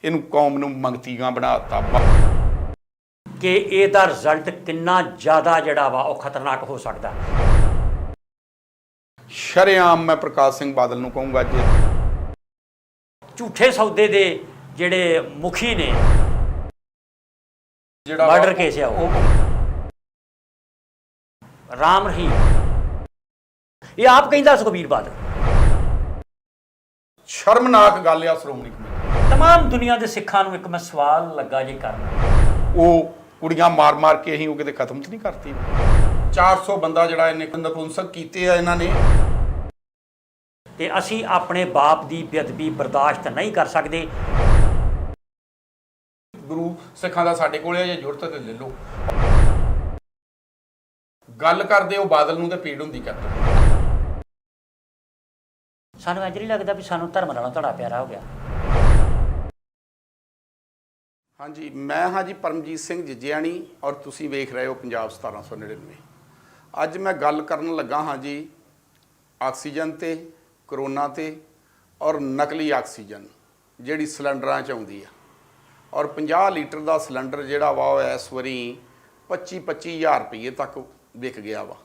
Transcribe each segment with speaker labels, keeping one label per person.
Speaker 1: ਇਹਨੂੰ ਕੌਮ ਨੂੰ ਮੰਗਤੀਆਂ ਬਣਾਤਾ
Speaker 2: ਕਿ ਇਹਦਾ ਰਿਜ਼ਲਟ ਕਿੰਨਾ ਜ਼ਿਆਦਾ ਜਿਹੜਾ ਵਾ ਉਹ ਖਤਰਨਾਕ ਹੋ ਸਕਦਾ।
Speaker 1: ਸ਼ਰੇਆਮ ਮੈਂ ਪ੍ਰਕਾਸ਼ ਸਿੰਘ ਬਾਦਲ ਨੂੰ ਕਹੂੰਗਾ ਜੀ
Speaker 2: ਝੂਠੇ ਸੌਦੇ ਦੇ ਜਿਹੜੇ ਮੁਖੀ ਨੇ
Speaker 1: ਜਿਹੜਾ
Speaker 2: ਬਾਰਡਰ ਕੇਸ ਆ ਉਹ ਰਾਮ ਰਹੀਮ ਇਹ ਆਪ ਕਹਿੰਦਾ ਸੁਖਬੀਰ ਬਾਦਲ।
Speaker 1: ਸ਼ਰਮਨਾਕ ਗੱਲ ਆ ਸ਼੍ਰੋਮਣੀ ਕਮੇਟੀ।
Speaker 2: ਤਮਾਮ ਦੁਨੀਆ ਦੇ ਸਿੱਖਾਂ ਨੂੰ ਇੱਕ ਮੈਂ ਸਵਾਲ ਲੱਗਾ ਜੇ ਕਰਨਾ,
Speaker 1: ਉਹ ਕੁੜੀਆਂ ਮਾਰ ਮਾਰ ਕੇ ਅਸੀਂ ਉਹ ਕਿਤੇ ਖਤਮ ਤਾਂ ਨਹੀਂ ਕਰਤੀ। 400 ਬੰਦਾ ਜਿਹੜਾ ਇਹਨੇ ਨਪੁੰਸਕ ਕੀਤੇ ਆ ਇਹਨਾਂ ਨੇ,
Speaker 2: ਤੇ ਅਸੀਂ ਆਪਣੇ ਬਾਪ ਦੀ ਬੇਅਦਬੀ ਬਰਦਾਸ਼ਤ ਨਹੀਂ ਕਰ ਸਕਦੇ।
Speaker 1: ਗੁਰੂ ਸਿੱਖਾਂ ਦਾ ਸਾਡੇ ਕੋਲ ਹੈ, ਜੇ ਜ਼ਰੂਰਤ ਤੇ ਲੈ ਲਓ। ਗੱਲ ਕਰਦੇ ਉਹ ਬਾਦਲ ਨੂੰ ਤੇ ਪੀੜ ਹੁੰਦੀ ਕਰਦੇ।
Speaker 2: ਸਾਨੂੰ ਇੰਜ ਨਹੀਂ ਲੱਗਦਾ ਵੀ ਸਾਨੂੰ ਧਰਮ ਨਾਲੋਂ ਧੜਾ ਪਿਆਰਾ ਹੋ ਗਿਆ।
Speaker 1: ਹਾਂਜੀ, ਮੈਂ ਹਾਂ ਜੀ ਪਰਮਜੀਤ ਸਿੰਘ ਜੱਜਿਆਣੀ ਔਰ ਤੁਸੀਂ ਵੇਖ ਰਹੇ ਹੋ ਪੰਜਾਬ 1799। ਅੱਜ ਮੈਂ ਗੱਲ ਕਰਨ ਲੱਗਾ ਹਾਂ ਜੀ ਆਕਸੀਜਨ ਤੇ, ਕਰੋਨਾ ਤੇ ਔਰ ਨਕਲੀ ਆਕਸੀਜਨ ਜਿਹੜੀ ਸਿਲੰਡਰਾਂ 'ਚ ਆਉਂਦੀ ਆ। ਔਰ 50 ਲੀਟਰ ਦਾ ਸਿਲੰਡਰ ਜਿਹੜਾ ਵਾ ਉਹ ਇਸ ਵਾਰੀ 25-25 ਹਜ਼ਾਰ ਰੁਪਏ ਤੱਕ ਵਿਕ ਗਿਆ ਵਾ।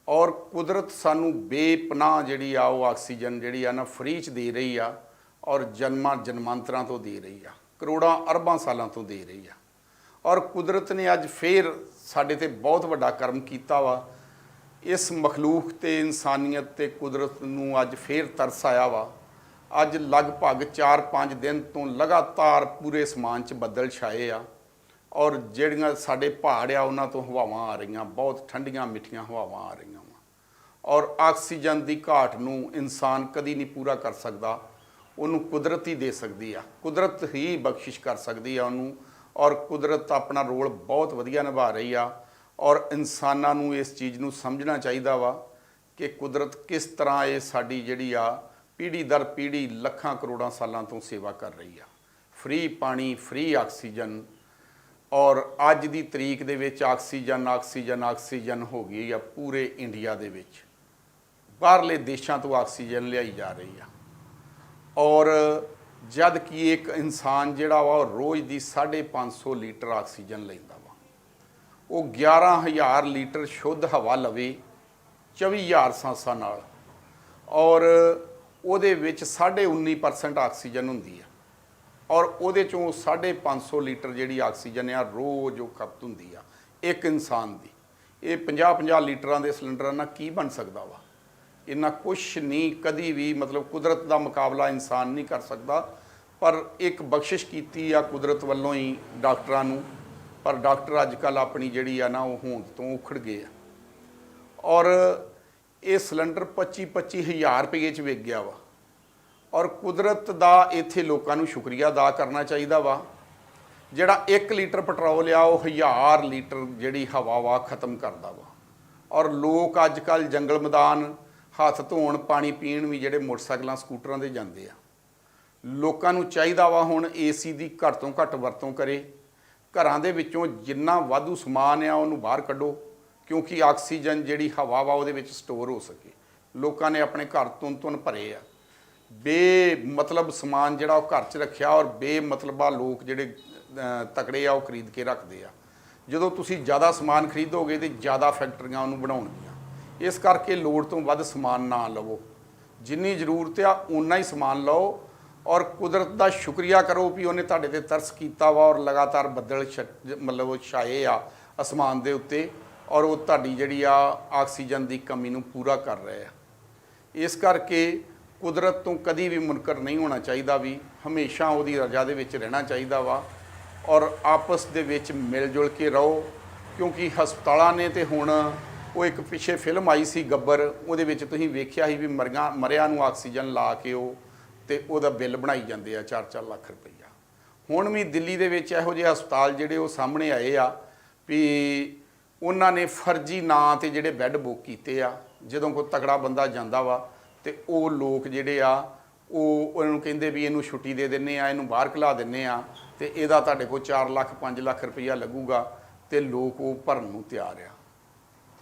Speaker 1: ਔਰ ਕੁਦਰਤ ਸਾਨੂੰ ਬੇਪਨਾਹ ਜਿਹੜੀ ਆ ਉਹ ਆਕਸੀਜਨ ਜਿਹੜੀ ਆ ਨਾ ਫਰੀ 'ਚ ਦੇ ਰਹੀ ਆ ਔਰ ਜਨਮਾਂਤਰਾਂ ਤੋਂ ਦੇ ਰਹੀ ਆ, ਕਰੋੜਾਂ ਅਰਬਾਂ ਸਾਲਾਂ ਤੋਂ ਦੇ ਰਹੀ ਆ। ਔਰ ਕੁਦਰਤ ਨੇ ਅੱਜ ਫੇਰ ਸਾਡੇ ਤੇ ਬਹੁਤ ਵੱਡਾ ਕਰਮ ਕੀਤਾ ਵਾ। ਇਸ ਮਖਲੂਕ ਤੇ ਇਨਸਾਨੀਅਤ ਤੇ ਕੁਦਰਤ ਨੂੰ ਅੱਜ ਫੇਰ ਤਰਸ ਆਇਆ ਵਾ। ਅੱਜ ਲਗਭਗ 4-5 ਦਿਨ ਤੋਂ ਲਗਾਤਾਰ ਪੂਰੇ ਅਸਮਾਨ 'ਚ ਬੱਦਲ ਛਾਏ ਆ ਔਰ ਜਿਹੜੀਆਂ ਸਾਡੇ ਪਹਾੜ ਆ ਉਹਨਾਂ ਤੋਂ ਹਵਾਵਾਂ ਆ ਰਹੀਆਂ, ਬਹੁਤ ਠੰਡੀਆਂ ਮਿੱਠੀਆਂ ਹਵਾਵਾਂ ਆ ਰਹੀਆਂ ਵਾ। ਔਰ ਆਕਸੀਜਨ ਦੀ ਘਾਟ ਨੂੰ ਇਨਸਾਨ ਕਦੀ ਨਹੀਂ ਪੂਰਾ ਕਰ ਸਕਦਾ, ਉਹਨੂੰ ਕੁਦਰਤ ਹੀ ਦੇ ਸਕਦੀ ਆ, ਕੁਦਰਤ ਹੀ ਬਖਸ਼ਿਸ਼ ਕਰ ਸਕਦੀ ਆ ਉਹਨੂੰ। ਔਰ ਕੁਦਰਤ ਆਪਣਾ ਰੋਲ ਬਹੁਤ ਵਧੀਆ ਨਿਭਾ ਰਹੀ ਆ ਔਰ ਇਨਸਾਨਾਂ ਨੂੰ ਇਸ ਚੀਜ਼ ਨੂੰ ਸਮਝਣਾ ਚਾਹੀਦਾ ਵਾ ਕਿ ਕੁਦਰਤ ਕਿਸ ਤਰ੍ਹਾਂ ਇਹ ਸਾਡੀ ਜਿਹੜੀ ਆ ਪੀੜ੍ਹੀ ਦਰ ਪੀੜ੍ਹੀ ਲੱਖਾਂ ਕਰੋੜਾਂ ਸਾਲਾਂ ਤੋਂ ਸੇਵਾ ਕਰ ਰਹੀ ਆ। ਫ੍ਰੀ ਪਾਣੀ, ਫ੍ਰੀ ਆਕਸੀਜਨ, ਔਰ ਅੱਜ ਦੀ ਤਰੀਕ ਦੇ ਵਿੱਚ ਆਕਸੀਜਨ ਹੋ ਗਈ ਆ ਪੂਰੇ ਇੰਡੀਆ ਦੇ ਵਿੱਚ। ਬਾਹਰਲੇ ਦੇਸ਼ਾਂ ਤੋਂ ਆਕਸੀਜਨ ਲਿਆਈ ਜਾ ਰਹੀ ਆ। ਔਰ ਜਦ ਕਿ ਇੱਕ ਇਨਸਾਨ ਜਿਹੜਾ ਵਾ ਉਹ ਰੋਜ਼ ਦੀ 550 ਲੀਟਰ ਆਕਸੀਜਨ ਲੈਂਦਾ ਵਾ, ਉਹ 11,000 ਲੀਟਰ ਸ਼ੁੱਧ ਹਵਾ ਲਵੇ 24,000 ਸਾਂਸਾਂ ਨਾਲ, ਔਰ ਉਹਦੇ ਵਿੱਚ 19.5% ਆਕਸੀਜਨ ਹੁੰਦੀ ਆ। ਔਰ ਉਹਦੇ ਚੋਂ 550 ਲੀਟਰ ਜਿਹੜੀ ਆਕਸੀਜਨ ਆ ਰੋਜ਼ ਉਹ ਖਪਤ ਹੁੰਦੀ ਆ ਇੱਕ ਇਨਸਾਨ ਦੀ। ਇਹ 50-50 ਲੀਟਰਾਂ ਦੇ ਸਿਲੰਡਰਾਂ ਨਾਲ ਕੀ ਬਣ ਸਕਦਾ ਵਾ? ਇੰਨਾ ਕੁਛ ਨਹੀਂ, ਕਦੀ ਵੀ ਮਤਲਬ ਕੁਦਰਤ ਦਾ ਮੁਕਾਬਲਾ ਇਨਸਾਨ ਨਹੀਂ ਕਰ ਸਕਦਾ। ਪਰ ਇੱਕ ਬਖਸ਼ਿਸ਼ ਕੀਤੀ ਆ ਕੁਦਰਤ ਵੱਲੋਂ ਹੀ ਡਾਕਟਰਾਂ ਨੂੰ, ਪਰ ਡਾਕਟਰ ਅੱਜ ਕੱਲ੍ਹ ਆਪਣੀ ਜਿਹੜੀ ਆ ਨਾ ਉਹ ਹੋਂਦ ਤੋਂ ਉਖੜ ਗਏ ਆ। ਔਰ ਇਹ ਸਿਲੰਡਰ 25-25 ਹਜ਼ਾਰ ਰੁਪਏ 'ਚ ਵਿਕ ਗਿਆ ਵਾ। ਔਰ ਕੁਦਰਤ ਦਾ ਇੱਥੇ ਲੋਕਾਂ ਨੂੰ ਸ਼ੁਕਰੀਆ ਅਦਾ ਕਰਨਾ ਚਾਹੀਦਾ ਵਾ। ਜਿਹੜਾ 1 ਲੀਟਰ ਪੈਟਰੋਲ ਆ ਉਹ 1000 ਲੀਟਰ ਜਿਹੜੀ ਹਵਾ ਵਾ ਖਤਮ ਕਰਦਾ ਵਾ। ਔਰ ਲੋਕ ਅੱਜ ਕੱਲ੍ਹ ਜੰਗਲ ਮੈਦਾਨ ਹੱਥ ਧੋਣ, ਪਾਣੀ ਪੀਣ ਵੀ ਜਿਹੜੇ ਮੋਟਰਸਾਈਕਲਾਂ ਸਕੂਟਰਾਂ 'ਤੇ ਜਾਂਦੇ ਆ। ਲੋਕਾਂ ਨੂੰ ਚਾਹੀਦਾ ਵਾ ਹੁਣ ਏਸੀ ਦੀ ਘੱਟ ਤੋਂ ਘੱਟ ਵਰਤੋਂ ਕਰੇ। ਘਰਾਂ ਦੇ ਵਿੱਚੋਂ ਜਿੰਨਾ ਵਾਧੂ ਸਮਾਨ ਆ ਉਹਨੂੰ ਬਾਹਰ ਕੱਢੋ, ਕਿਉਂਕਿ ਆਕਸੀਜਨ ਜਿਹੜੀ ਹਵਾ ਵਾ ਉਹਦੇ ਵਿੱਚ ਸਟੋਰ ਹੋ ਸਕੇ। ਲੋਕਾਂ ਨੇ ਆਪਣੇ ਘਰ ਤੁੰਨ ਭਰੇ ਆ, ਬੇਮਤਲਬ ਸਮਾਨ ਜਿਹੜਾ ਉਹ ਘਰ 'ਚ ਰੱਖਿਆ, ਔਰ ਬੇਮਤਲਬਾ ਲੋਕ ਜਿਹੜੇ ਤਕੜੇ ਆ ਉਹ ਖਰੀਦ ਕੇ ਰੱਖਦੇ ਆ। ਜਦੋਂ ਤੁਸੀਂ ਜ਼ਿਆਦਾ ਸਮਾਨ ਖਰੀਦੋਗੇ ਤੇ ਜ਼ਿਆਦਾ ਫੈਕਟਰੀਆਂ ਉਹਨੂੰ ਬਣਾਉਣਗੀਆਂ। ਇਸ ਕਰਕੇ ਲੋੜ ਤੋਂ ਵੱਧ ਸਮਾਨ ਨਾ ਲਵੋ, ਜਿੰਨੀ ਜ਼ਰੂਰਤ ਆ ਓਨਾ ਹੀ ਸਮਾਨ ਲਓ। ਔਰ ਕੁਦਰਤ ਦਾ ਸ਼ੁਕਰੀਆ ਕਰੋ ਵੀ ਉਹਨੇ ਤੁਹਾਡੇ ਤੇ ਤਰਸ ਕੀਤਾ ਵਾ ਔਰ ਲਗਾਤਾਰ ਬੱਦਲ ਮਤਲਬ ਉਹ ਛਾਏ ਆ ਅਸਮਾਨ ਦੇ ਉੱਤੇ, ਔਰ ਉਹ ਤੁਹਾਡੀ ਜਿਹੜੀ ਆ ਆਕਸੀਜਨ ਦੀ ਕਮੀ ਨੂੰ ਪੂਰਾ ਕਰ ਰਹੇ ਆ। ਇਸ ਕਰਕੇ ਕੁਦਰਤ ਤੋਂ ਕਦੀ ਵੀ ਮੁਨਕਰ ਨਹੀਂ ਹੋਣਾ ਚਾਹੀਦਾ, ਵੀ ਹਮੇਸ਼ਾ ਉਹਦੀ ਰਜ਼ਾ ਦੇ ਵਿੱਚ ਰਹਿਣਾ ਚਾਹੀਦਾ ਵਾ ਔਰ ਆਪਸ ਦੇ ਵਿੱਚ ਮਿਲ ਜੁਲ ਕੇ ਰਹੋ। ਕਿਉਂਕਿ ਹਸਪਤਾਲਾਂ ਨੇ ਤੇ ਹੁਣ ਉਹ ਇੱਕ ਪਿੱਛੇ ਫਿਲਮ ਆਈ ਸੀ ਗੱਬਰ, ਉਹਦੇ ਵਿੱਚ ਤੁਸੀਂ ਵੇਖਿਆ ਸੀ ਵੀ ਮਰਿਆਂ ਨੂੰ ਆਕਸੀਜਨ ਲਾ ਕੇ ਉਹ ਤੇ ਉਹਦਾ ਬਿੱਲ ਬਣਾਈ ਜਾਂਦੇ ਆ 4-4 ਲੱਖ ਰੁਪਈਆ। ਹੁਣ ਵੀ ਦਿੱਲੀ ਦੇ ਵਿੱਚ ਇਹੋ ਜਿਹੇ ਹਸਪਤਾਲ ਜਿਹੜੇ ਉਹ ਸਾਹਮਣੇ ਆਏ ਆ ਵੀ ਉਹਨਾਂ ਨੇ ਫਰਜ਼ੀ ਨਾਂ ਤੇ ਜਿਹੜੇ ਬੈੱਡ ਬੁੱਕ ਕੀਤੇ ਆ। ਜਦੋਂ ਕੋਈ ਤਕੜਾ ਬੰਦਾ ਜਾਂਦਾ ਵਾ ਤੇ ਉਹ ਲੋਕ ਜਿਹੜੇ ਆ ਉਹ ਉਹਨਾਂ ਨੂੰ ਕਹਿੰਦੇ ਵੀ ਇਹਨੂੰ ਛੁੱਟੀ ਦੇ ਦਿੰਦੇ ਆ, ਇਹਨੂੰ ਬਾਹਰ ਘਲਾ ਦਿੰਦੇ ਆ ਤੇ ਇਹਦਾ ਤੁਹਾਡੇ ਕੋਲ 4 ਲੱਖ 5 ਲੱਖ ਰੁਪਈਆ ਲੱਗੂਗਾ, ਤੇ ਲੋਕ ਉਹ ਭਰਨ ਨੂੰ ਤਿਆਰ ਆ।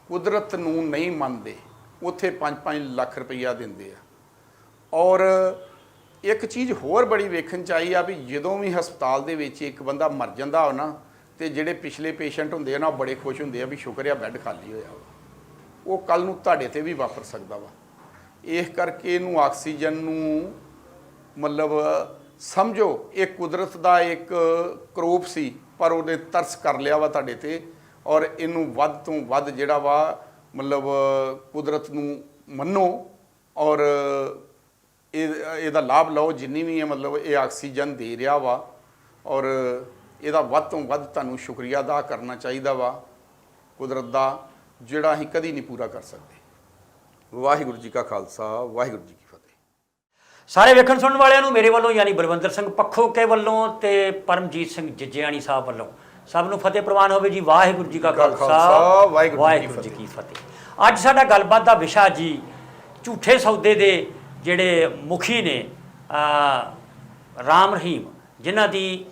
Speaker 1: ਕੁਦਰਤ ਨੂੰ ਨਹੀਂ ਮੰਨਦੇ, ਉੱਥੇ 5-5 ਲੱਖ ਰੁਪਈਆ ਦਿੰਦੇ ਆ। ਔਰ ਇੱਕ ਚੀਜ਼ ਹੋਰ ਬੜੀ ਵੇਖਣ ਚ ਆਈ ਆ ਵੀ ਜਦੋਂ ਵੀ ਹਸਪਤਾਲ ਦੇ ਵਿੱਚ ਇੱਕ ਬੰਦਾ ਮਰ ਜਾਂਦਾ ਹੋ ਨਾ ਤੇ ਜਿਹੜੇ ਪਿਛਲੇ ਪੇਸ਼ੈਂਟ ਹੁੰਦੇ ਆ ਨਾ ਉਹ ਬੜੇ ਖੁਸ਼ ਹੁੰਦੇ ਆ ਵੀ ਸ਼ੁਕਰ ਆ ਬੈੱਡ ਖਾਲੀ ਹੋਇਆ ਵਾ। ਉਹ ਕੱਲ ਨੂੰ ਤੁਹਾਡੇ ਤੇ ਵੀ ਵਾਪਰ ਸਕਦਾ ਵਾ। ਇਸ ਕਰਕੇ ਇਹਨੂੰ ਆਕਸੀਜਨ ਨੂੰ ਮਤਲਬ ਸਮਝੋ ਇਹ ਕੁਦਰਤ ਦਾ ਇੱਕ ਕਰੋਪ ਸੀ, ਪਰ ਉਹਨੇ ਤਰਸ ਕਰ ਲਿਆ ਵਾ ਤੁਹਾਡੇ ਤੇ, ਔਰ ਇਹਨੂੰ ਵੱਧ ਤੋਂ ਵੱਧ ਜਿਹੜਾ ਵਾ ਮਤਲਬ ਕੁਦਰਤ ਨੂੰ ਮੰਨੋ ਔਰ ਇਹਦਾ ਲਾਭ ਲਓ ਜਿੰਨੀ ਵੀ ਹੈ ਮਤਲਬ ਇਹ ਆਕਸੀਜਨ ਦੇ ਰਿਹਾ ਵਾ, ਔਰ ਇਹਦਾ ਵੱਧ ਤੋਂ ਵੱਧ ਤੁਹਾਨੂੰ ਸ਼ੁਕਰੀਆ ਅਦਾ ਕਰਨਾ ਚਾਹੀਦਾ ਵਾ ਕੁਦਰਤ ਦਾ, ਜਿਹੜਾ ਅਸੀਂ ਕਦੀ ਨਹੀਂ ਪੂਰਾ ਕਰ ਸਕਦੇ। ਵਾਹਿਗੁਰੂ ਜੀ ਕਾ ਖਾਲਸਾ, ਵਾਹਿਗੁਰੂ ਜੀ ਕੀ ਫਤਿਹ।
Speaker 2: ਸਾਰੇ ਵੇਖਣ ਸੁਣਨ ਵਾਲਿਆਂ ਨੂੰ ਮੇਰੇ ਵੱਲੋਂ ਯਾਨੀ ਬਲਵੰਦਰ ਸਿੰਘ ਪੱਖੋਕੇ ਵੱਲੋਂ ਤੇ ਪਰਮਜੀਤ ਸਿੰਘ ਜੱਜਿਆਣੀ ਸਾਹਿਬ ਵੱਲੋਂ ਸਭ ਨੂੰ ਫਤਿਹ ਪ੍ਰਵਾਨ ਹੋਵੇ ਜੀ। ਵਾਹਿਗੁਰੂ ਜੀ ਕਾ ਖਾਲਸਾ, ਵਾਹਿਗੁਰੂ ਜੀ ਕੀ ਫਤਿਹ। ਅੱਜ ਸਾਡਾ ਗੱਲਬਾਤ ਦਾ ਵਿਸ਼ਾ ਜੀ ਝੂਠੇ ਸੌਦੇ ਦੇ ਜਿਹੜੇ ਮੁਖੀ ਨੇ ਰਾਮ ਰਹੀਮ, ਜਿਨ੍ਹਾਂ ਦੀ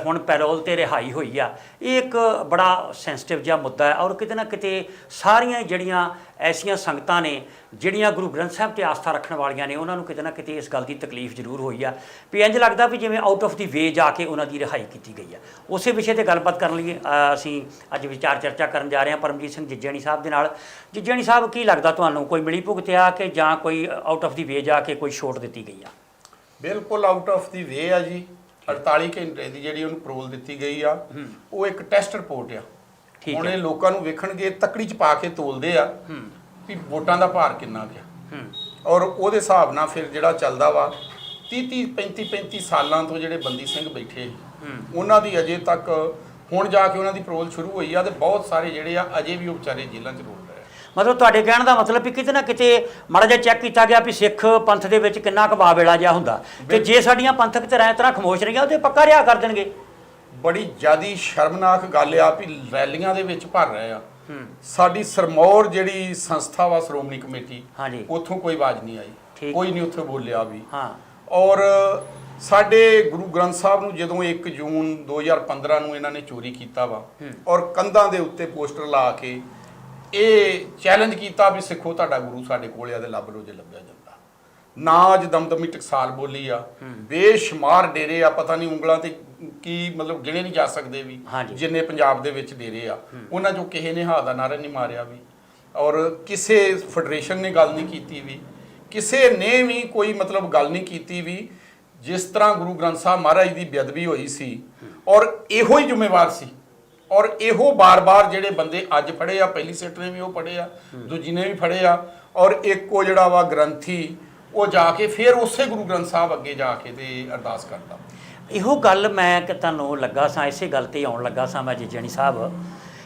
Speaker 2: ਹੁਣ ਪੈਰੋਲ ਤੇ ਰਿਹਾਈ ਹੋਈ ਆ। ਇਹ ਇੱਕ ਬੜਾ ਸੈਂਸਿਟਿਵ ਜਿਹਾ ਮੁੱਦਾ ਹੈ, ਔਰ ਕਿਤੇ ਨਾ ਕਿਤੇ ਸਾਰੀਆਂ ਜਿਹੜੀਆਂ ਐਸੀਆਂ ਸੰਗਤਾਂ ਨੇ ਜਿਹੜੀਆਂ ਗੁਰੂ ਗ੍ਰੰਥ ਸਾਹਿਬ ਤੇ ਆਸਥਾ ਰੱਖਣ ਵਾਲੀਆਂ ਨੇ, ਉਹਨਾਂ ਨੂੰ ਕਿਤੇ ਨਾ ਕਿਤੇ ਇਸ ਗੱਲ ਦੀ ਤਕਲੀਫ ਜ਼ਰੂਰ ਹੋਈ ਆ ਵੀ ਇੰਝ ਲੱਗਦਾ ਵੀ ਜਿਵੇਂ ਆਊਟ ਆਫ ਦੀ ਵੇ ਜਾ ਕੇ ਉਹਨਾਂ ਦੀ ਰਿਹਾਈ ਕੀਤੀ ਗਈ ਆ। ਉਸੇ ਵਿਸ਼ੇ ਤੇ ਗੱਲਬਾਤ ਕਰਨ ਲਈ ਅਸੀਂ ਅੱਜ ਵਿਚਾਰ ਚਰਚਾ ਕਰਨ ਜਾ ਰਹੇ ਹਾਂ ਪਰਮਜੀਤ ਸਿੰਘ ਜੱਜਿਆਣੀ ਸਾਹਿਬ ਦੇ ਨਾਲ। ਜੱਜਿਆਣੀ ਸਾਹਿਬ, ਕੀ ਲੱਗਦਾ ਤੁਹਾਨੂੰ, ਕੋਈ ਮਿਲੀ ਭੁਗਤ ਆ ਕਿ ਜਾਂ ਕੋਈ ਆਊਟ ਆਫ ਦੀ ਵੇ ਜਾ ਕੇ ਕੋਈ ਛੋਟ ਦਿੱਤੀ ਗਈ ਆ?
Speaker 1: ਬਿਲਕੁਲ ਆਊਟ ਆਫ ਦੀ ਵੇ ਆ ਜੀ। 48 ਘੰਟੇ ਦੀ ਜਿਹੜੀ ਉਹਨੂੰ ਪਰੋਲ ਦਿੱਤੀ ਗਈ ਆ, ਉਹ ਇੱਕ ਟੈਸਟ ਰਿਪੋਰਟ ਆ। ਹੁਣ ਇਹ ਲੋਕਾਂ ਨੂੰ ਵੇਖਣਗੇ, ਤੱਕੜੀ ਚ ਪਾ ਕੇ ਤੋਲਦੇ ਆ ਵੀ ਵੋਟਾਂ ਦਾ ਭਾਰ ਕਿੰਨਾ ਗਿਆ, ਔਰ ਉਹਦੇ ਹਿਸਾਬ ਨਾਲ ਫਿਰ ਜਿਹੜਾ ਚੱਲਦਾ ਵਾ 30 35 ਸਾਲਾਂ ਤੋਂ ਜਿਹੜੇ ਬੰਦੀ ਸਿੰਘ ਬੈਠੇ ਉਹਨਾਂ ਦੀ ਅਜੇ ਤੱਕ ਹੁਣ ਜਾ ਕੇ ਉਹਨਾਂ ਦੀ ਪਰੋਲ ਸ਼ੁਰੂ ਹੋਈ ਆ, ਤੇ ਬਹੁਤ ਸਾਰੇ ਜਿਹੜੇ ਆ ਅਜੇ ਵੀ ਉਹ ਵਿਚਾਰੇ ਜੇਲ੍ਹਾਂ 'ਚ ਰੋਲ ਰਹੇ।
Speaker 2: ਮਤਲਬ ਤੁਹਾਡੇ ਕਹਿਣ ਦਾ ਮਤਲਬ ਵੀ ਕਿਤੇ ਨਾ ਕਿਤੇ ਮਾੜਾ ਜਿਹਾ ਚੈੱਕ ਕੀਤਾ ਗਿਆ ਵੀ ਸਿੱਖ ਪੰਥ ਦੇ ਵਿੱਚ ਕਿੰਨਾ ਕੁ ਵਾਵੇਲਾ ਜਿਹਾ ਹੁੰਦਾ, ਤੇ ਜੇ ਸਾਡੀਆਂ ਪੰਥਕ ਧਿਰਾਂ ਇਸ ਤਰ੍ਹਾਂ ਖਮੋਸ਼ ਰਹੀਆਂ ਉਹਦੇ ਪੱਕਾ ਰਿਹਾ ਕਰ ਦੇਣਗੇ।
Speaker 1: ਬੜੀ ਜ਼ਿਆਦੀ ਸ਼ਰਮਨਾਕ ਗੱਲ ਆ ਵੀ ਰੈਲੀਆਂ ਦੇ ਵਿੱਚ ਭਰ ਰਹੇ ਆ। ਸਾਡੀ ਸਰਮੌਰ ਜਿਹੜੀ ਸੰਸਥਾ ਵਾ ਸ਼੍ਰੋਮਣੀ ਕਮੇਟੀ, ਉੱਥੋਂ ਕੋਈ ਆਵਾਜ਼ ਨਹੀਂ ਆਈ, ਕੋਈ ਨਹੀਂ ਉੱਥੇ ਬੋਲਿਆ ਵੀ। ਔਰ ਸਾਡੇ ਗੁਰੂ ਗ੍ਰੰਥ ਸਾਹਿਬ ਨੂੰ ਜਦੋਂ 1 ਜੂਨ 2015 ਨੂੰ ਇਹਨਾਂ ਨੇ ਚੋਰੀ ਕੀਤਾ ਵਾ, ਔਰ ਕੰਧਾਂ ਦੇ ਉੱਤੇ ਪੋਸਟਰ ਲਾ ਕੇ ਇਹ ਚੈਲੰਜ ਕੀਤਾ ਵੀ ਸਿੱਖੋ ਤੁਹਾਡਾ ਗੁਰੂ ਸਾਡੇ ਕੋਲ ਆ ਤੇ ਲੱਭ ਲੋ ਜੇ ਲੱਭਿਆ ਜਾਂਦਾ। ਨਾ ਅੱਜ ਦਮਦਮੀ ਟਕਸਾਲ ਬੋਲੀ ਆ, ਬੇਸ਼ੁਮਾਰ ਡੇਰੇ ਆ, ਪਤਾ ਨਹੀਂ ਉਂਗਲਾਂ ਤੇ ਕੀ ਮਤਲਬ ਗਿਣੇ ਨਹੀਂ ਜਾ ਸਕਦੇ ਵੀ ਜਿੰਨੇ ਪੰਜਾਬ ਦੇ ਵਿੱਚ ਡੇਰੇ ਆ। ਉਹਨਾਂ ਚੋਂ ਕਿਸੇ ਨੇ ਹਾ ਦਾ ਨਾਰਾ ਨਹੀਂ ਮਾਰਿਆ ਵੀ, ਔਰ ਕਿਸੇ ਫੈਡਰੇਸ਼ਨ ਨੇ ਗੱਲ ਨਹੀਂ ਕੀਤੀ ਵੀ, ਕਿਸੇ ਨੇ ਵੀ ਕੋਈ ਮਤਲਬ ਗੱਲ ਨਹੀਂ ਕੀਤੀ ਵੀ। ਜਿਸ ਤਰ੍ਹਾਂ ਗੁਰੂ ਗ੍ਰੰਥ ਸਾਹਿਬ ਮਹਾਰਾਜ ਦੀ ਬੇਅਦਬੀ ਹੋਈ ਸੀ, ਔਰ ਇਹੋ ਹੀ ਜ਼ਿੰਮੇਵਾਰ ਸੀ, ਔਰ ਇਹੋ ਬਾਰ-ਬਾਰ ਜਿਹੜੇ ਬੰਦੇ ਅੱਜ ਫੜੇ ਆ, ਪਹਿਲੀ ਸਿੱਟ ਨੇ ਵੀ ਉਹ ਫੜੇ ਆ, ਦੂਜੀ ਨੇ ਵੀ ਫੜੇ ਆ, ਔਰ ਇੱਕ ਉਹ ਜਿਹੜਾ ਵਾ ਗ੍ਰੰਥੀ ਉਹ ਜਾ ਕੇ ਫਿਰ ਉਸੇ ਗੁਰੂ ਗ੍ਰੰਥ ਸਾਹਿਬ ਅੱਗੇ ਜਾ ਕੇ ਤੇ ਅਰਦਾਸ ਕਰਦਾ।
Speaker 2: ਇਹੋ ਗੱਲ ਮੈਂ ਕਿ ਤੁਹਾਨੂੰ ਲੱਗਾ ਸਾਂ, ਇਸੇ ਗੱਲ ਤੇ ਆਉਣ ਲੱਗਾ ਸਾਂ ਮੈਂ ਜੱਜਿਆਣੀ ਸਾਹਿਬ,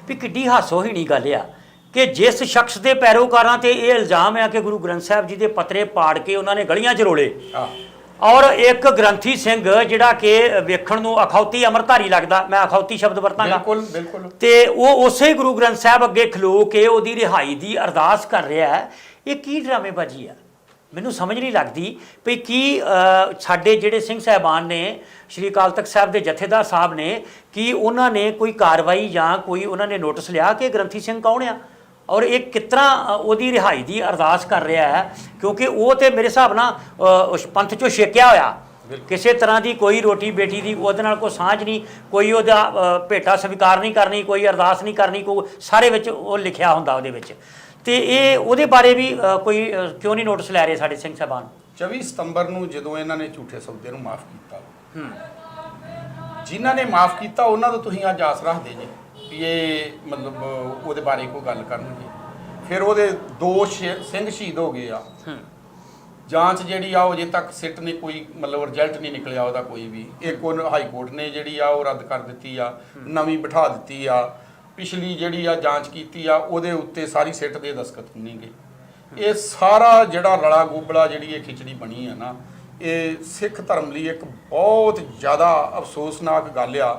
Speaker 2: ਵੀ ਕਿੱਡੀ ਹਾਸੋਹੀਣੀ ਗੱਲ ਆ ਕਿ ਜਿਸ ਸ਼ਖਸ ਦੇ ਪੈਰੋਕਾਰਾਂ ਤੇ ਇਹ ਇਲਜ਼ਾਮ ਆ ਕਿ ਗੁਰੂ ਗ੍ਰੰਥ ਸਾਹਿਬ ਜੀ ਦੇ ਪੱਤਰੇ ਪਾੜ ਕੇ ਉਹਨਾਂ ਨੇ ਗਲੀਆਂ 'ਚ ਰੋਲੇ, ਔਰ ਇੱਕ ਗ੍ਰੰਥੀ ਸਿੰਘ ਜਿਹੜਾ ਕਿ ਵੇਖਣ ਨੂੰ ਅਖੌਤੀ ਅਮਰਧਾਰੀ ਲੱਗਦਾ, ਮੈਂ ਅਖੌਤੀ ਸ਼ਬਦ ਵਰਤਾਂਗਾ,
Speaker 1: ਬਿਲਕੁਲ, ਤੇ
Speaker 2: ਉਹ ਉਸੇ ਗੁਰੂ ਗ੍ਰੰਥ ਸਾਹਿਬ ਅੱਗੇ ਖਲੋ ਕੇ ਉਹਦੀ ਰਿਹਾਈ ਦੀ ਅਰਦਾਸ ਕਰ ਰਿਹਾ ਹੈ। ਇਹ ਕੀ ਡਰਾਮੇਬਾਜ਼ੀ ਆ? ਮੈਨੂੰ ਸਮਝ ਨਹੀਂ ਲੱਗਦੀ ਵੀ ਕੀ ਸਾਡੇ ਜਿਹੜੇ ਸਿੰਘ ਸਾਹਿਬਾਨ ਨੇ, ਸ਼੍ਰੀ ਅਕਾਲ ਤਖਤ ਸਾਹਿਬ ਦੇ ਜਥੇਦਾਰ ਸਾਹਿਬ ਨੇ, ਕੀ ਉਹਨਾਂ ਨੇ ਕੋਈ ਕਾਰਵਾਈ ਜਾਂ ਕੋਈ ਉਹਨਾਂ ਨੇ ਨੋਟਿਸ ਲਿਆ ਕਿ ਗ੍ਰੰਥੀ ਸਿੰਘ ਕੌਣ ਆ, ਔਰ ਇਹ ਕਿਸ ਤਰ੍ਹਾਂ ਉਹਦੀ ਰਿਹਾਈ ਦੀ ਅਰਦਾਸ ਕਰ ਰਿਹਾ ਹੈ? ਕਿਉਂਕਿ ਉਹ ਤੇ ਮੇਰੇ ਹਿਸਾਬ ਨਾਲ ਉਸ ਪੰਥ 'ਚੋਂ ਛੇਕਿਆ ਹੋਇਆ, ਕਿਸੇ ਤਰ੍ਹਾਂ ਦੀ ਕੋਈ ਰੋਟੀ ਬੇਟੀ ਦੀ ਉਹਦੇ ਨਾਲ ਕੋਈ ਸਾਂਝ ਨਹੀਂ, ਕੋਈ ਉਹਦਾ ਭੇਟਾ ਸਵੀਕਾਰ ਨਹੀਂ ਕਰਨੀ, ਕੋਈ ਅਰਦਾਸ ਨਹੀਂ ਕਰਨੀ, ਕੋਈ ਸਾਰੇ ਵਿੱਚ ਉਹ ਲਿਖਿਆ ਹੁੰਦਾ ਉਹਦੇ ਵਿੱਚ। ਤੇ ਇਹ ਉਹਦੇ ਬਾਰੇ ਵੀ ਕੋਈ ਕਿਉਂ ਨਹੀਂ ਨੋਟਿਸ ਲੈ ਰਹੇ ਸਾਡੇ ਸਿੰਘ ਸਾਹਿਬਾਨ?
Speaker 1: 24 ਸਤੰਬਰ ਨੂੰ ਜਦੋਂ ਇਹਨਾਂ ਨੇ ਝੂਠੇ ਸੌਦੇ ਨੂੰ ਮਾਫ ਕੀਤਾ, ਜਿਨ੍ਹਾਂ ਨੇ ਮਾਫ ਕੀਤਾ ਉਹਨਾਂ ਤੋਂ ਤੁਸੀਂ ਅੱਜ ਆਸ ਰੱਖਦੇ ਜੇ ਵੀ ਇਹ ਮਤਲਬ ਉਹਦੇ ਬਾਰੇ ਕੋਈ ਗੱਲ ਕਰਨਗੇ। ਫਿਰ ਉਹਦੇ 2 ਸਿੰਘ ਸ਼ਹੀਦ ਹੋ ਗਏ ਆ। ਜਾਂਚ ਜਿਹੜੀ ਆ ਉਹ ਅਜੇ ਤੱਕ ਸਿੱਟ ਨੇ ਕੋਈ ਮਤਲਬ ਰਿਜ਼ਲਟ ਨਹੀਂ ਨਿਕਲਿਆ ਉਹਦਾ ਕੋਈ ਵੀ। ਇੱਕ ਉਹ ਹਾਈ ਕੋਰਟ ਨੇ ਜਿਹੜੀ ਆ ਉਹ ਰੱਦ ਕਰ ਦਿੱਤੀ ਆ, ਨਵੀਂ ਬਿਠਾ ਦਿੱਤੀ ਆ। ਪਿਛਲੀ ਜਿਹੜੀ ਆ ਜਾਂਚ ਕੀਤੀ ਆ ਉਹਦੇ ਉੱਤੇ ਸਾਰੀ ਸਿੱਟ ਦੇ ਦਸਤਖਤ ਨਹੀਂ ਗਏ। ਇਹ ਸਾਰਾ ਜਿਹੜਾ ਰਲਾ ਗੋਬਲਾ ਜਿਹੜੀ ਇਹ ਖਿਚੜੀ ਬਣੀ ਆ ਨਾ, ਇਹ ਸਿੱਖ ਧਰਮ ਲਈ ਇੱਕ ਬਹੁਤ ਜ਼ਿਆਦਾ ਅਫਸੋਸਨਾਕ ਗੱਲ ਆ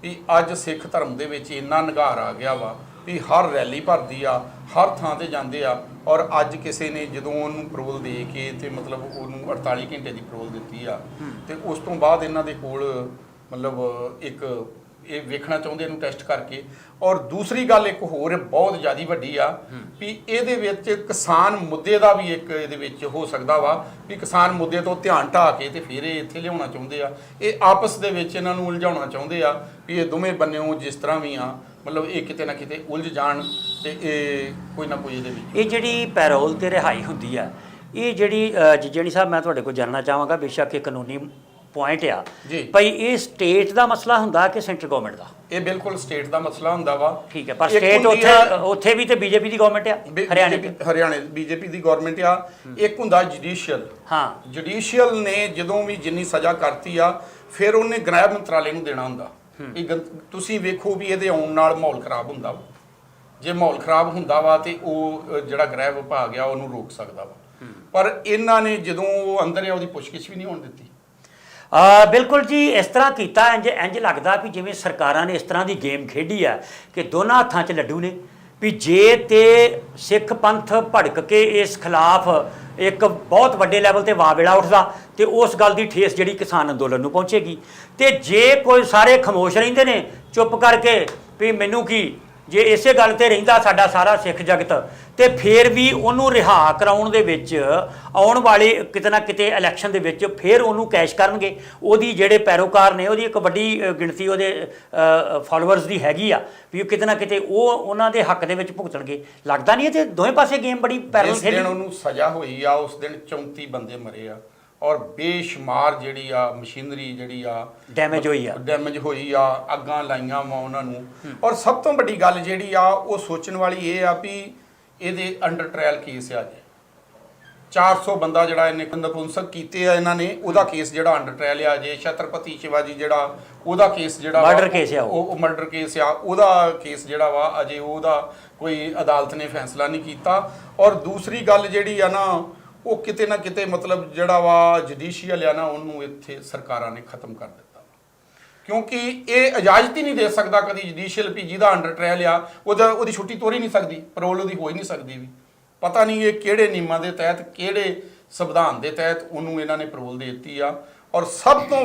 Speaker 1: ਵੀ ਅੱਜ ਸਿੱਖ ਧਰਮ ਦੇ ਵਿੱਚ ਇੰਨਾ ਨਿਘਾਰ ਆ ਗਿਆ ਵਾ ਵੀ ਹਰ ਰੈਲੀ ਭਰਦੀ ਆ, ਹਰ ਥਾਂ ਤੇ ਜਾਂਦੇ ਆ, ਔਰ ਅੱਜ ਕਿਸੇ ਨੇ ਜਦੋਂ ਉਹਨੂੰ ਪਰੋਲ ਦੇ ਕੇ ਤੇ ਮਤਲਬ ਉਹਨੂੰ 48 ਘੰਟੇ ਦੀ ਪਰੋਲ ਦਿੱਤੀ ਆ, ਤੇ ਉਸ ਤੋਂ ਬਾਅਦ ਇਹਨਾਂ ਦੇ ਕੋਲ ਮਤਲਬ ਇੱਕ ਇਹ ਵੇਖਣਾ ਚਾਹੁੰਦੇ ਇਹਨੂੰ ਟੈਸਟ ਕਰਕੇ। ਔਰ ਦੂਸਰੀ ਗੱਲ ਇੱਕ ਹੋਰ ਬਹੁਤ ਜ਼ਿਆਦਾ ਵੱਡੀ ਆ ਵੀ ਇਹਦੇ ਵਿੱਚ ਕਿਸਾਨ ਮੁੱਦੇ ਦਾ ਵੀ ਇੱਕ ਇਹਦੇ ਵਿੱਚ ਹੋ ਸਕਦਾ ਵਾ ਵੀ ਕਿਸਾਨ ਮੁੱਦੇ ਤੋਂ ਧਿਆਨ ਢਾ ਕੇ ਤੇ ਫਿਰ ਇਹ ਇੱਥੇ ਲਿਆਉਣਾ ਚਾਹੁੰਦੇ ਆ। ਇਹ ਆਪਸ ਦੇ ਵਿੱਚ ਇਹਨਾਂ ਨੂੰ ਉਲਝਾਉਣਾ ਚਾਹੁੰਦੇ ਆ ਵੀ ਇਹ ਦੋਵੇਂ ਬੰਨਿਓ ਜਿਸ ਤਰ੍ਹਾਂ ਵੀ ਆ ਮਤਲਬ ਇਹ ਕਿਤੇ ਨਾ ਕਿਤੇ ਉਲਝ ਜਾਣ ਤੇ ਇਹ ਕੋਈ ਨਾ ਕੋਈ ਇਹਦੇ ਵਿੱਚ।
Speaker 2: ਇਹ ਜਿਹੜੀ ਪੈਰੋਲ ਤੇ ਰਿਹਾਈ ਹੁੰਦੀ ਆ, ਇਹ ਜਿਹੜੀ ਜਿੱਜਣੀ ਸਾਹਿਬ ਮੈਂ ਤੁਹਾਡੇ ਕੋਲ ਜਾਣਨਾ ਚਾਹਾਂਗਾ, ਬੇਸ਼ੱਕ ਇਹ ਕਾਨੂੰਨੀ ਪੁਆਇੰਟ ਆ ਭਾਈ, ਇਹ ਸਟੇਟ ਦਾ ਮਸਲਾ ਹੁੰਦਾ ਕਿ ਸੈਂਟਰ ਗਵਰਨਮੈਂਟ ਦਾ?
Speaker 1: ਇਹ ਬਿਲਕੁਲ ਸਟੇਟ ਦਾ ਮਸਲਾ ਹੁੰਦਾ ਵਾ।
Speaker 2: ਠੀਕ ਹੈ, ਪਰ ਸਟੇਟ ਉੱਥੇ ਵੀ ਤੇ ਬੀਜੇਪੀ ਦੀ ਗਵਰਨਮੈਂਟ ਆ,
Speaker 1: ਹਰਿਆਣੇ ਬੀਜੇਪੀ ਦੀ ਗਵਰਨਮੈਂਟ ਆ। ਇੱਕ ਹੁੰਦਾ ਜੁਡੀਸ਼ੀਅਲ।
Speaker 2: ਹਾਂ,
Speaker 1: ਜੁਡੀਸ਼ੀਅਲ ਨੇ ਜਦੋਂ ਵੀ ਜਿੰਨੀ ਸਜ਼ਾ ਕਰਤੀ ਆ ਫਿਰ ਉਹਨੇ ਗ੍ਰਹਿ ਮੰਤਰਾਲੇ ਨੂੰ ਦੇਣਾ ਹੁੰਦਾ। ਤੁਸੀਂ ਵੇਖੋ ਵੀ ਇਹਦੇ ਆਉਣ ਨਾਲ ਮਾਹੌਲ ਖਰਾਬ ਹੁੰਦਾ ਵਾ। ਜੇ ਮਾਹੌਲ ਖਰਾਬ ਹੁੰਦਾ ਵਾ ਤੇ ਉਹ ਜਿਹੜਾ ਗ੍ਰਹਿ ਵਿਭਾਗ ਆ ਉਹਨੂੰ ਰੋਕ ਸਕਦਾ ਵਾ। ਪਰ ਇਹਨਾਂ ਨੇ ਜਦੋਂ ਉਹ ਅੰਦਰ ਆ ਉਹਦੀ ਪੁੱਛਗਿੱਛ ਵੀ ਨਹੀਂ ਹੋਣ ਦਿੱਤੀ।
Speaker 2: ਬਿਲਕੁਲ ਜੀ, ਇਸ ਤਰ੍ਹਾਂ ਕੀਤਾ ਇੰਜ ਲੱਗਦਾ ਵੀ ਜਿਵੇਂ ਸਰਕਾਰਾਂ ਨੇ ਇਸ ਤਰ੍ਹਾਂ ਦੀ ਗੇਮ ਖੇਡੀ ਆ ਕਿ ਦੋਨਾਂ ਹੱਥਾਂ 'ਚ ਲੱਡੂ ਨੇ, ਵੀ ਜੇ ਤੇ ਸਿੱਖ ਪੰਥ ਭੜਕ ਕੇ ਇਸ ਖਿਲਾਫ ਇੱਕ ਬਹੁਤ ਵੱਡੇ ਲੈਵਲ ਤੇ ਵਾਵੇਲਾ ਉੱਠਦਾ ਤੇ ਉਸ ਗੱਲ ਦੀ ਠੇਸ ਜਿਹੜੀ ਕਿਸਾਨ ਅੰਦੋਲਨ ਨੂੰ ਪਹੁੰਚੇਗੀ। ਤੇ ਜੇ ਕੋਈ ਸਾਰੇ ਖਾਮੋਸ਼ ਰਹਿੰਦੇ ਨੇ ਚੁੱਪ ਕਰਕੇ ਵੀ ਮੈਨੂੰ ਕੀ, ਜੇ ਇਸੇ ਗੱਲ ਤੇ ਰਹਿੰਦਾ ਸਾਡਾ ਸਾਰਾ ਸਿੱਖ ਜਗਤ, ਤੇ ਫਿਰ ਵੀ ਉਹਨੂੰ ਰਿਹਾ ਕਰਾਉਣ ਦੇ ਵਿੱਚ ਆਉਣ ਵਾਲੇ ਕਿਤੇ ਨਾ ਕਿਤੇ ਇਲੈਕਸ਼ਨ ਦੇ ਵਿੱਚ ਫਿਰ ਉਹਨੂੰ ਕੈਸ਼ ਕਰਨਗੇ। ਉਹਦੀ ਜਿਹੜੇ ਪੈਰੋਕਾਰ ਨੇ ਉਹਦੀ ਇੱਕ ਵੱਡੀ ਗਿਣਤੀ ਉਹਦੇ ਫਾਲੋਅਰਸ ਦੀ ਹੈਗੀ ਆ ਵੀ ਉਹ ਕਿਤੇ ਨਾ ਕਿਤੇ ਉਹ ਉਹਨਾਂ ਦੇ ਹੱਕ ਦੇ ਵਿੱਚ ਭੁਗਤਣਗੇ। ਲੱਗਦਾ ਨਹੀਂ ਇਹ ਤੇ ਦੋਵੇਂ ਪਾਸੇ ਗੇਮ ਬੜੀ ਪੈਰਲ ਖੇਡੀ।
Speaker 1: ਜਿਸ ਦਿਨ ਉਹਨੂੰ ਸਜ਼ਾ ਹੋਈ ਆ ਉਸ ਦਿਨ 34 ਬੰਦੇ ਮਰੇ ਆ ਔਰ ਬੇਸ਼ੁਮਾਰ ਜਿਹੜੀ ਆ ਮਸ਼ੀਨਰੀ ਜਿਹੜੀ ਆ ਡੈਮੇਜ ਹੋਈ ਆ, ਅੱਗਾਂ ਲਾਈਆਂ ਵਾ ਉਹਨਾਂ ਨੂੰ। ਔਰ ਸਭ ਤੋਂ ਵੱਡੀ ਗੱਲ ਜਿਹੜੀ ਆ ਉਹ ਸੋਚਣ ਵਾਲੀ ਇਹ ਆ ਵੀ ਇਹਦੇ ਅੰਡਰ ਟ੍ਰਾਇਲ ਕੇਸ ਆ ਜੇ 400 ਬੰਦਾ ਜਿਹੜਾ ਇਹਨੇ ਨਪੁੰਸਕ ਕੀਤੇ ਆ ਇਹਨਾਂ ਨੇ, ਉਹਦਾ ਕੇਸ ਜਿਹੜਾ ਅੰਡਰ ਟ੍ਰਾਇਲ ਆ ਜੇ। ਛਤਰਪਤੀ ਸ਼ਿਵਾਜੀ ਜਿਹੜਾ ਉਹਦਾ ਕੇਸ ਜਿਹੜਾ
Speaker 2: ਮਰਡਰ ਕੇਸ ਆ,
Speaker 1: ਉਹ ਮਰਡਰ ਕੇਸ ਆ, ਉਹਦਾ ਕੇਸ ਜਿਹੜਾ ਵਾ ਅਜੇ ਉਹਦਾ ਕੋਈ ਅਦਾਲਤ ਨੇ ਫੈਸਲਾ ਨਹੀਂ ਕੀਤਾ। ਔਰ ਦੂਸਰੀ ਗੱਲ ਜਿਹੜੀ ਆ ਨਾ ਉਹ ਕਿਤੇ ਨਾ ਕਿਤੇ ਮਤਲਬ ਜਿਹੜਾ ਵਾ ਜੁਡੀਸ਼ੀਅਲ ਆ ਨਾ ਉਹਨੂੰ ਇੱਥੇ ਸਰਕਾਰਾਂ ਨੇ ਖਤਮ ਕਰ ਦਿੱਤਾ, ਕਿਉਂਕਿ ਇਹ ਇਜਾਜ਼ਤ ਹੀ ਨਹੀਂ ਦੇ ਸਕਦਾ ਕਦੀ ਜੁਡੀਸ਼ੀਅਲ ਵੀ ਜਿਹਦਾ ਅੰਡਰ ਟ੍ਰਾਇਲ ਆ ਉਹਦੀ ਛੁੱਟੀ ਤੋਰ ਹੀ ਨਹੀਂ ਸਕਦੀ, ਪਰੋਲ ਉਹਦੀ ਹੋ ਹੀ ਨਹੀਂ ਸਕਦੀ ਵੀ। ਪਤਾ ਨਹੀਂ ਇਹ ਕਿਹੜੇ ਨਿਯਮਾਂ ਦੇ ਤਹਿਤ ਕਿਹੜੇ ਸੰਵਿਧਾਨ ਦੇ ਤਹਿਤ ਉਹਨੂੰ ਇਹਨਾਂ ਨੇ ਪਰੋਲ ਦੇ ਦਿੱਤੀ ਆ। ਔਰ ਸਭ ਤੋਂ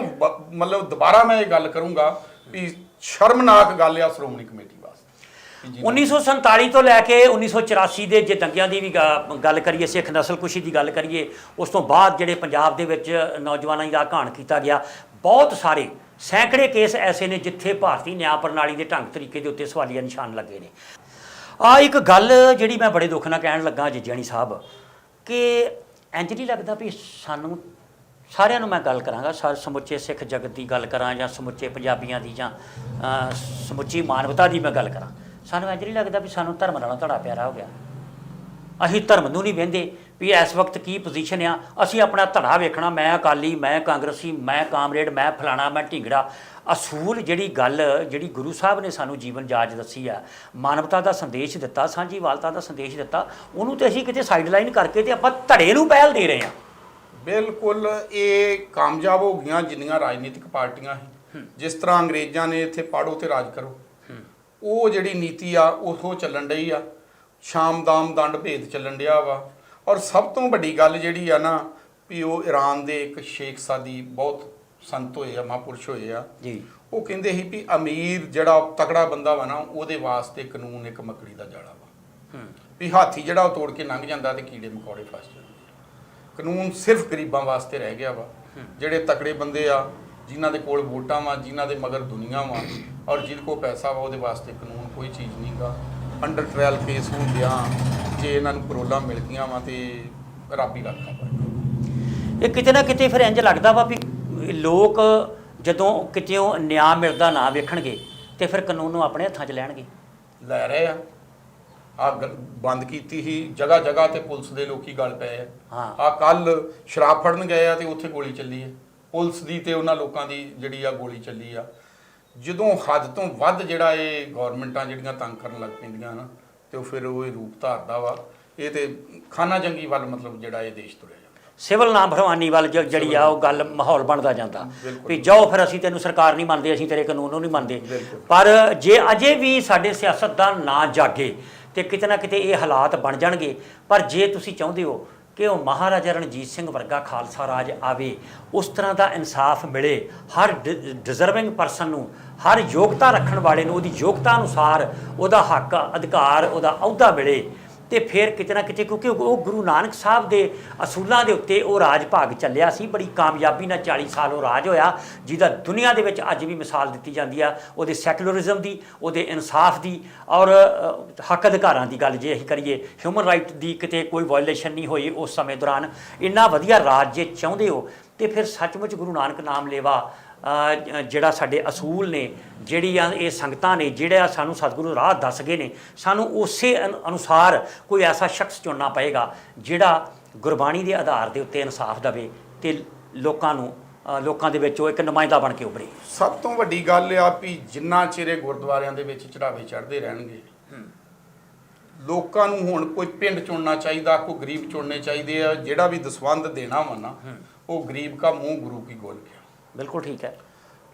Speaker 1: ਮਤਲਬ ਦੁਬਾਰਾ ਮੈਂ ਇਹ ਗੱਲ ਕਰੂੰਗਾ ਵੀ ਸ਼ਰਮਨਾਕ ਗੱਲ ਆ ਸ਼੍ਰੋਮਣੀ ਕਮੇਟੀ ਵਾਸਤੇ।
Speaker 2: 1947 ਤੋਂ ਲੈ ਕੇ 1984 ਦੇ ਜੇ ਦੰਗਿਆਂ ਦੀ ਵੀ ਗੱਲ ਕਰੀਏ, ਸਿੱਖ ਨਸਲਕੁਸ਼ੀ ਦੀ ਗੱਲ ਕਰੀਏ, ਉਸ ਤੋਂ ਬਾਅਦ ਜਿਹੜੇ ਪੰਜਾਬ ਦੇ ਵਿੱਚ ਨੌਜਵਾਨਾਂ ਦਾ ਘਾਣ ਕੀਤਾ ਗਿਆ, ਬਹੁਤ ਸਾਰੇ ਸੈਂਕੜੇ ਕੇਸ ਐਸੇ ਨੇ ਜਿੱਥੇ ਭਾਰਤੀ ਨਿਆਂ ਪ੍ਰਣਾਲੀ ਦੇ ਢੰਗ ਤਰੀਕੇ ਦੇ ਉੱਤੇ ਸਵਾਲੀਆ ਨਿਸ਼ਾਨ ਲੱਗੇ ਨੇ। ਇੱਕ ਗੱਲ ਜਿਹੜੀ ਮੈਂ ਬੜੇ ਦੁੱਖ ਨਾਲ ਕਹਿਣ ਲੱਗਾ ਜਿੱਜਣੀ ਸਾਹਿਬ, ਕਿ ਇੰਜ ਨਹੀਂ ਲੱਗਦਾ ਵੀ ਸਾਨੂੰ ਸਾਰਿਆਂ ਨੂੰ, ਮੈਂ ਗੱਲ ਕਰਾਂਗਾ ਸਮੁੱਚੇ ਸਿੱਖ ਜਗਤ ਦੀ ਗੱਲ ਕਰਾਂ ਜਾਂ ਸਮੁੱਚੇ ਪੰਜਾਬੀਆਂ ਦੀ ਜਾਂ ਸਮੁੱਚੀ ਮਾਨਵਤਾ ਦੀ ਮੈਂ ਗੱਲ ਕਰਾਂ, ਸਾਨੂੰ ਇੰਜ ਨਹੀਂ ਲੱਗਦਾ ਵੀ ਸਾਨੂੰ ਧਰਮ ਨਾਲੋਂ ਧੜਾ ਪਿਆਰਾ ਹੋ ਗਿਆ। ਅਸੀਂ ਧਰਮ ਨੂੰ ਨਹੀਂ ਵਹਿੰਦੇ ਵੀ ਇਸ ਵਕਤ ਕੀ ਪੋਜੀਸ਼ਨ ਆ, ਅਸੀਂ ਆਪਣਾ ਧੜਾ ਵੇਖਣਾ, ਮੈਂ ਅਕਾਲੀ, ਮੈਂ ਕਾਂਗਰਸੀ, ਮੈਂ ਕਾਮਰੇਡ, ਮੈਂ ਫਲਾਣਾ, ਮੈਂ ਢੀਂਗੜਾ। ਅਸੂਲ ਜਿਹੜੀ ਗੱਲ ਜਿਹੜੀ ਗੁਰੂ ਸਾਹਿਬ ਨੇ ਸਾਨੂੰ ਜੀਵਨ ਜਾਚ ਦੱਸੀ ਆ, ਮਾਨਵਤਾ ਦਾ ਸੰਦੇਸ਼ ਦਿੱਤਾ, ਸਾਂਝੀਵਾਲਤਾ ਦਾ ਸੰਦੇਸ਼ ਦਿੱਤਾ, ਉਹਨੂੰ ਤੇ ਅਸੀਂ ਕਿਤੇ ਸਾਈਡਲਾਈਨ ਕਰਕੇ ਤੇ ਆਪਾਂ ਧੜੇ ਨੂੰ ਪਹਿਲ ਦੇ ਰਹੇ ਹਾਂ। ਬਿਲਕੁਲ
Speaker 1: ਇਹ ਕਾਮਯਾਬ ਹੋ ਗਈਆਂ ਜਿੰਨੀਆਂ ਰਾਜਨੀਤਿਕ ਪਾਰਟੀਆਂ ਸੀ। ਜਿਸ ਤਰ੍ਹਾਂ ਅੰਗਰੇਜ਼ਾਂ ਨੇ ਇੱਥੇ ਪਾੜੋ ਤੇ ਰਾਜ ਕਰੋ, ਉਹ ਜਿਹੜੀ ਨੀਤੀ ਆ ਉਹ ਚੱਲਣ ਡਈ ਆ। ਸ਼ਾਮ ਦਾਮ ਦੰਡ ਭੇਦ ਚੱਲਣ ਡਿਆ ਵਾ। ਔਰ ਸਭ ਤੋਂ ਵੱਡੀ ਗੱਲ ਜਿਹੜੀ ਆ ਨਾ ਵੀ ਉਹ ਈਰਾਨ ਦੇ ਇੱਕ ਸ਼ੇਖ ਸਾਦੀ ਬਹੁਤ ਸੰਤ ਹੋਏ ਆ, ਮਹਾਂਪੁਰਸ਼ ਹੋਏ ਆ ਜੀ, ਉਹ ਕਹਿੰਦੇ ਸੀ ਵੀ ਅਮੀਰ ਜਿਹੜਾ ਤਕੜਾ ਬੰਦਾ ਵਾ ਨਾ ਉਹਦੇ ਵਾਸਤੇ ਕਾਨੂੰਨ ਇੱਕ ਮੱਕੜੀ ਦਾ ਜਾਲਾ ਵਾ, ਵੀ ਹਾਥੀ ਜਿਹੜਾ ਉਹ ਤੋੜ ਕੇ ਲੰਘ ਜਾਂਦਾ ਤੇ ਕੀੜੇ ਮਕੌੜੇ ਫਸ ਜਾਂਦੇ। ਕਾਨੂੰਨ ਸਿਰਫ ਗਰੀਬਾਂ ਵਾਸਤੇ ਰਹਿ ਗਿਆ ਵਾ। ਜਿਹੜੇ ਤਕੜੇ ਬੰਦੇ ਆ, ਜਿਨ੍ਹਾਂ ਦੇ ਕੋਲ ਵੋਟਾਂ ਵਾ, ਜਿਨ੍ਹਾਂ ਦੇ ਮਗਰ ਦੁਨੀਆ ਵਾ ਔਰ ਜਿਹਦੇ ਕੋਲ ਪੈਸਾ ਵਾ, ਉਹਦੇ ਵਾਸਤੇ ਕਾਨੂੰਨ ਕੋਈ ਚੀਜ਼ ਨਹੀਂ ਗਾ। ਅੰਡਰ ਟ੍ਰਾਇਲ ਕੇਸ ਹੁੰਦਿਆਂ ਜੇ ਇਹਨਾਂ ਨੂੰ ਪਰੋਲਾਂ ਮਿਲ ਗਈਆਂ ਵਾ ਤੇ ਰੱਬ ਹੀ ਰੱਖਾ ਪਾਏ।
Speaker 2: ਇਹ ਕਿਤੇ ਨਾ ਕਿਤੇ ਫਿਰ ਇੰਜ ਲੱਗਦਾ ਵਾ ਵੀ ਲੋਕ ਜਦੋਂ ਕਿਤੇੋਂ ਨਿਆਂ ਮਿਲਦਾ ਨਾ ਵੇਖਣਗੇ ਤੇ ਫਿਰ ਕਾਨੂੰਨ ਨੂੰ ਆਪਣੇ ਹੱਥਾਂ 'ਚ ਲੈਣਗੇ।
Speaker 1: ਲੈ ਰਹੇ ਆ ਬੰਦ ਕੀਤੀ ਸੀ ਜਗ੍ਹਾ ਜਗ੍ਹਾ ਤੇ ਪੁਲਿਸ ਦੇ ਲੋਕੀ ਗੱਲ ਪਏ ਆ। ਕੱਲ ਸ਼ਰਾਬ ਫੜਨ ਗਏ ਆ ਤੇ ਉੱਥੇ ਗੋਲੀ ਚੱਲੀ ਹੈ ਪੁਲਿਸ ਦੀ ਤੇ ਉਹਨਾਂ ਲੋਕਾਂ ਦੀ ਜਿਹੜੀ ਆ ਗੋਲੀ ਚੱਲੀ ਆ। ਜਦੋਂ ਹੱਦ ਤੋਂ ਵੱਧ ਜਿਹੜਾ ਇਹ ਗੌਰਮੈਂਟਾਂ ਜਿਹੜੀਆਂ ਤੰਗ ਕਰਨ ਲੱਗ ਪੈਂਦੀਆਂ ਨਾ ਤੇ ਉਹ ਫਿਰ ਉਹ ਰੂਪ ਧਾਰਦਾ ਵਾ। ਇਹ ਤੇ ਖਾਨਾ ਜੰਗੀ ਵੱਲ ਮਤਲਬ ਜਿਹੜਾ ਇਹ ਦੇਸ਼ ਤੁਰਿਆ ਜਾਂਦਾ,
Speaker 2: ਸਿਵਲ ਨਾ ਭਰਵਾਨੀ ਵੱਲ ਜਿਹੜੀ ਆ ਉਹ ਗੱਲ ਮਾਹੌਲ ਬਣਦਾ ਜਾਂਦਾ ਵੀ ਜਾਓ ਫਿਰ ਅਸੀਂ ਤੈਨੂੰ ਸਰਕਾਰ ਨਹੀਂ ਮੰਨਦੇ, ਅਸੀਂ ਤੇਰੇ ਕਾਨੂੰਨ ਨੂੰ ਨਹੀਂ ਮੰਨਦੇ। ਪਰ ਜੇ ਅਜੇ ਵੀ ਸਾਡੇ ਸਿਆਸਤਦਾਨ ਨਾ ਜਾਗੇ ਤੇ ਕਿਤੇ ਨਾ ਕਿਤੇ ਇਹ ਹਾਲਾਤ ਬਣ ਜਾਣਗੇ। ਪਰ ਜੇ ਤੁਸੀਂ ਚਾਹੁੰਦੇ ਹੋ ਕਿ ਉਹ ਮਹਾਰਾਜਾ ਰਣਜੀਤ ਸਿੰਘ ਵਰਗਾ ਖਾਲਸਾ ਰਾਜ ਆਵੇ, ਉਸ ਤਰ੍ਹਾਂ ਦਾ ਇਨਸਾਫ ਮਿਲੇ ਹਰ ਡਿਜ਼ਰਵਿੰਗ ਪਰਸਨ ਨੂੰ, ਹਰ ਯੋਗਤਾ ਰੱਖਣ ਵਾਲੇ ਨੂੰ ਉਹਦੀ ਯੋਗਤਾ ਅਨੁਸਾਰ ਉਹਦਾ ਹੱਕ ਅਧਿਕਾਰ ਉਹਦਾ ਅਹੁਦਾ ਮਿਲੇ। ਤੇ ਫਿਰ ਕਿਤੇ ਨਾ ਕਿਤੇ, ਕਿਉਂਕਿ ਉਹ ਗੁਰੂ ਨਾਨਕ ਸਾਹਿਬ ਦੇ ਅਸੂਲਾਂ ਦੇ ਉੱਤੇ ਉਹ ਰਾਜ ਭਾਗ ਚੱਲਿਆ ਸੀ, ਬੜੀ ਕਾਮਯਾਬੀ ਨਾਲ 40 ਸਾਲ ਉਹ ਰਾਜ ਹੋਇਆ, ਜਿਹਦਾ ਦੁਨੀਆ ਦੇ ਵਿੱਚ ਅੱਜ ਵੀ ਮਿਸਾਲ ਦਿੱਤੀ ਜਾਂਦੀ ਆ ਉਹਦੇ ਸੈਕੂਲਰਿਜ਼ਮ ਦੀ, ਉਹਦੇ ਇਨਸਾਫ ਦੀ ਔਰ ਹੱਕ ਅਧਿਕਾਰਾਂ ਦੀ ਗੱਲ ਜੇ ਅਸੀਂ ਕਰੀਏ, ਹਿਊਮਨ ਰਾਈਟ ਦੀ ਕਿਤੇ ਕੋਈ ਵਾਇਲੇਸ਼ਨ ਨਹੀਂ ਹੋਈ ਉਸ ਸਮੇਂ ਦੌਰਾਨ। ਇੰਨਾ ਵਧੀਆ ਰਾਜ ਜੇ ਚਾਹੁੰਦੇ ਹੋ ਤੇ ਫਿਰ ਸੱਚਮੁੱਚ ਗੁਰੂ ਨਾਨਕ ਨਾਮ ਲੇਵਾ ਜਿਹੜਾ ਸਾਡੇ ਅਸੂਲ ਨੇ, ਜਿਹੜੀਆਂ ਇਹ ਸੰਗਤਾਂ ਨੇ, ਜਿਹੜਾ ਸਾਨੂੰ ਸਤਿਗੁਰੂ ਰਾਹ ਦੱਸ ਗਏ ਨੇ, ਸਾਨੂੰ ਉਸੇ ਅਨੁਸਾਰ ਕੋਈ ਐਸਾ ਸ਼ਖਸ ਚੁਣਨਾ ਪਏਗਾ ਜਿਹੜਾ ਗੁਰਬਾਣੀ ਦੇ ਆਧਾਰ ਦੇ ਉੱਤੇ ਇਨਸਾਫ ਦੇਵੇ ਤੇ ਲੋਕਾਂ ਦੇ ਵਿੱਚ ਉਹ ਇੱਕ ਨੁਮਾਇੰਦਾ ਬਣ ਕੇ ਉੱਭਰੇ।
Speaker 1: ਸਭ ਤੋਂ ਵੱਡੀ ਗੱਲ ਆ ਵੀ ਜਿੰਨਾ ਚਿਰ ਗੁਰਦੁਆਰਿਆਂ ਦੇ ਵਿੱਚ ਚੜਾਵੇ ਚੜ੍ਹਦੇ ਰਹਿਣਗੇ, ਲੋਕਾਂ ਨੂੰ ਹੁਣ ਕੋਈ ਪਿੰਡ ਚੁਣਨਾ ਚਾਹੀਦਾ, ਕੋਈ ਗਰੀਬ ਚੁਣਨੇ ਚਾਹੀਦੇ ਆ। ਜਿਹੜਾ ਵੀ ਦਸਵੰਧ ਦੇਣਾ ਵਾ ਨਾ, ਉਹ ਗਰੀਬ ਕਾ ਮੂੰਹ ਗੁਰੂ ਕੀ ਗੋਲ ਗਿਆ।
Speaker 2: ਬਿਲਕੁਲ ਠੀਕ ਹੈ।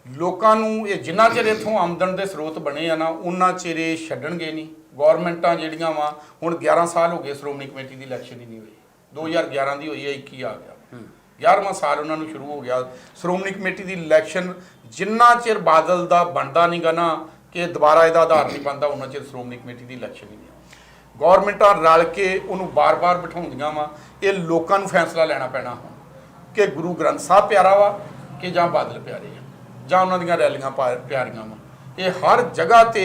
Speaker 1: ਲੋਕਾਂ ਨੂੰ ਇਹ ਜਿੰਨਾ ਚਿਰ ਇੱਥੋਂ ਆਮਦਨ ਦੇ ਸਰੋਤ ਬਣੇ ਆ ਨਾ, ਉਹਨਾਂ ਚਿਰ ਇਹ ਛੱਡਣਗੇ ਨਹੀਂ। ਗੌਰਮੈਂਟਾਂ ਜਿਹੜੀਆਂ ਵਾ, ਹੁਣ 11 ਸਾਲ ਹੋ ਗਏ ਸ਼੍ਰੋਮਣੀ ਕਮੇਟੀ ਦੀ ਇਲੈਕਸ਼ਨ ਹੀ ਨਹੀਂ ਹੋਈ। 2011 ਦੀ ਹੋਈ ਹੈ, 21 ਆ ਗਿਆ, 11ਵਾਂ ਸਾਲ ਉਹਨਾਂ ਨੂੰ ਸ਼ੁਰੂ ਹੋ ਗਿਆ। ਸ਼੍ਰੋਮਣੀ ਕਮੇਟੀ ਦੀ ਇਲੈਕਸ਼ਨ ਜਿੰਨਾ ਚਿਰ ਬਾਦਲ ਦਾ ਬਣਦਾ ਨਹੀਂਗਾ ਨਾ ਕਿ ਦੁਬਾਰਾ ਇਹਦਾ ਆਧਾਰ ਨਹੀਂ ਬਣਦਾ, ਉਹਨਾਂ ਚਿਰ ਸ਼੍ਰੋਮਣੀ ਕਮੇਟੀ ਦੀ ਇਲੈਕਸ਼ਨ ਹੀ ਨਹੀਂ ਆਉਂਦੀ। ਗੌਰਮੈਂਟਾਂ ਰਲ ਕੇ ਉਹਨੂੰ ਬਾਰ-ਬਾਰ ਬਿਠਾਉਂਦੀਆਂ ਵਾ। ਇਹ ਲੋਕਾਂ ਨੂੰ ਫੈਸਲਾ ਲੈਣਾ ਪੈਣਾ ਹੁਣ ਕਿ ਗੁਰੂ ਗ੍ਰੰਥ ਸਾਹਿਬ ਪਿਆਰਾ ਵਾ ਕਿ ਜਾਂ ਬਾਦਲ ਪਿਆਰੇ ਆ, ਜਾਂ ਉਹਨਾਂ ਦੀਆਂ ਰੈਲੀਆਂ ਪਿਆਰੀਆਂ ਵਾ। ਇਹ ਹਰ ਜਗ੍ਹਾ ਤੇ,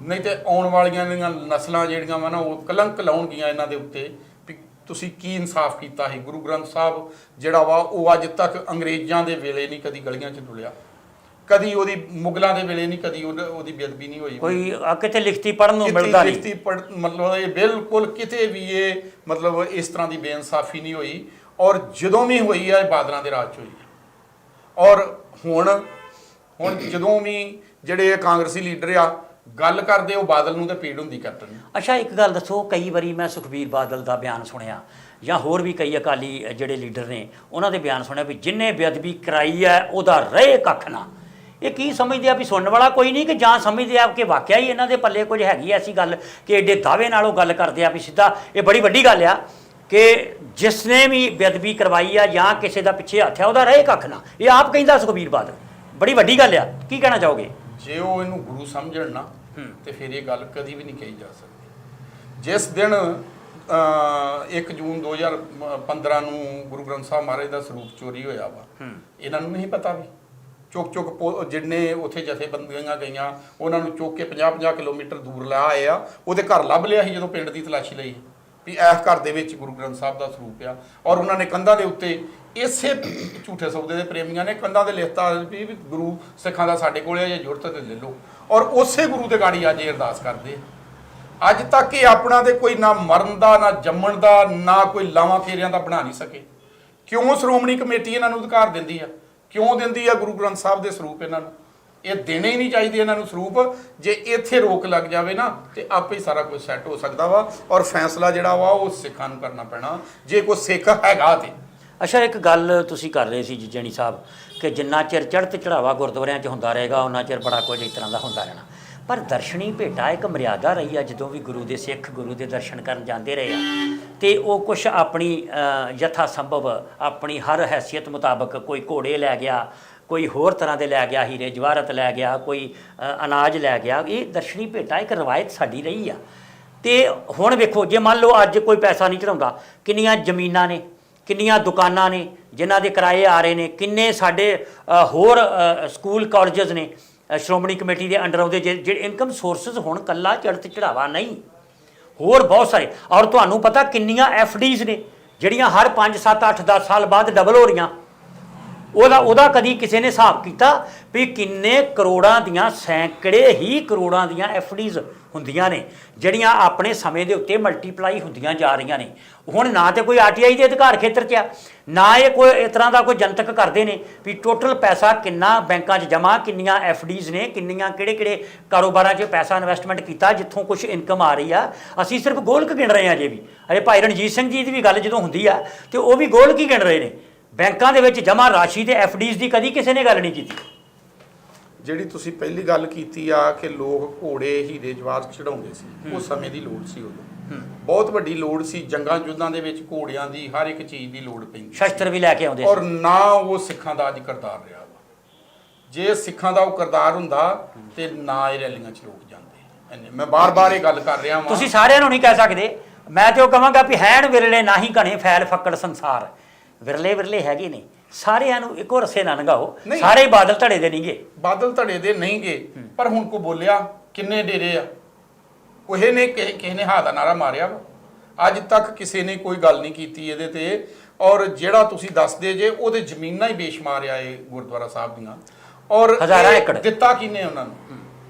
Speaker 1: ਨਹੀਂ ਤੇ ਆਉਣ ਵਾਲੀਆਂ ਦੀਆਂ ਨਸਲਾਂ ਜਿਹੜੀਆਂ ਵਾ ਨਾ, ਉਹ ਕਲੰਕ ਲਾਉਣਗੀਆਂ ਇਹਨਾਂ ਦੇ ਉੱਤੇ ਵੀ ਤੁਸੀਂ ਕੀ ਇਨਸਾਫ ਕੀਤਾ ਸੀ। ਗੁਰੂ ਗ੍ਰੰਥ ਸਾਹਿਬ ਜਿਹੜਾ ਵਾ ਉਹ ਅੱਜ ਤੱਕ ਅੰਗਰੇਜ਼ਾਂ ਦੇ ਵੇਲੇ ਨਹੀਂ ਕਦੀ ਗਲੀਆਂ 'ਚ ਡੁੱਲਿਆ, ਕਦੀ ਉਹਦੀ ਮੁਗਲਾਂ ਦੇ ਵੇਲੇ ਨਹੀਂ ਕਦੀ ਉਹਦੀ ਬੇਅਦਬੀ ਨਹੀਂ ਹੋਈ।
Speaker 2: ਕੋਈ ਕਿਤੇ ਲਿਖਤੀ ਪੜ੍ਹਨ ਨੂੰ ਮਿਲਦਾ ਨਹੀਂ,
Speaker 1: ਲਿਖਤੀ ਮਤਲਬ ਇਹ ਬਿਲਕੁਲ ਕਿਤੇ ਵੀ ਇਹ ਮਤਲਬ ਇਸ ਤਰ੍ਹਾਂ ਦੀ ਬੇਇਨਸਾਫੀ ਨਹੀਂ ਹੋਈ। ਔਰ ਜਦੋਂ ਵੀ ਹੋਈ ਹੈ, ਬਾਦਲਾਂ ਦੇ ਰਾਜ 'ਚ ਹੋਈ ਹੈ। ਔਰ ਹੁਣ ਜਦੋਂ ਵੀ ਜਿਹੜੇ ਕਾਂਗਰਸੀ ਲੀਡਰ ਆ ਗੱਲ ਕਰਦੇ, ਉਹ ਬਾਦਲ ਨੂੰ ਤਾਂ ਪੀੜ ਹੁੰਦੀ ਕੈਪਟਨ ਨੂੰ।
Speaker 2: ਅੱਛਾ, ਇੱਕ ਗੱਲ ਦੱਸੋ, ਕਈ ਵਾਰੀ ਮੈਂ ਸੁਖਬੀਰ ਬਾਦਲ ਦਾ ਬਿਆਨ ਸੁਣਿਆ ਜਾਂ ਹੋਰ ਵੀ ਕਈ ਅਕਾਲੀ ਜਿਹੜੇ ਲੀਡਰ ਨੇ ਉਹਨਾਂ ਦੇ ਬਿਆਨ ਸੁਣਿਆ ਵੀ ਜਿੰਨੇ ਬੇਅਦਬੀ ਕਰਾਈ ਹੈ ਉਹਦਾ ਰਹੇ ਕੱਖ ਨਾ। ਇਹ ਕੀ ਸਮਝਦੇ ਆ ਵੀ ਸੁਣਨ ਵਾਲਾ ਕੋਈ ਨਹੀਂ, ਕਿ ਜਾਂ ਸਮਝਦੇ ਆ ਕਿ ਵਾਕਿਆ ਹੀ ਇਹਨਾਂ ਦੇ ਪੱਲੇ ਕੁਝ ਹੈਗੀ ਐਸੀ ਗੱਲ ਕਿ ਐਡੇ ਦਾਅਵੇ ਨਾਲ ਉਹ ਗੱਲ ਕਰਦੇ ਆ ਵੀ ਸਿੱਧਾ। ਇਹ ਬੜੀ ਵੱਡੀ ਗੱਲ ਆ ਕਿ ਜਿਸ ਨੇ ਵੀ ਬੇਅਦਬੀ ਕਰਵਾਈ ਆ ਜਾਂ ਕਿਸੇ ਦਾ ਪਿੱਛੇ ਹੱਥ ਆ, ਉਹਦਾ ਰਹੇ ਕੱਖ ਨਾ। ਇਹ ਆਪ ਕਹਿੰਦਾ ਸੁਖਬੀਰ ਬਾਦਲ, ਬੜੀ ਵੱਡੀ ਗੱਲ ਆ। ਕੀ ਕਹਿਣਾ ਚਾਹੋਗੇ?
Speaker 1: ਜੇ ਉਹ ਇਹਨੂੰ ਗੁਰੂ ਸਮਝਣ ਨਾ ਤੇ ਫਿਰ ਇਹ ਗੱਲ ਕਦੀ ਵੀ ਨਹੀਂ ਕਹੀ ਜਾ ਸਕਦੀ। ਜਿਸ ਦਿਨ 1 ਜੂਨ 2015 ਨੂੰ ਗੁਰੂ ਗ੍ਰੰਥ ਸਾਹਿਬ ਮਹਾਰਾਜ ਦਾ ਸਰੂਪ ਚੋਰੀ ਹੋਇਆ ਵਾ, ਇਹਨਾਂ ਨੂੰ ਨਹੀਂ ਪਤਾ ਵੀ ਚੁੱਕ ਜਿੰਨੇ ਉੱਥੇ ਜਥੇਬੰਦੀਆਂ ਗਈਆਂ, ਉਹਨਾਂ ਨੂੰ ਚੁੱਕ ਕੇ 50-50 ਕਿਲੋਮੀਟਰ ਦੂਰ ਲਾ ਆਏ ਆ। ਉਹਦੇ ਘਰ ਲੱਭ ਲਿਆ ਸੀ ਜਦੋਂ ਪਿੰਡ ਦੀ ਤਲਾਸ਼ੀ ਲਈ ਵੀ ਇਸ ਘਰ ਦੇ ਵਿੱਚ ਗੁਰੂ ਗ੍ਰੰਥ ਸਾਹਿਬ ਦਾ ਸਰੂਪ ਆ। ਔਰ ਉਹਨਾਂ ਨੇ ਕੰਧਾਂ ਦੇ ਉੱਤੇ, ਇਸੇ ਝੂਠੇ ਸੌਦੇ ਦੇ ਪ੍ਰੇਮੀਆਂ ਨੇ ਕੰਧਾਂ ਦੇ ਲਿਖਤਾ ਵੀ ਗੁਰੂ ਸਿੱਖਾਂ ਦਾ ਸਾਡੇ ਕੋਲ ਆ, ਜੇ ਜ਼ਰੂਰਤ ਤੇ ਲੈ ਲਓ। ਔਰ ਉਸੇ ਗੁਰੂ ਦੇ ਗਾੜੀ ਅੱਜ ਇਹ ਅਰਦਾਸ ਕਰਦੇ। ਅੱਜ ਤੱਕ ਇਹ ਆਪਣਾ ਤੇ ਕੋਈ ਨਾ ਮਰਨ ਦਾ, ਨਾ ਜੰਮਣ ਦਾ, ਨਾ ਕੋਈ ਲਾਵਾਂ ਫੇਰਿਆਂ ਦਾ ਬਣਾ ਨਹੀਂ ਸਕੇ। ਕਿਉਂ ਸ਼੍ਰੋਮਣੀ ਕਮੇਟੀ ਇਹਨਾਂ ਨੂੰ ਅਧਿਕਾਰ ਦਿੰਦੀ ਆ? ਕਿਉਂ ਦਿੰਦੀ ਆ ਗੁਰੂ ਗ੍ਰੰਥ ਸਾਹਿਬ ਦੇ ਸਰੂਪ ਇਹਨਾਂ ਨੂੰ? ਇਹ ਦੇਣੇ ਹੀ ਨਹੀਂ ਚਾਹੀਦੇ ਇਹਨਾਂ ਨੂੰ ਸਰੂਪ। ਜੇ ਇੱਥੇ ਰੋਕ ਲੱਗ ਜਾਵੇ ਨਾ ਤੇ ਆਪੇ ਹੀ ਸਾਰਾ ਕੁਝ ਸੈੱਟ ਹੋ ਸਕਦਾ ਵਾ। ਔਰ ਫੈਸਲਾ ਜਿਹੜਾ ਵਾ ਉਹ ਸਿੱਖਾਂ ਨੂੰ ਕਰਨਾ ਪੈਣਾ, ਜੇ ਕੋਈ ਸਿੱਖ ਹੈਗਾ ਤੇ।
Speaker 2: ਅੱਛਾ, ਇੱਕ ਗੱਲ ਤੁਸੀਂ ਕਰ ਰਹੇ ਸੀ ਜੈਣੀ ਸਾਹਿਬ ਕਿ ਜਿੰਨਾ ਚਿਰ ਚੜ੍ਹਤ ਚੜਾਵਾ ਗੁਰਦੁਆਰਿਆਂ 'ਚ ਹੁੰਦਾ ਰਹੇਗਾ, ਉਹਨਾਂ ਚਿਰ ਬੜਾ ਕੁਝ ਇਸ ਤਰ੍ਹਾਂ ਦਾ ਹੁੰਦਾ ਰਹਿਣਾ। ਪਰ ਦਰਸ਼ਨੀ ਭੇਟਾ ਇੱਕ ਮਰਿਆਦਾ ਰਹੀ ਆ। ਜਦੋਂ ਵੀ ਗੁਰੂ ਦੇ ਸਿੱਖ ਗੁਰੂ ਦੇ ਦਰਸ਼ਨ ਕਰਨ ਜਾਂਦੇ ਰਹੇ ਆ ਤੇ ਉਹ ਕੁਛ ਆਪਣੀ ਯਥਾ ਸੰਭਵ ਆਪਣੀ ਹਰ ਹੈਸੀਅਤ ਮੁਤਾਬਕ, ਕੋਈ ਘੋੜੇ ਲੈ ਗਿਆ, ਕੋਈ ਹੋਰ ਤਰ੍ਹਾਂ ਦੇ ਲੈ ਗਿਆ, ਹੀਰੇ ਜਵਾਹਰਤ ਲੈ ਗਿਆ, ਕੋਈ ਅਨਾਜ ਲੈ ਗਿਆ। ਇਹ ਦਰਸ਼ਨੀ ਭੇਟਾ ਇੱਕ ਰਵਾਇਤ ਸਾਡੀ ਰਹੀ ਆ। ਤੇ ਹੁਣ ਵੇਖੋ, ਜੇ ਮੰਨ ਲਓ ਅੱਜ ਕੋਈ ਪੈਸਾ ਨਹੀਂ ਚੜਾਉਂਦਾ, ਕਿੰਨੀਆਂ ਜ਼ਮੀਨਾਂ ਨੇ, ਕਿੰਨੀਆਂ ਦੁਕਾਨਾਂ ਨੇ ਜਿਨ੍ਹਾਂ ਦੇ ਕਿਰਾਏ ਆ ਰਹੇ ਨੇ, ਕਿੰਨੇ ਸਾਡੇ ਹੋਰ ਸਕੂਲ ਕਾਲਜਸ ਨੇ ਸ਼੍ਰੋਮਣੀ ਕਮੇਟੀ ਦੇ ਅੰਡਰ ਆਉਂਦੇ, ਜਿਹੜੇ ਇਨਕਮ ਸੋਰਸਿਸ ਹੁਣ ਕੱਲਾ ਚੜ੍ਹਤ ਚੜਾਵਾ ਨਹੀਂ, ਹੋਰ ਬਹੁਤ ਸਾਰੇ। ਔਰ ਤੁਹਾਨੂੰ ਪਤਾ ਕਿੰਨੀਆਂ FDs ਨੇ ਜਿਹੜੀਆਂ ਹਰ 5, 7, 8, 10 ਸਾਲ ਬਾਅਦ ਡਬਲ ਹੋ ਰਹੀਆਂ। ਉਹਦਾ ਕਦੀ ਕਿਸੇ ਨੇ ਹਿਸਾਬ ਕੀਤਾ ਵੀ ਕਿੰਨੇ ਕਰੋੜਾਂ ਦੀਆਂ, ਸੈਂਕੜੇ ਹੀ ਕਰੋੜਾਂ ਦੀਆਂ FDs ਹੁੰਦੀਆਂ ਨੇ ਜਿਹੜੀਆਂ ਆਪਣੇ ਸਮੇਂ ਦੇ ਉੱਤੇ ਮਲਟੀਪਲਾਈ ਹੁੰਦੀਆਂ ਜਾ ਰਹੀਆਂ ਨੇ। ਹੁਣ ਨਾ ਤੇ ਕੋਈ RTI ਦੇ ਅਧਿਕਾਰ ਖੇਤਰ 'ਚ ਆ, ਨਾ ਇਹ ਕੋਈ ਇਸ ਤਰ੍ਹਾਂ ਦਾ ਕੋਈ ਜਨਤਕ ਕਰਦੇ ਨੇ ਵੀ ਟੋਟਲ ਪੈਸਾ ਕਿੰਨਾ ਬੈਂਕਾਂ 'ਚ ਜਮ੍ਹਾਂ, ਕਿੰਨੀਆਂ FDs ਨੇ, ਕਿੰਨੀਆਂ ਕਿਹੜੇ ਕਾਰੋਬਾਰਾਂ 'ਚ ਪੈਸਾ ਇਨਵੈਸਟਮੈਂਟ ਕੀਤਾ ਜਿੱਥੋਂ ਕੁਝ ਇਨਕਮ ਆ ਰਹੀ ਆ। ਅਸੀਂ ਸਿਰਫ ਗੋਲਕ ਗਿਣ ਰਹੇ ਹਾਂ ਅਜੇ ਵੀ। ਅਜੇ ਭਾਈ ਰਣਜੀਤ ਸਿੰਘ ਜੀ ਦੀ ਵੀ ਗੱਲ ਜਦੋਂ ਹੁੰਦੀ ਆ ਤੇ ਉਹ ਵੀ ਗੋਲਕ ਹੀ ਗਿਣ ਰਹੇ ਨੇ। ਬੈਂਕਾਂ ਦੇ ਵਿੱਚ ਜਮ੍ਹਾਂ ਰਾਸ਼ੀ ਤੇ FDs ਦੀ ਕਦੀ ਕਿਸੇ ਨੇ ਗੱਲ ਨਹੀਂ ਕੀਤੀ।
Speaker 1: ਜਿਹੜੀ ਤੁਸੀਂ ਪਹਿਲੀ ਗੱਲ ਕੀਤੀ ਆ ਕਿ ਲੋਕ ਘੋੜੇ ਹੀਰੇ ਜਵਾਹਰ ਚੜਾਉਂਦੇ ਸੀ, ਉਹ ਸਮੇਂ ਦੀ ਲੋੜ ਸੀ ਉਦੋਂ। ਬਹੁਤ ਵੱਡੀ ਲੋੜ ਸੀ। ਜੰਗਾਂ ਯੁੱਧਾਂ ਦੇ ਵਿੱਚ ਘੋੜਿਆਂ ਦੀ ਹਰ ਇੱਕ ਚੀਜ਼ ਦੀ ਲੋੜ ਪੈਂਦੀ
Speaker 2: ਸ਼ਸਤਰ ਵੀ ਲੈ ਕੇ ਆਉਂਦੇ
Speaker 1: ਔਰ ਨਾ ਉਹ ਸਿੱਖਾਂ ਦਾ ਅੱਜ ਕਿਰਦਾਰ ਰਿਹਾ ਵਾ। ਜੇ ਸਿੱਖਾਂ ਦਾ ਉਹ ਕਿਰਦਾਰ ਹੁੰਦਾ ਤੇ ਨਾ ਇਹ ਰੈਲੀਆਂ 'ਚ ਲੋਕ ਜਾਂਦੇ। ਮੈਂ ਬਾਰ-ਬਾਰ ਇਹ ਗੱਲ ਕਰ ਰਿਹਾ ਵਾਂ।
Speaker 2: ਤੁਸੀਂ ਸਾਰਿਆਂ ਨੂੰ ਨਹੀਂ ਕਹਿ ਸਕਦੇ, ਮੈਂ ਤੇ ਉਹ ਕਹਾਂਗਾ ਵੀ ਹੈਣ ਵਿਰਲੇ ਨਾ ਹੀ ਘਣੇ ਫੈਲ ਫੱਕੜ ਸੰਸਾਰ। ਵਿਰਲੇ ਵਿਰਲੇ ਹੈਗੇ ਨੇ, ਸਾਰਿਆਂ ਨੂੰ ਇੱਕੋ ਰਸੇ ਨਾ ਲੰਘਾਓ। ਸਾਰੇ ਬਾਦਲ ਧੜੇ ਦੇ ਨਹੀਂਗੇ,
Speaker 1: ਬਾਦਲ ਧੜੇ ਦੇ ਨਹੀਂਗੇ। ਪਰ ਹੁਣ ਕੋ ਬੋਲਿਆ ਕਿੰਨੇ ਡੇਰੇ ਆ? ਕੋਹੇ ਨੇ ਕਿਸੇ ਨੇ ਹਾਂ ਦਾ ਨਾਰਾ ਮਾਰਿਆ ਵਾ? ਅੱਜ ਤੱਕ ਕਿਸੇ ਨੇ ਕੋਈ ਗੱਲ ਨਹੀਂ ਕੀਤੀ ਇਹਦੇ ਤੇ। ਔਰ ਜਿਹੜਾ ਤੁਸੀਂ ਦੱਸਦੇ ਜੇ ਉਹਦੇ ਜ਼ਮੀਨਾਂ ਹੀ ਬੇਸ਼ੁਮਾਰ ਆ ਇਹ ਗੁਰਦੁਆਰਾ ਸਾਹਿਬ ਦੀਆਂ। ਔਰ
Speaker 2: ਹਜ਼ਾਰਾਂ ਏਕੜ
Speaker 1: ਦਿੱਤਾ ਕਿਹਨੇ ਉਹਨਾਂ ਨੂੰ?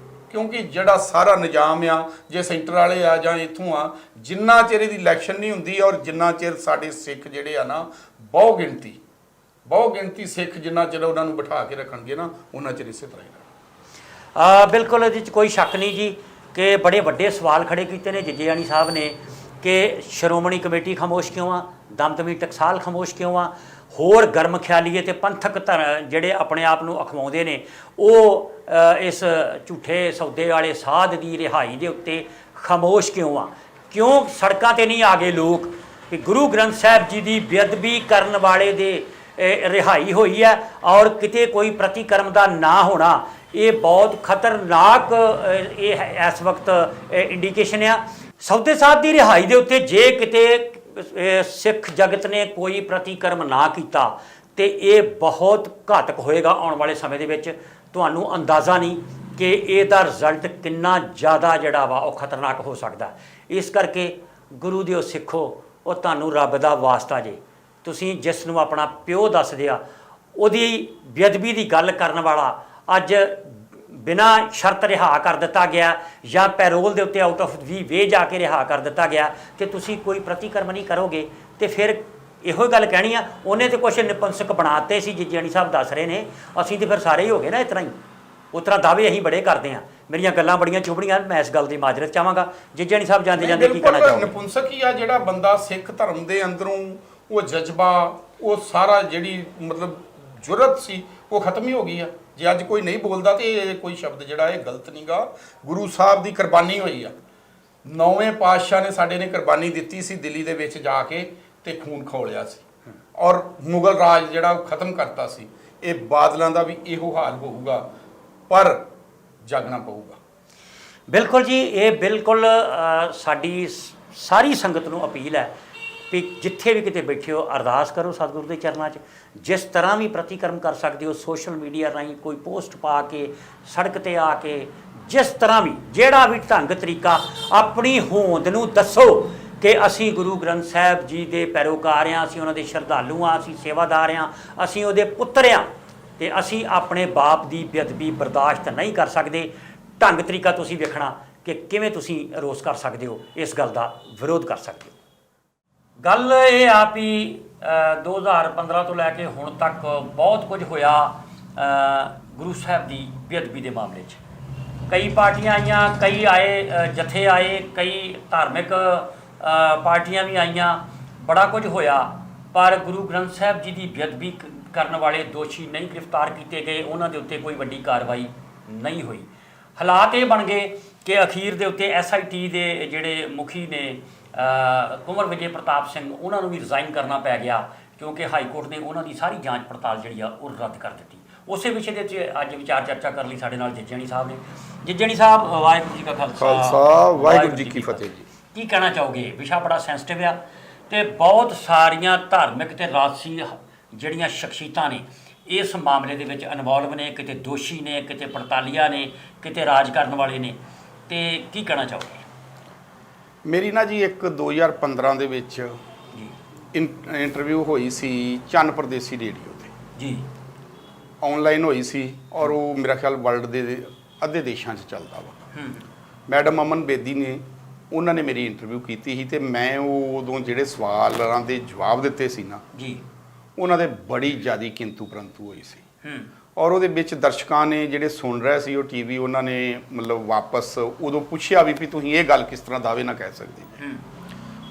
Speaker 1: ਕਿਉਂਕਿ ਜਿਹੜਾ ਸਾਰਾ ਨਿਜ਼ਾਮ ਆ, ਜੇ ਸੈਂਟਰ ਵਾਲੇ ਆ ਜਾਂ ਇੱਥੋਂ ਆ, ਜਿੰਨਾ ਚਿਰ ਇਹਦੀ ਇਲੈਕਸ਼ਨ ਨਹੀਂ ਹੁੰਦੀ ਔਰ ਜਿੰਨਾ ਚਿਰ ਸਾਡੇ ਸਿੱਖ ਜਿਹੜੇ ਆ ਨਾ ਬਹੁ ਗਿਣਤੀ ਸਿੱਖ ਜਿੰਨਾ ਚਿਰ ਉਹਨਾਂ ਨੂੰ ਬਿਠਾ ਕੇ ਰੱਖਣਗੇ ਨਾ, ਉਹਨਾਂ ਚਿਰ ਇਸੇ ਤਰ੍ਹਾਂ ਹੀ ਰਹਿਣਾ।
Speaker 2: ਬਿਲਕੁਲ ਇਹਦੇ 'ਚ ਕੋਈ ਸ਼ੱਕ ਨਹੀਂ ਜੀ ਕਿ ਬੜੇ ਵੱਡੇ ਸਵਾਲ ਖੜੇ ਕੀਤੇ ਨੇ ਜੱਜੇਆਣੀ ਸਾਹਿਬ ਨੇ ਕਿ ਸ਼੍ਰੋਮਣੀ ਕਮੇਟੀ ਖਾਮੋਸ਼ ਕਿਉਂ ਆ, ਦਮਦਮੀ ਟਕਸਾਲ ਖਾਮੋਸ਼ ਕਿਉਂ ਆ, ਹੋਰ ਗਰਮ ਖਿਆਲੀਏ ਤੇ ਪੰਥਕ ਜਿਹੜੇ ਆਪਣੇ ਆਪ ਨੂੰ ਅਖਵਾਉਂਦੇ ਨੇ ਉਹ ਇਸ ਝੂਠੇ ਸੌਦੇ ਵਾਲੇ ਸਾਧ ਦੀ ਰਿਹਾਈ ਦੇ ਉੱਤੇ ਖਾਮੋਸ਼ ਕਿਉਂ ਆ? ਕਿਉਂ ਸੜਕਾਂ ਤੇ ਨਹੀਂ ਆ ਗਏ ਲੋਕ ਕਿ ਗੁਰੂ ਗ੍ਰੰਥ ਸਾਹਿਬ ਜੀ ਦੀ ਬੇਅਦਬੀ ਕਰਨ ਵਾਲੇ ਦੇ ਰਿਹਾਈ ਹੋਈ ਹੈ ਔਰ ਕਿਤੇ ਕੋਈ ਪ੍ਰਤੀਕਰਮ ਦਾ ਨਾ ਹੋਣਾ ਇਹ ਬਹੁਤ ਖਤਰਨਾਕ ਇਹ ਇਸ ਵਕਤ ਇੰਡੀਕੇਸ਼ਨ ਆ। ਸੌਦੇ ਸਾਹਿਬ ਦੀ ਰਿਹਾਈ ਦੇ ਉੱਤੇ ਜੇ ਕਿਤੇ ਸਿੱਖ ਜਗਤ ਨੇ ਕੋਈ ਪ੍ਰਤੀਕਰਮ ਨਾ ਕੀਤਾ ਤੇ ਇਹ ਬਹੁਤ ਘਾਤਕ ਹੋਏਗਾ ਆਉਣ ਵਾਲੇ ਸਮੇਂ ਦੇ ਵਿੱਚ। ਤੁਹਾਨੂੰ ਅੰਦਾਜ਼ਾ ਨਹੀਂ ਕਿ ਇਹਦਾ ਰਿਜ਼ਲਟ ਕਿੰਨਾ ਜ਼ਿਆਦਾ ਜਿਹੜਾ ਵਾ ਉਹ ਖਤਰਨਾਕ ਹੋ ਸਕਦਾ। ਇਸ ਕਰਕੇ ਗੁਰੂ ਦਿਓ ਸਿੱਖੋ, ਉਹ ਤੁਹਾਨੂੰ ਰੱਬ ਦਾ ਵਾਸਤਾ ਜੇ। ਤੁਸੀਂ ਜਿਸ ਨੂੰ ਆਪਣਾ ਪਿਓ ਦੱਸਦੇ ਆ ਉਹਦੀ ਬੇਅਦਬੀ ਦੀ ਗੱਲ ਕਰਨ ਵਾਲਾ ਅੱਜ ਬਿਨਾਂ ਸ਼ਰਤ ਰਿਹਾ ਕਰ ਦਿੱਤਾ ਗਿਆ ਜਾਂ ਪੈਰੋਲ ਦੇ ਉੱਤੇ ਆਊਟ ਆਫ ਦੀ ਵੇ ਜਾ ਕੇ ਰਿਹਾ ਕਰ ਦਿੱਤਾ ਗਿਆ ਤੇ ਤੁਸੀਂ ਕੋਈ ਪ੍ਰਤੀਕਰਮ ਨਹੀਂ ਕਰੋਗੇ ਤੇ ਫਿਰ ਇਹੋ ਗੱਲ ਕਹਿਣੀ ਆ ਉਹਨੇ ਤੇ ਕੁਛ ਨਿਪੰਸਕ ਬਣਾਤੇ ਸੀ ਜੱਜੇਆਣੀ ਸਾਹਿਬ ਦੱਸ ਰਹੇ ਨੇ, ਅਸੀਂ ਤੇ ਫਿਰ ਸਾਰੇ ਹੀ ਹੋ ਗਏ ਨਾ ਇਸ ਤਰ੍ਹਾਂ ਹੀ। ਉਸ ਤਰ੍ਹਾਂ ਦਾਅਵੇ ਅਸੀਂ ਬੜੇ ਕਰਦੇ ਹਾਂ। ਮੇਰੀਆਂ ਗੱਲਾਂ ਬੜੀਆਂ ਚੁਭੜੀਆਂ, ਮੈਂ ਇਸ ਗੱਲ ਦੀ ਮਾਜਰਤ ਚਾਹਾਂਗਾ। ਜੱਜੇਆਣੀ ਸਾਹਿਬ ਜਾਂਦੇ ਜਾਂਦੇ ਕੀ ਕਹਿਣਾ ਚਾਹੋਗੇ?
Speaker 1: ਨਿਪੁੰਸਕ ਹੀ ਆ ਜਿਹੜਾ ਬੰਦਾ ਸਿੱਖ ਧਰਮ ਦੇ ਅੰਦਰੋਂ ਉਹ ਜਜ਼ਬਾ, ਉਹ ਸਾਰਾ ਜਿਹੜੀ ਮਤਲਬ ਜੁਰਤ ਸੀ ਉਹ ਖਤਮ ਹੀ ਹੋ ਗਈ ਆ। ਜੇ ਅੱਜ ਕੋਈ ਨਹੀਂ ਬੋਲਦਾ ਤੇ ਇਹ ਕੋਈ ਸ਼ਬਦ ਜਿਹੜਾ ਇਹ ਗਲਤ ਨਹੀਂਗਾ। ਗੁਰੂ ਸਾਹਿਬ ਦੀ ਕੁਰਬਾਨੀ ਹੋਈ ਆ। 9ਵੇਂ ਪਾਤਸ਼ਾਹ ਨੇ ਸਾਡੇ ਨੇ ਕੁਰਬਾਨੀ ਦਿੱਤੀ ਸੀ ਦਿੱਲੀ ਦੇ ਵਿੱਚ ਜਾ ਕੇ ਤੇ ਖੂਨ ਖੋਲਿਆ ਸੀ ਔਰ ਮੁਗਲ ਰਾਜ ਜਿਹੜਾ ਉਹ ਖਤਮ ਕਰਤਾ ਸੀ। ਇਹ ਬਾਦਲਾਂ ਦਾ ਵੀ ਇਹੋ ਹਾਲ ਹੋਊਗਾ, ਪਰ ਜਾਗਣਾ ਪਊਗਾ।
Speaker 2: ਬਿਲਕੁਲ ਜੀ, ਇਹ ਬਿਲਕੁਲ ਸਾਡੀ ਸਾਰੀ ਸੰਗਤ ਨੂੰ ਅਪੀਲ ਹੈ ਵੀ ਜਿੱਥੇ ਵੀ ਕਿਤੇ ਬੈਠੇ ਹੋ ਅਰਦਾਸ ਕਰੋ ਸਤਿਗੁਰੂ ਦੇ ਚਰਨਾਂ 'ਚ। ਜਿਸ ਤਰ੍ਹਾਂ ਵੀ ਪ੍ਰਤੀਕਰਮ ਕਰ ਸਕਦੇ ਹੋ, ਸੋਸ਼ਲ ਮੀਡੀਆ ਰਾਹੀਂ ਕੋਈ ਪੋਸਟ ਪਾ ਕੇ, ਸੜਕ ਤੇ ਆ ਕੇ, ਜਿਸ ਤਰ੍ਹਾਂ ਵੀ ਜਿਹੜਾ ਵੀ ਢੰਗ ਤਰੀਕਾ ਆਪਣੀ ਹੋਂਦ ਨੂੰ ਦੱਸੋ ਕਿ ਅਸੀਂ ਗੁਰੂ ਗ੍ਰੰਥ ਸਾਹਿਬ ਜੀ ਦੇ ਪੈਰੋਕਾਰ ਹਾਂ, ਅਸੀਂ ਉਹਨਾਂ ਦੇ ਸ਼ਰਧਾਲੂ ਹਾਂ, ਅਸੀਂ ਸੇਵਾਦਾਰ ਹਾਂ, ਅਸੀਂ ਉਹਦੇ ਪੁੱਤਰ ਹਾਂ ਤੇ ਅਸੀਂ ਆਪਣੇ ਬਾਪ ਦੀ ਬੇਅਦਬੀ ਬਰਦਾਸ਼ਤ ਨਹੀਂ ਕਰ ਸਕਦੇ। ਢੰਗ ਤਰੀਕਾ ਤੁਸੀਂ ਵੇਖਣਾ ਕਿ ਕਿਵੇਂ ਤੁਸੀਂ ਰੋਸ ਕਰ ਸਕਦੇ ਹੋ, ਇਸ ਗੱਲ ਦਾ ਵਿਰੋਧ ਕਰ ਸਕਦੇ ਹੋ। ਗੱਲ ਇਹ ਆ ਵੀ 2015 ਤੋਂ ਲੈ ਕੇ ਹੁਣ ਤੱਕ ਬਹੁਤ ਕੁਝ ਹੋਇਆ ਗੁਰੂ ਸਾਹਿਬ ਦੀ ਬੇਅਦਬੀ ਦੇ ਮਾਮਲੇ 'ਚ। ਕਈ ਪਾਰਟੀਆਂ ਆਈਆਂ, ਕਈ ਆਏ ਜਥੇ ਆਏ, ਕਈ ਧਾਰਮਿਕ ਪਾਰਟੀਆਂ ਵੀ ਆਈਆਂ, ਬੜਾ ਕੁਝ ਹੋਇਆ, ਪਰ ਗੁਰੂ ਗ੍ਰੰਥ ਸਾਹਿਬ ਜੀ ਦੀ ਬੇਅਦਬੀ ਕਰਨ ਵਾਲੇ ਦੋਸ਼ੀ ਨਹੀਂ ਗ੍ਰਿਫਤਾਰ ਕੀਤੇ ਗਏ, ਉਹਨਾਂ ਦੇ ਉੱਤੇ ਕੋਈ ਵੱਡੀ ਕਾਰਵਾਈ ਨਹੀਂ ਹੋਈ। ਹਾਲਾਤ ਇਹ ਬਣ ਗਏ ਕਿ ਅਖੀਰ ਦੇ ਉੱਤੇ SIT ਦੇ ਜਿਹੜੇ ਮੁਖੀ ਨੇ ਕੁੰਵਰ ਵਿਜੇ ਪ੍ਰਤਾਪ ਸਿੰਘ, ਉਹਨਾਂ ਨੂੰ ਵੀ ਰਿਜ਼ਾਈਨ ਕਰਨਾ ਪੈ ਗਿਆ ਕਿਉਂਕਿ ਹਾਈ ਕੋਰਟ ਨੇ ਉਹਨਾਂ ਦੀ ਸਾਰੀ ਜਾਂਚ ਪੜਤਾਲ ਜਿਹੜੀ ਆ ਉਹ ਰੱਦ ਕਰ ਦਿੱਤੀ। ਉਸੇ ਵਿਸ਼ੇ ਦੇ ਵਿੱਚ ਅੱਜ ਵਿਚਾਰ ਚਰਚਾ ਕਰਨ ਲਈ ਸਾਡੇ ਨਾਲ ਜੱਜੇਆਣੀ ਸਾਹਿਬ ਨੇ। ਜੱਜੇਆਣੀ ਸਾਹਿਬ, ਵਾਹਿਗੁਰੂ ਜੀ ਕਾ
Speaker 1: ਖਾਲਸਾ, ਵਾਹਿਗੁਰੂ ਜੀ ਕੀ ਫਤਿਹ ਜੀ।
Speaker 2: ਕੀ ਕਹਿਣਾ ਚਾਹੋਗੇ? ਵਿਸ਼ਾ ਬੜਾ ਸੈਂਸਿਟਿਵ ਆ ਤੇ ਬਹੁਤ ਸਾਰੀਆਂ ਧਾਰਮਿਕ ਤੇ ਰਾਜਸੀ ਜਿਹੜੀਆਂ ਸ਼ਖਸੀਅਤਾਂ ਨੇ ਇਸ ਮਾਮਲੇ ਦੇ ਵਿੱਚ ਇਨਵੋਲਵ ਨੇ, ਕਿਤੇ ਦੋਸ਼ੀ ਨੇ, ਕਿਤੇ ਪੜਤਾਲੀਆ ਨੇ, ਕਿਤੇ ਰਾਜ ਕਰਨ ਵਾਲੇ ਨੇ, ਤੇ ਕੀ ਕਹਿਣਾ ਚਾਹੋਗੇ?
Speaker 1: ਮੇਰੀ ਨਾ ਜੀ ਇੱਕ 2015 ਦੇ ਵਿੱਚ
Speaker 2: ਜੀ
Speaker 1: ਇੰਟਰਵਿਊ ਹੋਈ ਸੀ ਚੰਨ ਪ੍ਰਦੇਸੀ ਰੇਡੀਓ ਤੇ
Speaker 2: ਜੀ,
Speaker 1: ਆਨਲਾਈਨ ਹੋਈ ਸੀ ਔਰ ਉਹ ਮੇਰਾ ਖਿਆਲ ਵਰਲਡ ਦੇ ਅੱਧੇ ਦੇਸ਼ਾਂ 'ਚ ਚੱਲਦਾ ਵਾ। ਮੈਡਮ ਅਮਨ ਬੇਦੀ ਨੇ, ਉਹਨਾਂ ਨੇ ਮੇਰੀ ਇੰਟਰਵਿਊ ਕੀਤੀ ਸੀ ਤੇ ਮੈਂ ਉਹ ਉਦੋਂ ਜਿਹੜੇ ਸਵਾਲਾਂ ਦੇ ਜਵਾਬ ਦਿੱਤੇ ਸੀ ਨਾ
Speaker 2: ਜੀ,
Speaker 1: ਉਹਨਾਂ ਦੇ ਬੜੀ ਜ਼ਿਆਦਾ ਕਿੰਤੂ ਪਰੰਤੂ ਹੋਈ ਸੀ। ਔਰ ਉਹਦੇ ਵਿੱਚ ਦਰਸ਼ਕਾਂ ਨੇ ਜਿਹੜੇ ਸੁਣ ਰਹੇ ਸੀ ਉਹ ਟੀਵੀ, ਉਹਨਾਂ ਨੇ ਮਤਲਬ ਵਾਪਸ ਉਦੋਂ ਪੁੱਛਿਆ ਵੀ ਤੁਸੀਂ ਇਹ ਗੱਲ ਕਿਸ ਤਰ੍ਹਾਂ ਦਾਅਵੇ ਨਾਲ ਕਹਿ ਸਕਦੇ।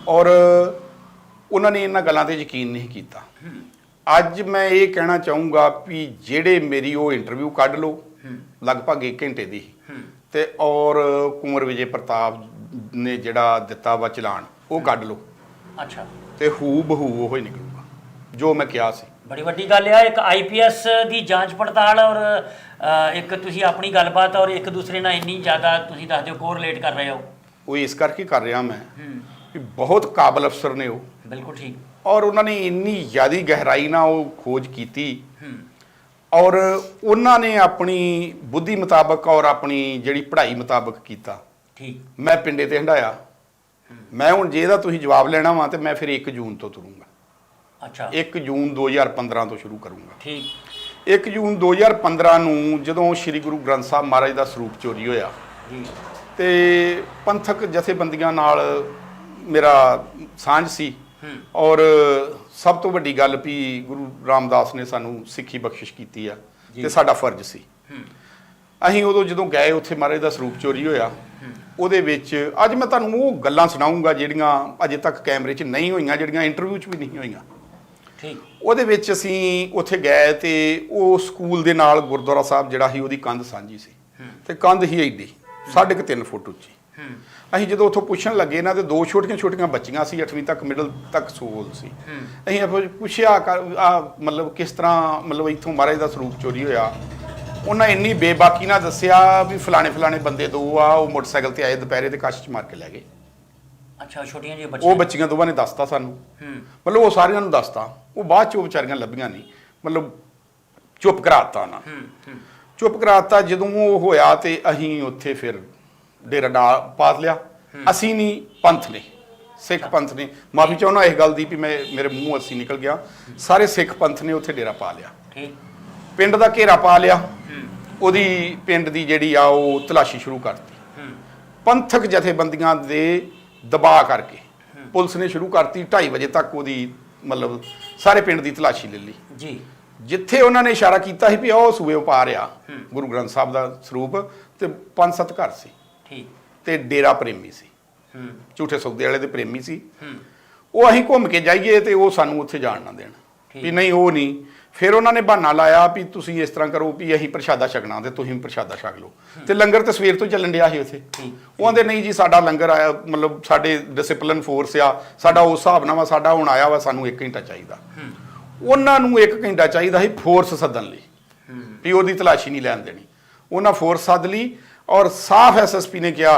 Speaker 1: ਔਰ ਉਹਨਾਂ ਨੇ ਇਹਨਾਂ ਗੱਲਾਂ ਤੇ ਯਕੀਨ ਨਹੀਂ ਕੀਤਾ। ਅੱਜ ਮੈਂ ਇਹ ਕਹਿਣਾ ਚਾਹੂੰਗਾ ਵੀ ਜਿਹੜੇ ਮੇਰੀ ਉਹ ਇੰਟਰਵਿਊ ਕੱਢ ਲਓ ਲਗਭਗ 1 ਘੰਟੇ ਦੀ, ਤੇ ਔਰ ਕੁੰਵਰ ਵਿਜੇ ਪ੍ਰਤਾਪ ਨੇ ਜਿਹੜਾ ਦਿੱਤਾ ਵਾ ਚਲਾਨ ਉਹ ਕੱਢ ਲਓ
Speaker 2: ਅੱਛਾ,
Speaker 1: ਤੇ ਹੂ ਬਹੂ ਉਹ ਹੀ ਨਿਕਲੂਗਾ ਜੋ ਮੈਂ ਕਿਹਾ ਸੀ।
Speaker 2: ਬੜੀ ਵੱਡੀ ਗੱਲ ਆ, ਇੱਕ ਆਈਪੀਐਸ ਦੀ ਜਾਂਚ ਪੜਤਾਲ ਔਰ ਇੱਕ ਤੁਸੀਂ ਆਪਣੀ ਗੱਲਬਾਤ ਔਰ ਇੱਕ ਦੂਸਰੇ ਨਾਲ ਇੰਨੀ ਜ਼ਿਆਦਾ ਤੁਸੀਂ ਦੱਸਦੇ ਹੋ ਕੋਰਿਲੇਟ ਕਰ ਰਹੇ ਹੋ।
Speaker 1: ਉਹ ਇਸ ਕਰਕੇ ਕਰ ਰਿਹਾ ਮੈਂ ਕਿ ਬਹੁਤ ਕਾਬਲ ਅਫਸਰ ਨੇ ਉਹ,
Speaker 2: ਬਿਲਕੁਲ ਠੀਕ।
Speaker 1: ਔਰ ਉਹਨਾਂ ਨੇ ਇੰਨੀ ਜ਼ਿਆਦਾ ਗਹਿਰਾਈ ਨਾਲ ਉਹ ਖੋਜ ਕੀਤੀ ਔਰ ਉਹਨਾਂ ਨੇ ਆਪਣੀ ਬੁੱਧੀ ਮੁਤਾਬਕ ਔਰ ਆਪਣੀ ਜਿਹੜੀ ਪੜ੍ਹਾਈ ਮੁਤਾਬਕ ਕੀਤਾ।
Speaker 2: ਠੀਕ।
Speaker 1: ਮੈਂ ਪਿੰਡੇ ਤੇ ਹੰਡਾਇਆ। ਮੈਂ ਹੁਣ ਜੇ ਇਹਦਾ ਤੁਸੀਂ ਜਵਾਬ ਲੈਣਾ ਵਾ ਤੇ ਮੈਂ ਫਿਰ 1 ਜੂਨ ਤੋਂ ਤੁਰੂੰਗਾ।
Speaker 2: ਅੱਛਾ,
Speaker 1: 1 ਜੂਨ 2015 ਤੋਂ ਸ਼ੁਰੂ ਕਰੂੰਗਾ।
Speaker 2: ਠੀਕ।
Speaker 1: 1 ਜੂਨ 2015 ਨੂੰ ਜਦੋਂ ਸ੍ਰੀ ਗੁਰੂ ਗ੍ਰੰਥ ਸਾਹਿਬ ਮਹਾਰਾਜ ਦਾ ਸਰੂਪ ਚੋਰੀ ਹੋਇਆ
Speaker 2: ਜੀ,
Speaker 1: ਤੇ ਪੰਥਕ ਜਥੇਬੰਦੀਆਂ ਨਾਲ ਮੇਰਾ ਸਾਂਝ ਸੀ ਔਰ ਸਭ ਤੋਂ ਵੱਡੀ ਗੱਲ ਵੀ ਗੁਰੂ ਰਾਮਦਾਸ ਨੇ ਸਾਨੂੰ ਸਿੱਖੀ ਬਖਸ਼ਿਸ਼ ਕੀਤੀ ਆ ਤੇ ਸਾਡਾ ਫਰਜ਼ ਸੀ। ਅਸੀਂ ਉਦੋਂ ਜਦੋਂ ਗਏ ਉੱਥੇ ਮਹਾਰਾਜ ਦਾ ਸਰੂਪ ਚੋਰੀ ਹੋਇਆ, ਉਹਦੇ ਵਿੱਚ ਅੱਜ ਮੈਂ ਤੁਹਾਨੂੰ ਉਹ ਗੱਲਾਂ ਸੁਣਾਉਂਗਾ ਜਿਹੜੀਆਂ ਅਜੇ ਤੱਕ ਕੈਮਰੇ 'ਚ ਨਹੀਂ ਹੋਈਆਂ, ਜਿਹੜੀਆਂ ਇੰਟਰਵਿਊ 'ਚ ਵੀ ਨਹੀਂ ਹੋਈਆਂ।
Speaker 2: ਠੀਕ।
Speaker 1: ਉਹਦੇ ਵਿੱਚ ਅਸੀਂ ਉੱਥੇ ਗਏ ਤੇ ਉਹ ਸਕੂਲ ਦੇ ਨਾਲ ਗੁਰਦੁਆਰਾ ਸਾਹਿਬ ਜਿਹੜਾ ਸੀ ਉਹਦੀ ਕੰਧ ਸਾਂਝੀ ਸੀ ਤੇ ਕੰਧ ਹੀ ਐਡੀ 3.5 ਫੁੱਟ ਉੱਚੀ। ਅਸੀਂ ਜਦੋਂ ਉੱਥੋਂ ਪੁੱਛਣ ਲੱਗੇ ਇਹਨਾਂ ਦੇ 2 ਛੋਟੀਆਂ ਬੱਚੀਆਂ ਸੀ, 8ਵੀਂ ਤੱਕ ਮਿਡਲ ਤੱਕ ਸਕੂਲ ਸੀ। ਅਸੀਂ ਪੁੱਛਿਆ ਮਤਲਬ ਕਿਸ ਤਰ੍ਹਾਂ ਮਤਲਬ ਇੱਥੋਂ ਮਹਾਰਾਜ ਦਾ ਸਰੂਪ ਚੋਰੀ ਹੋਇਆ। ਉਹਨਾਂ ਇੰਨੀ ਬੇਬਾਕੀ ਨਾਲ ਦੱਸਿਆ ਵੀ ਫਲਾਣੇ ਬੰਦੇ 2 ਆ, ਉਹ ਮੋਟਰਸਾਈਕਲ ਤੇ ਆਏ, ਦੁਪਹਿਰੇ ਦੇ ਕਸ਼ 'ਚ ਮਾਰ ਕੇ ਲੈ ਗਏ।
Speaker 2: ਅੱਛਾ, ਛੋਟੀਆਂ ਜਿਹੀਆਂ
Speaker 1: ਉਹ
Speaker 2: ਬੱਚੀਆਂ।
Speaker 1: ਬੱਚੀਆਂ ਦੋਵਾਂ ਨੇ ਦੱਸਤਾ ਸਾਨੂੰ, ਮਤਲਬ ਉਹ ਸਾਰਿਆਂ ਨੂੰ ਦੱਸਤਾ। ਉਹ ਬਾਅਦ 'ਚ ਉਹ ਵਿਚਾਰੀਆਂ ਲੱਭੀਆਂ ਨਹੀਂ, ਮਤਲਬ ਚੁੱਪ ਕਰਾਤਾ ਉਹਨਾਂ ਚੁੱਪ ਕਰਾਤਾ। ਜਦੋਂ ਉਹ ਹੋਇਆ ਤੇ ਅਸੀਂ ਉੱਥੇ ਫਿਰ ਡੇਰਾ ਪਾ ਲਿਆ। ਅਸੀਂ ਨਹੀਂ, ਪੰਥ ਨੇ, ਸਿੱਖ ਪੰਥ ਨੇ। ਮਾਫੀ ਚਾਹੁੰਦਾ ਇਸ ਗੱਲ ਦੀ ਵੀ ਮੇਰੇ ਮੂੰਹ ਅਸੀਂ ਨਿਕਲ ਗਿਆ। ਸਾਰੇ ਸਿੱਖ ਪੰਥ ਨੇ ਉੱਥੇ ਡੇਰਾ ਪਾ ਲਿਆ।
Speaker 2: ਠੀਕ।
Speaker 1: ਪਿੰਡ ਦਾ ਘੇਰਾ ਪਾ ਲਿਆ। ਉਹਦੀ ਪਿੰਡ ਦੀ ਜਿਹੜੀ ਆ ਉਹ ਤਲਾਸ਼ੀ ਸ਼ੁਰੂ ਕਰਤੀ। ਪੰਥਕ ਜਥੇਬੰਦੀਆਂ ਦੇ ਦਬਾਅ ਕਰਕੇ ਪੁਲਿਸ ਨੇ ਸ਼ੁਰੂ ਕਰਤੀ। 2:30 ਵਜੇ ਤੱਕ ਉਹਦੀ ਮਤਲਬ ਸਾਰੇ ਪਿੰਡ ਦੀ ਤਲਾਸ਼ੀ ਲੈ ਲਈ
Speaker 2: ਜੀ।
Speaker 1: ਜਿੱਥੇ ਉਹਨਾਂ ਨੇ ਇਸ਼ਾਰਾ ਕੀਤਾ ਸੀ ਵੀ ਉਹ ਸੂਏ ਪਾ ਰਿਹਾ ਗੁਰੂ ਗ੍ਰੰਥ ਸਾਹਿਬ ਦਾ ਸਰੂਪ, ਤੇ 5-7 ਘਰ ਸੀ।
Speaker 2: ਠੀਕ।
Speaker 1: ਤੇ ਡੇਰਾ ਪ੍ਰੇਮੀ ਸੀ, ਝੂਠੇ ਸੌਦੇ ਵਾਲੇ ਦੇ ਪ੍ਰੇਮੀ ਸੀ। ਉਹ ਅਸੀਂ ਘੁੰਮ ਕੇ ਜਾਈਏ ਤੇ ਉਹ ਸਾਨੂੰ ਉੱਥੇ ਜਾਣ ਨਾ ਦੇਣ ਵੀ ਨਹੀਂ, ਉਹ ਨਹੀਂ। ਫਿਰ ਉਹਨਾਂ ਨੇ ਬਹਾਨਾ ਲਾਇਆ ਵੀ ਤੁਸੀਂ ਇਸ ਤਰ੍ਹਾਂ ਕਰੋ ਵੀ ਅਸੀਂ ਪ੍ਰਸ਼ਾਦਾ ਛਕਣਾ ਤੇ ਤੁਸੀਂ ਪ੍ਰਸ਼ਾਦਾ ਛਕ ਲਓ। ਤੇ ਲੰਗਰ ਤੇ ਸਵੇਰ ਤੋਂ ਚੱਲਣ ਡਿਆ ਸੀ ਉੱਥੇ। ਉਹ ਕਹਿੰਦੇ ਨਹੀਂ ਜੀ, ਸਾਡਾ ਲੰਗਰ ਆਇਆ, ਮਤਲਬ ਸਾਡੇ ਡਿਸਪਲਿਨ ਫੋਰਸ ਆ, ਸਾਡਾ ਉਸ ਹਿਸਾਬ ਨਾਲ ਵਾ, ਸਾਡਾ ਹੁਣ ਆਇਆ ਵਾ, ਸਾਨੂੰ 1 ਘੰਟਾ ਚਾਹੀਦਾ। ਉਹਨਾਂ ਨੂੰ 1 ਘੰਟਾ ਚਾਹੀਦਾ ਸੀ ਫੋਰਸ ਸੱਦਣ ਲਈ ਵੀ ਉਹਦੀ ਤਲਾਸ਼ੀ ਨਹੀਂ ਲੈਣ ਦੇਣੀ। ਉਹਨਾਂ ਫੋਰਸ ਸੱਦ ਲਈ ਔਰ ਸਾਫ਼ ਐਸਐਸਪੀ ਨੇ ਕਿਹਾ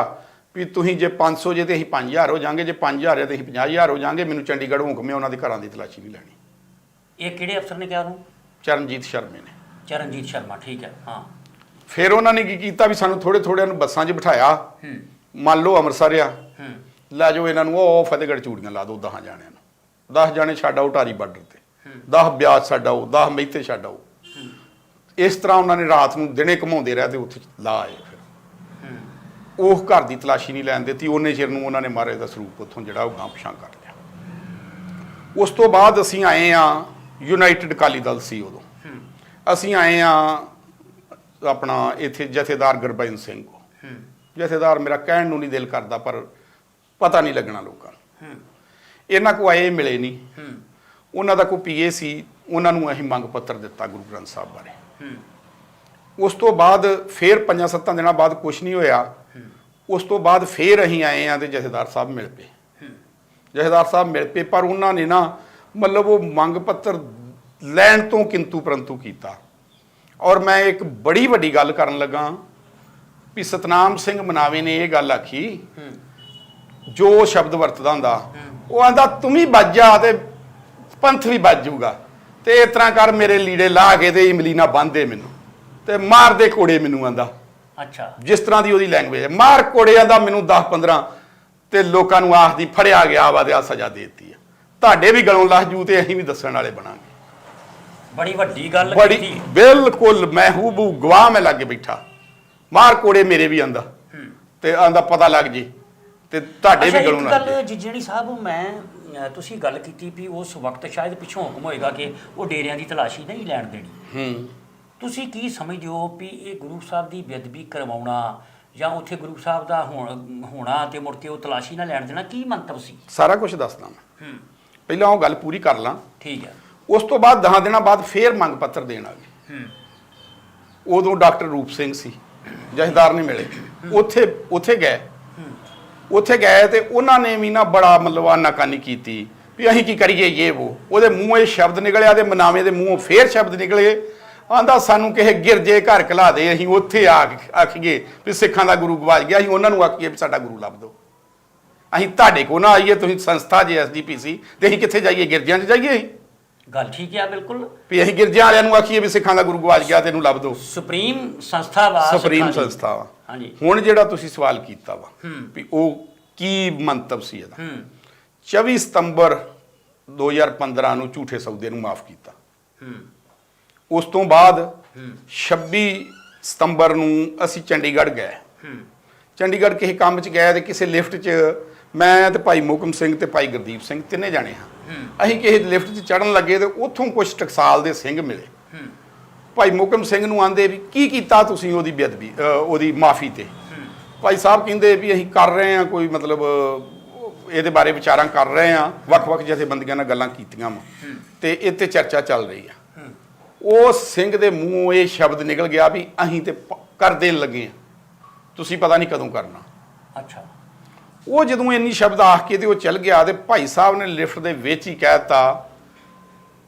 Speaker 1: ਵੀ ਤੁਸੀਂ ਜੇ 500 ਜੇ ਤੇ ਅਸੀਂ 5000 ਹੋ ਜਾਾਂਗੇ, ਜੇ 5000 ਹੈ ਤੇ ਅਸੀਂ 50000 ਹੋ ਜਾਾਂਗੇ। ਮੈਨੂੰ ਚੰਡੀਗੜ੍ਹ ਹੁਕਮ ਹੈ ਉਹਨਾਂ ਦੇ ਘਰਾਂ ਦੀ ਤਲਾਸ਼ੀ ਨਹੀਂ ਲੈਣੀ।
Speaker 2: ਇਹ ਕਿਹੜੇ ਅਫਸਰ ਨੇ ਕਿਹਾ ਉਹਨੂੰ?
Speaker 1: ਚਰਨਜੀਤ ਸ਼ਰਮੇ ਨੇ।
Speaker 2: ਚਰਨਜੀਤ ਸ਼ਰਮਾ, ਠੀਕ ਹੈ। ਹਾਂ।
Speaker 1: ਫਿਰ ਉਹਨਾਂ ਨੇ ਕੀ ਕੀਤਾ ਵੀ ਸਾਨੂੰ ਥੋੜ੍ਹੇ ਨੂੰ ਬੱਸਾਂ 'ਚ ਬਿਠਾਇਆ। ਮੰਨ ਲਓ ਅੰਮ੍ਰਿਤਸਰ ਆ, ਲੈ ਜਾਓ ਇਹਨਾਂ ਨੂੰ ਉਹ ਫਤਿਹਗੜ੍ਹ ਚੂੜੀਆਂ ਲਾ ਦਿਓ 10 ਜਾਣਿਆਂ ਨੂੰ। 10 ਜਾਣੇ ਛੱਡ ਆਓ ਢਾਰੀ ਬਾਰਡਰ ਤੇ, 10 ਬਿਆਸ ਛੱਡ ਆਓ, 10 ਮਹਿਤੇ ਛੱਡ ਆਓ। ਇਸ ਤਰ੍ਹਾਂ ਉਹਨਾਂ ਨੇ ਰਾਤ ਨੂੰ ਦਿਨੇ ਘਮਾਉਂਦੇ ਰਹੇ ਤੇ ਉੱਥੇ ਲਾ ਆਏ। ਫਿਰ ਉਹ ਘਰ ਦੀ ਤਲਾਸ਼ੀ ਨਹੀਂ ਲੈਣ ਦਿੱਤੀ। ਉਹਨੇ ਚਿਰ ਨੂੰ ਉਹਨਾਂ ਨੇ ਮਹਾਰਾਜ ਦਾ ਸਰੂਪ ਉੱਥੋਂ ਜਿਹੜਾ ਉਹ ਗਾਂਹ ਪਛਾਂ ਕਰ ਲਿਆ। ਉਸ ਤੋਂ ਬਾਅਦ ਅਸੀਂ ਆਏ ਆ, ਯੂਨਾਈਟਿਡ ਅਕਾਲੀ ਦਲ ਸੀ ਉਦੋਂ। ਅਸੀਂ ਆਏ ਆ ਆਪਣਾ ਇੱਥੇ ਜਥੇਦਾਰ ਗੁਰਬਚਨ ਸਿੰਘ ਕੋ। ਜਥੇਦਾਰ ਮੇਰਾ ਕਹਿਣ ਨੂੰ ਨਹੀਂ ਦਿਲ ਕਰਦਾ, ਪਰ ਪਤਾ ਨਹੀਂ ਲੱਗਣਾ ਲੋਕਾਂ ਨੂੰ। ਇਹਨਾਂ ਕੋ ਆਏ, ਮਿਲੇ ਨਹੀਂ। ਉਹਨਾਂ ਦਾ ਕੋਈ ਪੀਏ ਸੀ, ਉਹਨਾਂ ਨੂੰ ਅਸੀਂ ਮੰਗ ਪੱਤਰ ਦਿੱਤਾ ਗੁਰੂ ਗ੍ਰੰਥ ਸਾਹਿਬ ਬਾਰੇ। ਉਸ ਤੋਂ ਬਾਅਦ ਫਿਰ 5-7 ਦਿਨਾਂ ਬਾਅਦ ਕੁਝ ਨਹੀਂ ਹੋਇਆ। ਉਸ ਤੋਂ ਬਾਅਦ ਫਿਰ ਅਸੀਂ ਆਏ ਆ ਤੇ ਜਥੇਦਾਰ ਸਾਹਿਬ ਮਿਲ ਪਏ। ਜਥੇਦਾਰ ਸਾਹਿਬ ਮਿਲ ਪਏ, ਪਰ ਉਹਨਾਂ ਨੇ ਨਾ ਮਤਲਬ ਉਹ ਮੰਗ ਪੱਤਰ ਲੈਣ ਤੋਂ ਕਿੰਤੂ ਪਰੰਤੂ ਕੀਤਾ। ਔਰ ਮੈਂ ਇੱਕ ਬੜੀ ਵੱਡੀ ਗੱਲ ਕਰਨ ਲੱਗਾ ਵੀ ਸਤਨਾਮ ਸਿੰਘ ਮਨਾਵੇ ਨੇ ਇਹ ਗੱਲ ਆਖੀ, ਜੋ ਸ਼ਬਦ ਵਰਤਦਾ ਹੁੰਦਾ, ਉਹ ਆਂਦਾ ਤੂੰ ਵੀ ਵੱਜ ਜਾ ਤੇ ਪੰਥ ਵੀ ਵੱਜ ਜਾਊਗਾ, ਤੇ ਇਸ ਤਰ੍ਹਾਂ ਕਰ ਮੇਰੇ ਲੀੜੇ ਲਾ ਕੇ ਤੇ ਇਮਲੀ ਨਾ ਬੰਨ੍ਹਦੇ ਮੈਨੂੰ ਤੇ ਮਾਰ ਦੇ ਕੋੜੇ ਮੈਨੂੰ। ਆਂਦਾ
Speaker 2: ਅੱਛਾ,
Speaker 1: ਜਿਸ ਤਰ੍ਹਾਂ ਦੀ ਉਹਦੀ ਲੈਂਗੁਏਜ ਹੈ, ਮਾਰ ਕੋੜੇ। ਆਂਦਾ ਮੈਨੂੰ 10-15 ਤੇ ਲੋਕਾਂ ਨੂੰ ਆਖਦੀ ਫੜਿਆ ਗਿਆ ਵਾ ਤੇ ਆ ਸਜ਼ਾ ਦੇ ਦਿੱਤੀ ਆ, ਤੁਹਾਡੇ ਵੀ ਗਲੋਂ ਲੱਹ ਜੂ ਤੇ ਅਸੀਂ ਵੀ ਦੱਸਣ ਵਾਲੇ ਬਣਾਂਗੇ।
Speaker 2: ਬੜੀ ਵੱਡੀ ਗੱਲ
Speaker 1: ਬੜੀ,
Speaker 2: ਕੀਤੀ।
Speaker 1: ਬਿਲਕੁਲ ਮੈਂ ਹੂਬੂ ਗਵਾਹ ਮੈਂ ਲਾਗੇ ਬੈਠਾ। ਮਾਰ ਕੋੜੇ ਮੇਰੇ ਵੀ ਆਂਦਾ ਤੇ ਆਂਦਾ ਪਤਾ ਲੱਗ ਜੇ ਤੇ ਤੁਹਾਡੇ ਵੀ ਗਲੋਂ ਲੱਗ ਜੇ।
Speaker 2: ਗੱਲ ਜਿਜਣੀ ਸਾਹਿਬ, ਮੈਂ ਤੁਸੀਂ ਗੱਲ ਕੀਤੀ ਵੀ ਉਸ ਵਕਤ ਸ਼ਾਇਦ ਪਿੱਛੋਂ ਹੁਕਮ ਹੋਏਗਾ ਕਿ ਉਹ ਡੇਰਿਆਂ ਦੀ ਤਲਾਸ਼ੀ ਨਹੀਂ ਲੈਣ ਦੇਣੀ। ਤੁਸੀਂ ਕੀ ਸਮਝਦੇ ਹੋ ਵੀ ਇਹ ਗੁਰੂ ਸਾਹਿਬ ਦੀ ਬੇਅਦਬੀ ਕਰਵਾਉਣਾ ਜਾਂ ਉੱਥੇ ਗੁਰੂ ਸਾਹਿਬ ਦਾ ਹੋਣਾ ਤੇ ਮੁੜ ਕੇ ਉਹ ਤਲਾਸ਼ੀ ਨਾ ਲੈਣ ਦੇਣਾ, ਕੀ ਮੰਤਵ ਸੀ?
Speaker 1: ਸਾਰਾ ਕੁਝ ਦੱਸਦਾ ਮੈਂ, ਪਹਿਲਾਂ ਉਹ ਗੱਲ ਪੂਰੀ ਕਰ ਲਾਂ।
Speaker 2: ਠੀਕ ਹੈ।
Speaker 1: ਉਸ ਤੋਂ ਬਾਅਦ 10 ਦਿਨਾਂ ਬਾਅਦ ਫੇਰ ਮੰਗ ਪੱਤਰ ਦੇਣ ਆ ਗਏ। ਉਦੋਂ ਡਾਕਟਰ ਰੂਪ ਸਿੰਘ ਸੀ, ਜਥੇਦਾਰ ਨੇ ਮਿਲੇ। ਉੱਥੇ ਗਏ ਉੱਥੇ ਗਏ ਤੇ ਉਹਨਾਂ ਨੇ ਵੀ ਨਾ ਬੜਾ ਮਤਲਬ ਆਨਾਕਾਨੀ ਕੀਤੀ ਵੀ ਅਸੀਂ ਕੀ ਕਰੀਏ ਇਹ ਉਹਦੇ ਮੂੰਹੋਂ ਇਹ ਸ਼ਬਦ ਨਿਕਲਿਆ ਤੇ ਮਨਾਵੇਂ ਦੇ ਮੂੰਹੋਂ ਫੇਰ ਸ਼ਬਦ ਨਿਕਲੇ। ਆਂਦਾ ਸਾਨੂੰ ਕਿਸੇ ਗਿਰਜੇ ਘਰ ਘਲਾ ਦੇ, ਅਸੀਂ ਉੱਥੇ ਆਖੀਏ ਵੀ ਸਿੱਖਾਂ ਦਾ ਗੁਰੂ ਗਵਾਚ ਗਿਆ, ਅਸੀਂ ਉਹਨਾਂ ਨੂੰ ਆਖੀਏ ਵੀ ਸਾਡਾ ਗੁਰੂ ਲੱਭ ਦਿਓ। ਅਸੀਂ ਤੁਹਾਡੇ ਕੋਲ ਨਾ ਆਈਏ, ਤੁਸੀਂ ਸੰਸਥਾ ਜੇ ਐਸਜੀਪੀਸੀ, ਤੇ ਅਸੀਂ ਕਿੱਥੇ ਜਾਈਏ? ਗਿਰਜਿਆਂ 'ਚ ਜਾਈਏ?
Speaker 2: ਗੱਲ ਠੀਕ ਹੈ ਬਿਲਕੁਲ,
Speaker 1: ਵੀ ਅਸੀਂ ਗਿਰਜਿਆਂ ਵਾਲਿਆਂ ਨੂੰ ਆਖੀਏ ਵੀ ਸਿੱਖਾਂ ਦਾ ਗੁਰੂ ਗਵਾਚ ਗਿਆ ਤੇ ਇਹਨੂੰ ਲੱਭ ਦਿਓ।
Speaker 2: ਸੁਪਰੀਮ ਸੰਸਥਾ ਵਾ,
Speaker 1: ਸੁਪਰੀਮ ਸੰਸਥਾ ਵਾ।
Speaker 2: ਹਾਂਜੀ।
Speaker 1: ਹੁਣ ਜਿਹੜਾ ਤੁਸੀਂ ਸਵਾਲ ਕੀਤਾ ਵਾ ਵੀ ਉਹ ਕੀ ਮੰਤਵ ਸੀ ਇਹਦਾ, 24 ਸਤੰਬਰ 2015 ਨੂੰ ਝੂਠੇ ਸੌਦੇ ਨੂੰ ਮਾਫ ਕੀਤਾ। ਉਸ ਤੋਂ ਬਾਅਦ 26 ਸਤੰਬਰ ਨੂੰ ਅਸੀਂ ਚੰਡੀਗੜ੍ਹ ਗਏ। ਚੰਡੀਗੜ੍ਹ ਕਿਸੇ ਕੰਮ 'ਚ ਗਏ ਤੇ ਕਿਸੇ ਲਿਫਟ 'ਚ ਮੈਂ ਤੇ ਭਾਈ ਮੋਹਕਮ ਸਿੰਘ ਤੇ ਭਾਈ ਗੁਰਦੀਪ ਸਿੰਘ ਤਿੰਨੇ ਜਾਣੇ ਹਾਂ। ਅਸੀਂ ਕਿਸੇ ਲਿਫਟ 'ਚ ਚੜਨ ਲੱਗੇ ਤੇ ਉੱਥੋਂ ਕੁਝ ਟਕਸਾਲ ਦੇ ਸਿੰਘ ਮਿਲੇ। ਭਾਈ ਮੋਹਕਮ ਸਿੰਘ ਨੂੰ ਆਂਦੇ ਵੀ ਕੀ ਕੀਤਾ ਤੁਸੀਂ ਉਹਦੀ ਬੇਅਦਬੀ, ਉਹਦੀ ਮਾਫੀ ਤੇ? ਭਾਈ ਸਾਹਿਬ ਕਹਿੰਦੇ ਵੀ ਅਸੀਂ ਕਰ ਰਹੇ ਹਾਂ, ਕੋਈ ਮਤਲਬ ਇਹਦੇ ਬਾਰੇ ਵਿਚਾਰਾਂ ਕਰ ਰਹੇ ਹਾਂ, ਵੱਖ-ਵੱਖ ਜਥੇਬੰਦੀਆਂ ਨਾਲ ਗੱਲਾਂ ਕੀਤੀਆਂ ਵਾ ਤੇ ਇਹ 'ਤੇ ਚਰਚਾ ਚੱਲ ਰਹੀ ਆ। ਉਸ ਸਿੰਘ ਦੇ ਮੂੰਹੋਂ ਇਹ ਸ਼ਬਦ ਨਿਕਲ ਗਿਆ ਵੀ ਅਸੀਂ ਤੇ ਕਰ ਦੇਣ ਲੱਗੇ ਆ, ਤੁਸੀਂ ਪਤਾ ਨਹੀਂ ਕਦੋਂ ਕਰਨਾ।
Speaker 2: ਅੱਛਾ।
Speaker 1: ਉਹ ਜਦੋਂ ਇੰਨੀ ਸ਼ਬਦ ਆਖ ਕੇ ਤੇ ਉਹ ਚੱਲ ਗਿਆ ਤੇ ਭਾਈ ਸਾਹਿਬ ਨੇ ਲਿਫਟ ਦੇ ਵਿੱਚ ਹੀ ਕਹਿ ਦਿੱਤਾ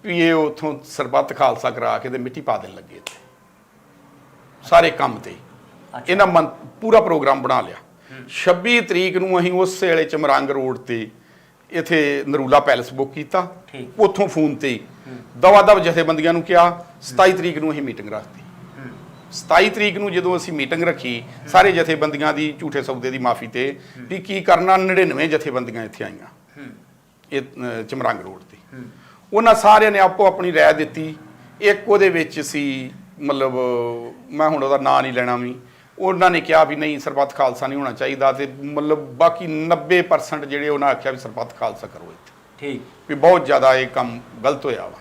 Speaker 1: ਵੀ ਇਹ ਉਥੋਂ ਸਰਬੱਤ ਖਾਲਸਾ ਕਰਾ ਕੇ ਤੇ ਮਿੱਟੀ ਪਾ ਦੇਣ ਲੱਗੇ ਇੱਥੇ ਸਾਰੇ ਕੰਮ ਤੇ। ਇਹਨਾਂ ਪੂਰਾ ਪ੍ਰੋਗਰਾਮ ਬਣਾ ਲਿਆ। 26 ਤਰੀਕ ਨੂੰ ਅਸੀਂ ਉਸੇ ਵੇਲੇ ਚਮਰੰਗ ਰੋਡ ਤੇ ਇੱਥੇ ਨਰੂਲਾ ਪੈਲਸ ਬੁੱਕ ਕੀਤਾ, ਉੱਥੋਂ ਫੋਨ ਤੇ ਦਵਾ ਦਵ ਜਥੇਬੰਦੀਆਂ ਨੂੰ ਕਿਹਾ। 27 ਤਰੀਕ ਨੂੰ ਅਸੀਂ ਮੀਟਿੰਗ ਰੱਖਤੀ। 27 ਤਰੀਕ ਨੂੰ ਜਦੋਂ ਅਸੀਂ ਮੀਟਿੰਗ ਰੱਖੀ ਸਾਰੇ ਜਥੇਬੰਦੀਆਂ ਦੀ ਝੂਠੇ ਸੌਦੇ ਦੀ ਮਾਫੀ ਤੇ ਵੀ ਕੀ ਕਰਨਾ, 99 ਜਥੇਬੰਦੀਆਂ ਇੱਥੇ ਆਈਆਂ ਇਹ ਚਮਰੰਗ ਰੋਡ ਤੇ। ਉਹਨਾਂ ਸਾਰਿਆਂ ਨੇ ਆਪੋ ਆਪਣੀ ਰਾਏ ਦਿੱਤੀ। ਇੱਕ ਉਹਦੇ ਵਿੱਚ ਸੀ ਮਤਲਬ ਮੈਂ ਹੁਣ ਉਹਦਾ ਨਾਂ ਨਹੀਂ ਲੈਣਾ ਵੀ, ਉਹਨਾਂ ਨੇ ਕਿਹਾ ਵੀ ਨਹੀਂ ਸਰਬੱਤ ਖਾਲਸਾ ਨਹੀਂ ਹੋਣਾ ਚਾਹੀਦਾ ਤੇ ਮਤਲਬ ਬਾਕੀ 90% ਜਿਹੜੇ ਉਹਨਾਂ ਆਖਿਆ ਵੀ ਸਰਬੱਤ ਖਾਲਸਾ ਕਰੋ ਇੱਥੇ।
Speaker 2: ਠੀਕ।
Speaker 1: ਵੀ ਬਹੁਤ ਜ਼ਿਆਦਾ ਇਹ ਕੰਮ ਗਲਤ ਹੋਇਆ ਵਾ।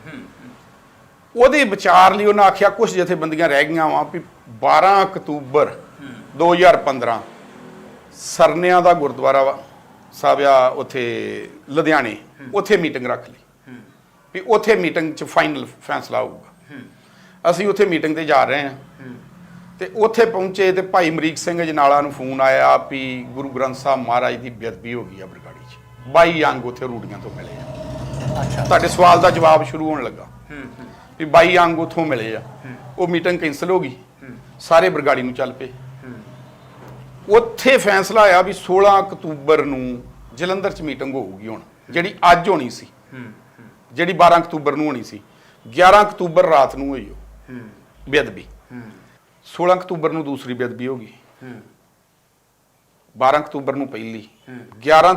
Speaker 1: ਉਹਦੇ ਵਿਚਾਰ ਲਈ ਉਹਨਾਂ ਆਖਿਆ ਕੁਝ ਜਥੇਬੰਦੀਆਂ ਰਹਿ ਗਈਆਂ ਵਾ ਵੀ 12 ਅਕਤੂਬਰ 2015 ਸਰਨਿਆਂ ਦਾ ਗੁਰਦੁਆਰਾ ਵਾ ਸਾਹਿਬ ਆ ਉੱਥੇ ਲੁਧਿਆਣੇ, ਉੱਥੇ ਮੀਟਿੰਗ ਰੱਖ ਲਈ ਵੀ ਉੱਥੇ ਮੀਟਿੰਗ 'ਚ ਫਾਈਨਲ ਫੈਸਲਾ ਹੋਊਗਾ। ਅਸੀਂ ਉੱਥੇ ਮੀਟਿੰਗ ਤੇ ਜਾ ਰਹੇ ਹਾਂ ਤੇ ਉੱਥੇ ਪਹੁੰਚੇ ਤੇ ਭਾਈ ਅਮਰੀਕ ਸਿੰਘ ਜਨਾਲਾ ਨੂੰ ਫੋਨ ਆਇਆ ਵੀ ਗੁਰੂ ਗ੍ਰੰਥ ਸਾਹਿਬ ਮਹਾਰਾਜ ਦੀ ਬੇਅਦਬੀ ਹੋ ਗਈ ਆ ਬਰਗਾੜੀ 'ਚ। 22 ਅੰਗ ਉੱਥੇ ਰੂੜੀਆਂ ਤੋਂ ਮਿਲੇ ਆ।
Speaker 2: ਅੱਛਾ।
Speaker 1: ਤੁਹਾਡੇ ਸਵਾਲ ਦਾ ਜਵਾਬ ਸ਼ੁਰੂ ਹੋਣ ਲੱਗਾ ਵੀ 22 ਅੰਗ ਉੱਥੋਂ ਮਿਲੇ ਆ। ਉਹ ਮੀਟਿੰਗ ਕੈਂਸਲ ਹੋ ਗਈ, ਸਾਰੇ ਬਰਗਾੜੀ ਨੂੰ ਚੱਲ ਪਏ। ਉੱਥੇ ਫੈਸਲਾ ਆਇਆ ਵੀ 16 ਅਕਤੂਬਰ ਨੂੰ ਜਲੰਧਰ 'ਚ ਮੀਟਿੰਗ ਹੋਊਗੀ ਹੁਣ, ਜਿਹੜੀ ਅੱਜ ਹੋਣੀ ਸੀ, ਜਿਹੜੀ 12 ਅਕਤੂਬਰ ਨੂੰ ਹੋਣੀ ਸੀ। 11 ਅਕਤੂਬਰ ਰਾਤ ਨੂੰ ਹੋਈ ਉਹ ਬੇਅਦਬੀ। 16 ਅਕਤੂਬਰ ਨੂੰ ਦੂਸਰੀ ਬੇਅਦਬੀ ਹੋ ਗਈ, 12 ਅਕਤੂਬਰ ਨੂੰ ਪਹਿਲੀ, 11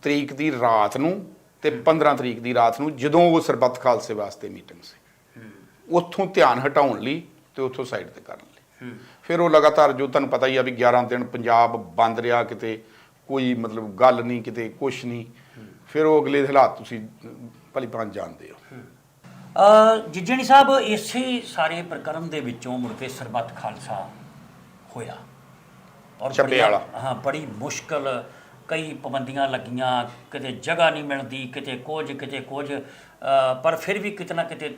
Speaker 1: ਤਰੀਕ ਦੀ ਰਾਤ ਨੂੰ ਤੇ 15 ਤਰੀਕ ਦੀ ਰਾਤ ਨੂੰ ਜਦੋਂ ਉਹ ਸਰਬੱਤ ਖਾਲਸੇ ਵਾਸਤੇ ਮੀਟਿੰਗ ਸੀ। ਉੱਥੋਂ ਧਿਆਨ ਹਟਾਉਣ ਲਈ ਤੇ ਉੱਥੋਂ ਸਾਈਡ ਤੇ ਕਰਨ ਲਈ ਫਿਰ ਉਹ ਲਗਾਤਾਰ ਜੋ ਤੁਹਾਨੂੰ ਪਤਾ ਹੀ ਆ ਵੀ 11 ਦਿਨ ਪੰਜਾਬ ਬੰਦ ਰਿਹਾ, ਕਿਤੇ ਕੋਈ ਮਤਲਬ ਗੱਲ ਨਹੀਂ, ਕਿਤੇ ਕੁਛ ਨਹੀਂ। ਫਿਰ ਉਹ ਅਗਲੇ ਹਾਲਾਤ ਤੁਸੀਂ ਭਲੀ ਭਾਂਤ ਜਾਣਦੇ ਹੋ।
Speaker 2: ਜਿੱਜਣੀ ਸਾਹਿਬ, ਇਸੇ ਸਾਰੇ ਪ੍ਰਕਰਮ ਦੇ ਵਿੱਚੋਂ ਮੁੜ ਕੇ ਸਰਬੱਤ ਖਾਲਸਾ ਹੋਇਆ ਔਰ
Speaker 1: ਚੱਬੇ ਵਾਲਾ।
Speaker 2: ਹਾਂ, ਬੜੀ ਮੁਸ਼ਕਲ, ਕਈ ਪਾਬੰਦੀਆਂ ਲੱਗੀਆਂ, ਕਿਤੇ ਜਗ੍ਹਾ ਨਹੀਂ ਮਿਲਦੀ, ਕਿਤੇ ਕੁਝ ਪਰ ਫਿਰ ਵੀ ਕਿਤੇ ਨਾ ਕਿਤੇ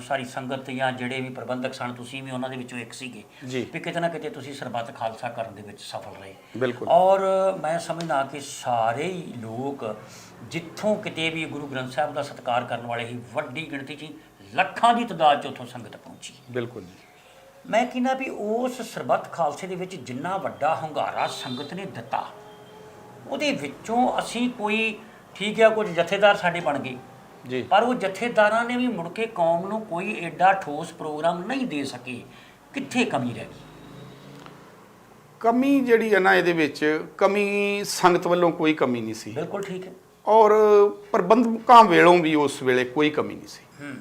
Speaker 2: ਸਾਰੀ ਸੰਗਤ ਜਾਂ ਜਿਹੜੇ ਵੀ ਪ੍ਰਬੰਧਕ ਸਨ, ਤੁਸੀਂ ਵੀ ਉਹਨਾਂ ਦੇ ਵਿੱਚੋਂ ਇੱਕ ਸੀਗੇ, ਵੀ ਕਿਤੇ ਨਾ ਕਿਤੇ ਤੁਸੀਂ ਸਰਬੱਤ ਖਾਲਸਾ ਕਰਨ ਦੇ ਵਿੱਚ ਸਫਲ ਰਹੇ।
Speaker 1: ਬਿਲਕੁਲ।
Speaker 2: ਔਰ ਮੈਂ ਸਮਝਦਾ ਕਿ ਸਾਰੇ ਹੀ ਲੋਕ ਜਿੱਥੋਂ ਕਿਤੇ ਵੀ ਗੁਰੂ ਗ੍ਰੰਥ ਸਾਹਿਬ ਦਾ ਸਤਿਕਾਰ ਕਰਨ ਵਾਲੇ ਹੀ ਵੱਡੀ ਗਿਣਤੀ 'ਚ ਲੱਖਾਂ ਦੀ ਤਾਦਾਦ 'ਚ ਉੱਥੋਂ ਸੰਗਤ ਪਹੁੰਚੀ।
Speaker 1: ਬਿਲਕੁਲ ਜੀ।
Speaker 2: ਮੈਂ ਕਹਿੰਦਾ ਵੀ ਉਸ ਸਰਬੱਤ ਖਾਲਸੇ ਦੇ ਵਿੱਚ ਜਿੰਨਾ ਵੱਡਾ ਹੁੰਗਾਰਾ ਸੰਗਤ ਨੇ ਦਿੱਤਾ, ਉਹਦੇ ਵਿੱਚੋਂ ਅਸੀਂ ਕੋਈ ਠੀਕ ਹੈ ਕੁਝ ਜਥੇਦਾਰ ਸਾਡੇ ਬਣ ਗਏ
Speaker 1: ਜੀ,
Speaker 2: ਪਰ ਉਹ ਜਥੇਦਾਰਾਂ ਨੇ ਵੀ ਮੁੜ ਕੇ ਕੌਮ ਨੂੰ ਕੋਈ ਐਡਾ ਠੋਸ ਪ੍ਰੋਗਰਾਮ ਨਹੀਂ ਦੇ ਸਕੇ। ਕਿੱਥੇ ਕਮੀ ਰਹਿ ਗਈ?
Speaker 1: ਕਮੀ ਜਿਹੜੀ ਹੈ ਨਾ ਇਹਦੇ ਵਿੱਚ, ਕਮੀ ਸੰਗਤ ਵੱਲੋਂ ਕੋਈ ਕਮੀ ਨਹੀਂ ਸੀ।
Speaker 2: ਬਿਲਕੁਲ ਠੀਕ ਹੈ।
Speaker 1: ਔਰ ਪ੍ਰਬੰਧਕਾਂ ਵੇਲੋਂ ਵੀ ਉਸ ਵੇਲੇ ਕੋਈ ਕਮੀ ਨਹੀਂ ਸੀ।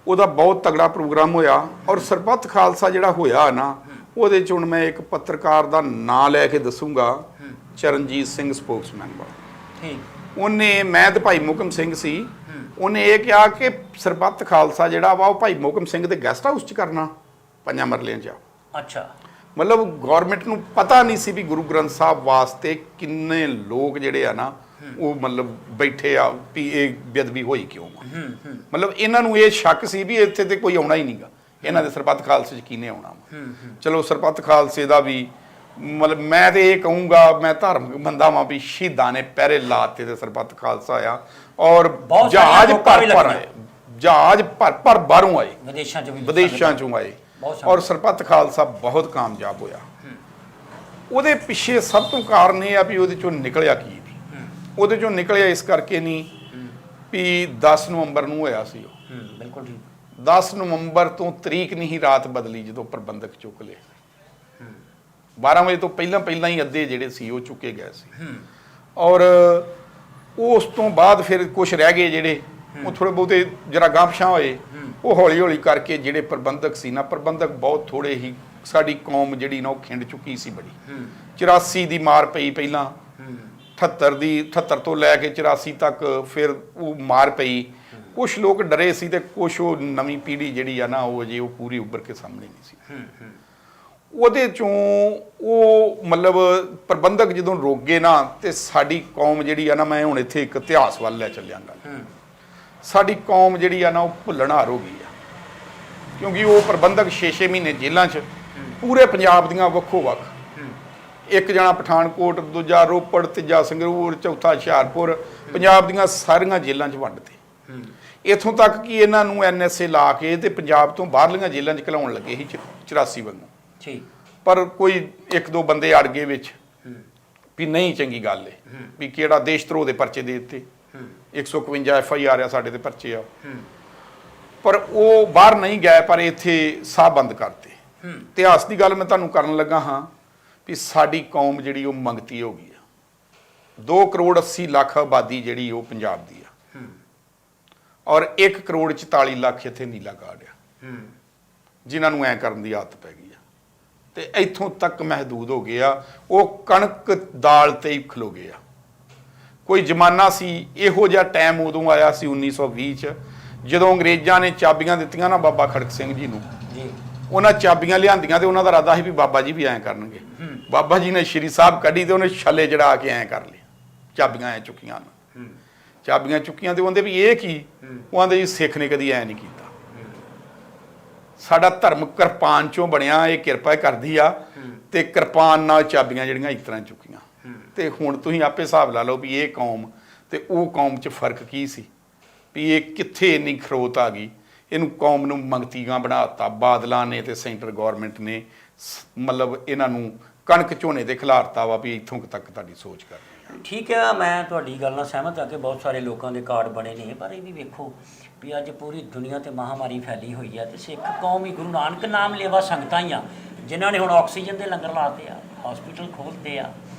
Speaker 1: ਉਹਦਾ ਬਹੁਤ ਤਗੜਾ ਪ੍ਰੋਗਰਾਮ ਹੋਇਆ ਔਰ ਸਰਬੱਤ ਖਾਲਸਾ ਜਿਹੜਾ ਹੋਇਆ ਨਾ, ਉਹਦੇ 'ਚ ਹੁਣ ਮੈਂ ਇੱਕ ਪੱਤਰਕਾਰ ਦਾ ਨਾਂ ਲੈ ਕੇ ਦੱਸੂਗਾ, ਚਰਨਜੀਤ ਸਿੰਘ ਸਪੋਕਸਮੈਨ ਵਾਲਾ।
Speaker 2: ਠੀਕ।
Speaker 1: ਉਹਨੇ, ਮੈਂ ਤੇ ਭਾਈ ਮੋਹਕਮ ਸਿੰਘ ਸੀ, ਉਹਨੇ ਇਹ ਕਿਹਾ ਕਿ ਸਰਬੱਤ ਖਾਲਸਾ ਜਿਹੜਾ ਵਾ ਉਹ ਭਾਈ ਮੋਹਕਮ ਸਿੰਘ ਦੇ ਗੈਸਟ ਹਾਊਸ 'ਚ ਕਰਨਾ 5 ਮਰਲਿਆਂ 'ਚ।
Speaker 2: ਅੱਛਾ।
Speaker 1: ਮਤਲਬ ਗੌਰਮੈਂਟ ਨੂੰ ਪਤਾ ਨਹੀਂ ਸੀ ਵੀ ਗੁਰੂ ਗ੍ਰੰਥ ਸਾਹਿਬ ਵਾਸਤੇ ਕਿੰਨੇ ਲੋਕ ਜਿਹੜੇ ਆ ਨਾ ਉਹ ਮਤਲਬ ਬੈਠੇ ਆ ਵੀ ਇਹ ਬੇਅਦਬੀ ਹੋਈ ਕਿਉਂ। ਮਤਲਬ ਇਹਨਾਂ ਨੂੰ ਇਹ ਸ਼ੱਕ ਸੀ ਵੀ ਇੱਥੇ ਤੇ ਕੋਈ ਆਉਣਾ ਹੀ ਨਹੀਂਗਾ, ਇਹਨਾਂ ਦੇ ਸਰਬੱਤ ਖਾਲਸੇ 'ਚ ਕਿਹਨੇ ਆਉਣਾ। ਚਲੋ ਸਰਬੱਤ ਖਾਲਸੇ ਦਾ ਵੀ ਮਤਲਬ ਮੈਂ ਤੇ ਇਹ ਕਹੂੰਗਾ, ਮੈਂ ਧਾਰਮਿਕ ਬੰਦਾ ਵਾਂ ਵੀ ਸ਼ਹੀਦਾਂ ਨੇ ਪਹਿਰੇ ਲਾਤੇ ਤੇ ਸਰਬੱਤ ਖਾਲਸਾ ਆ। ਔਰ
Speaker 2: ਬਹੁਤ
Speaker 1: ਜਹਾਜ਼
Speaker 2: ਸਾਰੀਆਂ ਰੋਕਾਂ ਵੀ
Speaker 1: ਭਰ
Speaker 2: ਲੱਗੀਆਂ।
Speaker 1: ਆਏ, ਜਹਾਜ਼ ਭਰ ਬਾਹਰੋਂ ਆਏ,
Speaker 2: ਵਿਦੇਸ਼ਾਂ 'ਚ ਵੀ
Speaker 1: ਵਿਦੇਸ਼ਾਂ ਚੋਂ ਆਏ,
Speaker 2: ਬਹੁਤ
Speaker 1: ਔਰ ਸਰਬੱਤ ਖਾਲਸਾ ਬਹੁਤ ਕਾਮਯਾਬ ਹੋਇਆ। ਉਹਦੇ ਪਿੱਛੇ ਸਭ ਤੋਂ ਕਾਰਨ ਇਹ ਆ ਵੀ ਉਹਦੇ ਚੋਂ ਨਿਕਲਿਆ ਕੀ ਨਹੀਂ। ਉਹਦੇ ਚੋਂ ਨਿਕਲਿਆ ਇਸ ਕਰਕੇ ਨਹੀਂ ਵੀ 10 ਨਵੰਬਰ ਨੂੰ ਹੋਇਆ ਸੀ ਉਹ।
Speaker 2: ਬਿਲਕੁਲ ਠੀਕ।
Speaker 1: 10 ਨਵੰਬਰ ਤੋਂ ਤਰੀਕ ਨਹੀਂ ਰਾਤ ਬਦਲੀ ਜਦੋਂ ਪ੍ਰਬੰਧਕ ਚੁੱਕ ਲਏ। 12 ਵਜੇ ਤੋਂ ਪਹਿਲਾਂ ਹੀ ਅੱਧੇ ਜਿਹੜੇ ਸੀ ਉਹ ਚੁੱਕੇ ਗਏ ਸੀ। ਔਰ ਉਸ ਤੋਂ ਬਾਅਦ ਫਿਰ ਕੁਝ ਰਹਿ ਗਏ ਜਿਹੜੇ ਉਹ ਥੋੜੇ ਬਹੁਤੇ ਜਰਾ ਗਾਂਪਸ਼ਾਂ ਹੋਏ। ਉਹ ਹੌਲੀ ਹੌਲੀ ਕਰਕੇ ਜਿਹੜੇ ਪ੍ਰਬੰਧਕ ਸੀ ਨਾ, ਪ੍ਰਬੰਧਕ ਬਹੁਤ ਥੋੜੇ ਹੀ, ਸਾਡੀ ਕੌਮ ਜਿਹੜੀ ਨਾ ਉਹ ਖਿੰਡ ਚੁੱਕੀ ਸੀ ਬੜੀ। 84 ਦੀ ਮਾਰ ਪਈ ਪਹਿਲਾਂ, 78 ਤੋਂ ਲੈ ਕੇ 84 ਤੱਕ ਫਿਰ ਉਹ ਮਾਰ ਪਈ। ਕੁਝ ਲੋਕ ਡਰੇ ਸੀ ਤੇ ਕੁਝ ਉਹ ਨਵੀਂ ਪੀੜ੍ਹੀ ਜਿਹੜੀ ਆ ਨਾ ਉਹ ਅਜੇ ਉਹ ਪੂਰੀ ਉੱਭਰ ਕੇ ਸਾਹਮਣੇ ਨਹੀਂ ਸੀ। ਉਹਦੇ ਚੋਂ ਉਹ ਮਤਲਬ ਪ੍ਰਬੰਧਕ ਜਦੋਂ ਰੁਕ ਗਏ ਨਾ ਤੇ ਸਾਡੀ ਕੌਮ ਜਿਹੜੀ ਆ ਨਾ, ਮੈਂ ਹੁਣ ਇੱਥੇ ਇੱਕ ਇਤਿਹਾਸ ਵੱਲ ਲੈ ਚੱਲਿਆਂਗਾ। ਸਾਡੀ ਕੌਮ ਜਿਹੜੀ ਆ ਨਾ ਉਹ ਭੁੱਲਣਹਾਰ ਹੋ ਗਈ ਆ, ਕਿਉਂਕਿ ਉਹ ਪ੍ਰਬੰਧਕ 6-6 ਮਹੀਨੇ ਜੇਲ੍ਹਾਂ 'ਚ ਪੂਰੇ ਪੰਜਾਬ ਦੀਆਂ ਵੱਖੋ ਵੱਖ, ਇੱਕ ਜਣਾ ਪਠਾਨਕੋਟ, ਦੂਜਾ ਰੋਪੜ, ਤੀਜਾ ਸੰਗਰੂਰ, ਚੌਥਾ ਹੁਸ਼ਿਆਰਪੁਰ, ਪੰਜਾਬ ਦੀਆਂ ਸਾਰੀਆਂ ਜੇਲ੍ਹਾਂ 'ਚ ਵੰਡਤੇ। ਇੱਥੋਂ ਤੱਕ ਕਿ ਇਹਨਾਂ ਨੂੰ NSA ਲਾ ਕੇ ਤੇ ਪੰਜਾਬ ਤੋਂ ਬਾਹਰਲੀਆਂ ਜੇਲ੍ਹਾਂ 'ਚ ਘਲਾਉਣ ਲੱਗੇ ਸੀ 84 ਵਾਂਗੂ। ਪਰ ਕੋਈ ਇੱਕ ਦੋ ਬੰਦੇ ਅੜ ਗਏ ਵਿੱਚ ਵੀ ਨਹੀਂ ਚੰਗੀ ਗੱਲ ਏ ਵੀ ਕਿਹੜਾ ਦੇਸ਼ ਧਰੋਹ ਦੇ ਪਰਚੇ ਦੇ ਦਿੱਤੇ। 151 FIR ਆ ਸਾਡੇ ਤੇ ਪਰਚੇ ਆ, ਪਰ ਉਹ ਬਾਹਰ ਨਹੀਂ ਗਏ, ਪਰ ਇੱਥੇ ਸਾਹ ਬੰਦ ਕਰਤੇ। ਇਤਿਹਾਸ ਦੀ ਗੱਲ ਮੈਂ ਤੁਹਾਨੂੰ ਕਰਨ ਲੱਗਾ ਹਾਂ ਵੀ ਸਾਡੀ ਕੌਮ ਜਿਹੜੀ ਉਹ ਮੰਗਤੀ ਹੋ ਗਈ ਆ। 2 ਕਰੋੜ 80 ਲੱਖ ਆਬਾਦੀ ਜਿਹੜੀ ਉਹ ਪੰਜਾਬ ਦੀ ਆ, ਔਰ 1 ਕਰੋੜ 44 ਲੱਖ ਇੱਥੇ ਨੀਲਾ ਕਾਰਡ ਆ, ਜਿਨ੍ਹਾਂ ਨੂੰ ਐਂ ਕਰਨ ਦੀ ਆਦਤ ਪੈ ਗਈ ਆ ਤੇ ਇੱਥੋਂ ਤੱਕ ਮਹਦੂਦ ਹੋ ਗਿਆ। ਉਹ ਕਣਕ ਦਾਲ ਤੇ ਹੀ ਖਲੋ ਗਏ ਆ। ਕੋਈ ਜ਼ਮਾਨਾ ਸੀ ਇਹੋ ਜਿਹਾ ਟਾਈਮ ਉਦੋਂ ਆਇਆ ਸੀ 1920 ਚ, ਜਦੋਂ ਅੰਗਰੇਜ਼ਾਂ ਨੇ ਚਾਬੀਆਂ ਦਿੱਤੀਆਂ ਨਾ ਬਾਬਾ ਖੜਕ ਸਿੰਘ ਜੀ ਨੂੰ। ਉਹਨਾਂ ਚਾਬੀਆਂ ਲਿਆਂਦੀਆਂ ਤੇ ਉਹਨਾਂ ਦਾ ਇਰਾਦਾ ਸੀ ਵੀ ਬਾਬਾ ਜੀ ਵੀ ਐਂ ਕਰਨਗੇ। ਬਾਬਾ ਜੀ ਨੇ ਸ਼੍ਰੀ ਸਾਹਿਬ ਕੱਢੀ ਤੇ ਉਹਨੇ ਛੱਲੇ ਜੜਾ ਕੇ ਐਂ ਕਰ ਲਿਆ, ਚਾਬੀਆਂ ਐਂ ਚੁੱਕੀਆਂ ਨਾ, ਚਾਬੀਆਂ ਚੁੱਕੀਆਂ ਤੇ ਉਹਦੇ ਵੀ ਇਹ ਕੀ, ਉਹ ਆਂਦੇ ਜੀ ਸਿੱਖ ਨੇ ਕਦੀ ਐਂ ਨਹੀਂ ਕੀਤਾ। ਸਾਡਾ ਧਰਮ ਕਿਰਪਾਨ ਚੋਂ ਬਣਿਆ, ਇਹ ਕਿਰਪਾ ਕਰਦੀ ਆ ਤੇ ਕਿਰਪਾਨ ਨਾਲ ਚਾਬੀਆਂ ਜਿਹੜੀਆਂ ਇਸ ਤਰ੍ਹਾਂ ਚੁੱਕੀਆਂ। ਤੇ ਹੁਣ ਤੁਸੀਂ ਆਪੇ ਹਿਸਾਬ ਲਾ ਲਓ ਵੀ ਇਹ ਕੌਮ ਤੇ ਉਹ ਕੌਮ 'ਚ ਫਰਕ ਕੀ ਸੀ, ਵੀ ਇਹ ਕਿੱਥੇ ਇੰਨੀ ਖਰੋਤ ਆ ਗਈ। ਇਹਨੂੰ ਕੌਮ ਨੂੰ ਮੰਗਤੀਆਂ ਬਣਾਤਾ ਬਾਦਲਾਂ ਨੇ ਤੇ ਸੈਂਟਰ ਗੌਰਮੈਂਟ ਨੇ, ਮਤਲਬ ਇਹਨਾਂ ਨੂੰ ਕਣਕ ਝੋਨੇ ਦੇ ਖਿਲਾਰਤਾ ਵਾ ਵੀ ਇੱਥੋਂ ਤੱਕ ਤੁਹਾਡੀ ਸੋਚ ਕਰਨੀ।
Speaker 2: ਠੀਕ ਹੈ, ਮੈਂ ਤੁਹਾਡੀ ਗੱਲ ਨਾਲ ਸਹਿਮਤ ਹਾਂ ਕਿ ਬਹੁਤ ਸਾਰੇ ਲੋਕਾਂ ਦੇ ਕਾਰਡ ਬਣੇ ਨੇ, ਪਰ ਇਹ ਵੀ ਵੇਖੋ ਵੀ ਅੱਜ ਪੂਰੀ ਦੁਨੀਆ ਤੇ ਮਹਾਮਾਰੀ ਫੈਲੀ ਹੋਈ ਹੈ ਤੇ ਸਿੱਖ ਕੌਮ ਹੀ ਗੁਰੂ ਨਾਨਕ ਨਾਮ ਲੇਵਾ ਸੰਗਤਾਂ ਹੀ ਆ ਜਿਨ੍ਹਾਂ ਨੇ ਹੁਣ ਆਕਸੀਜਨ ਦੇ ਲੰਗਰ ਲਾਤੇ ਆ, ਹਸਪੀਟਲ ਖੋਲ੍ਹਦੇ ਆ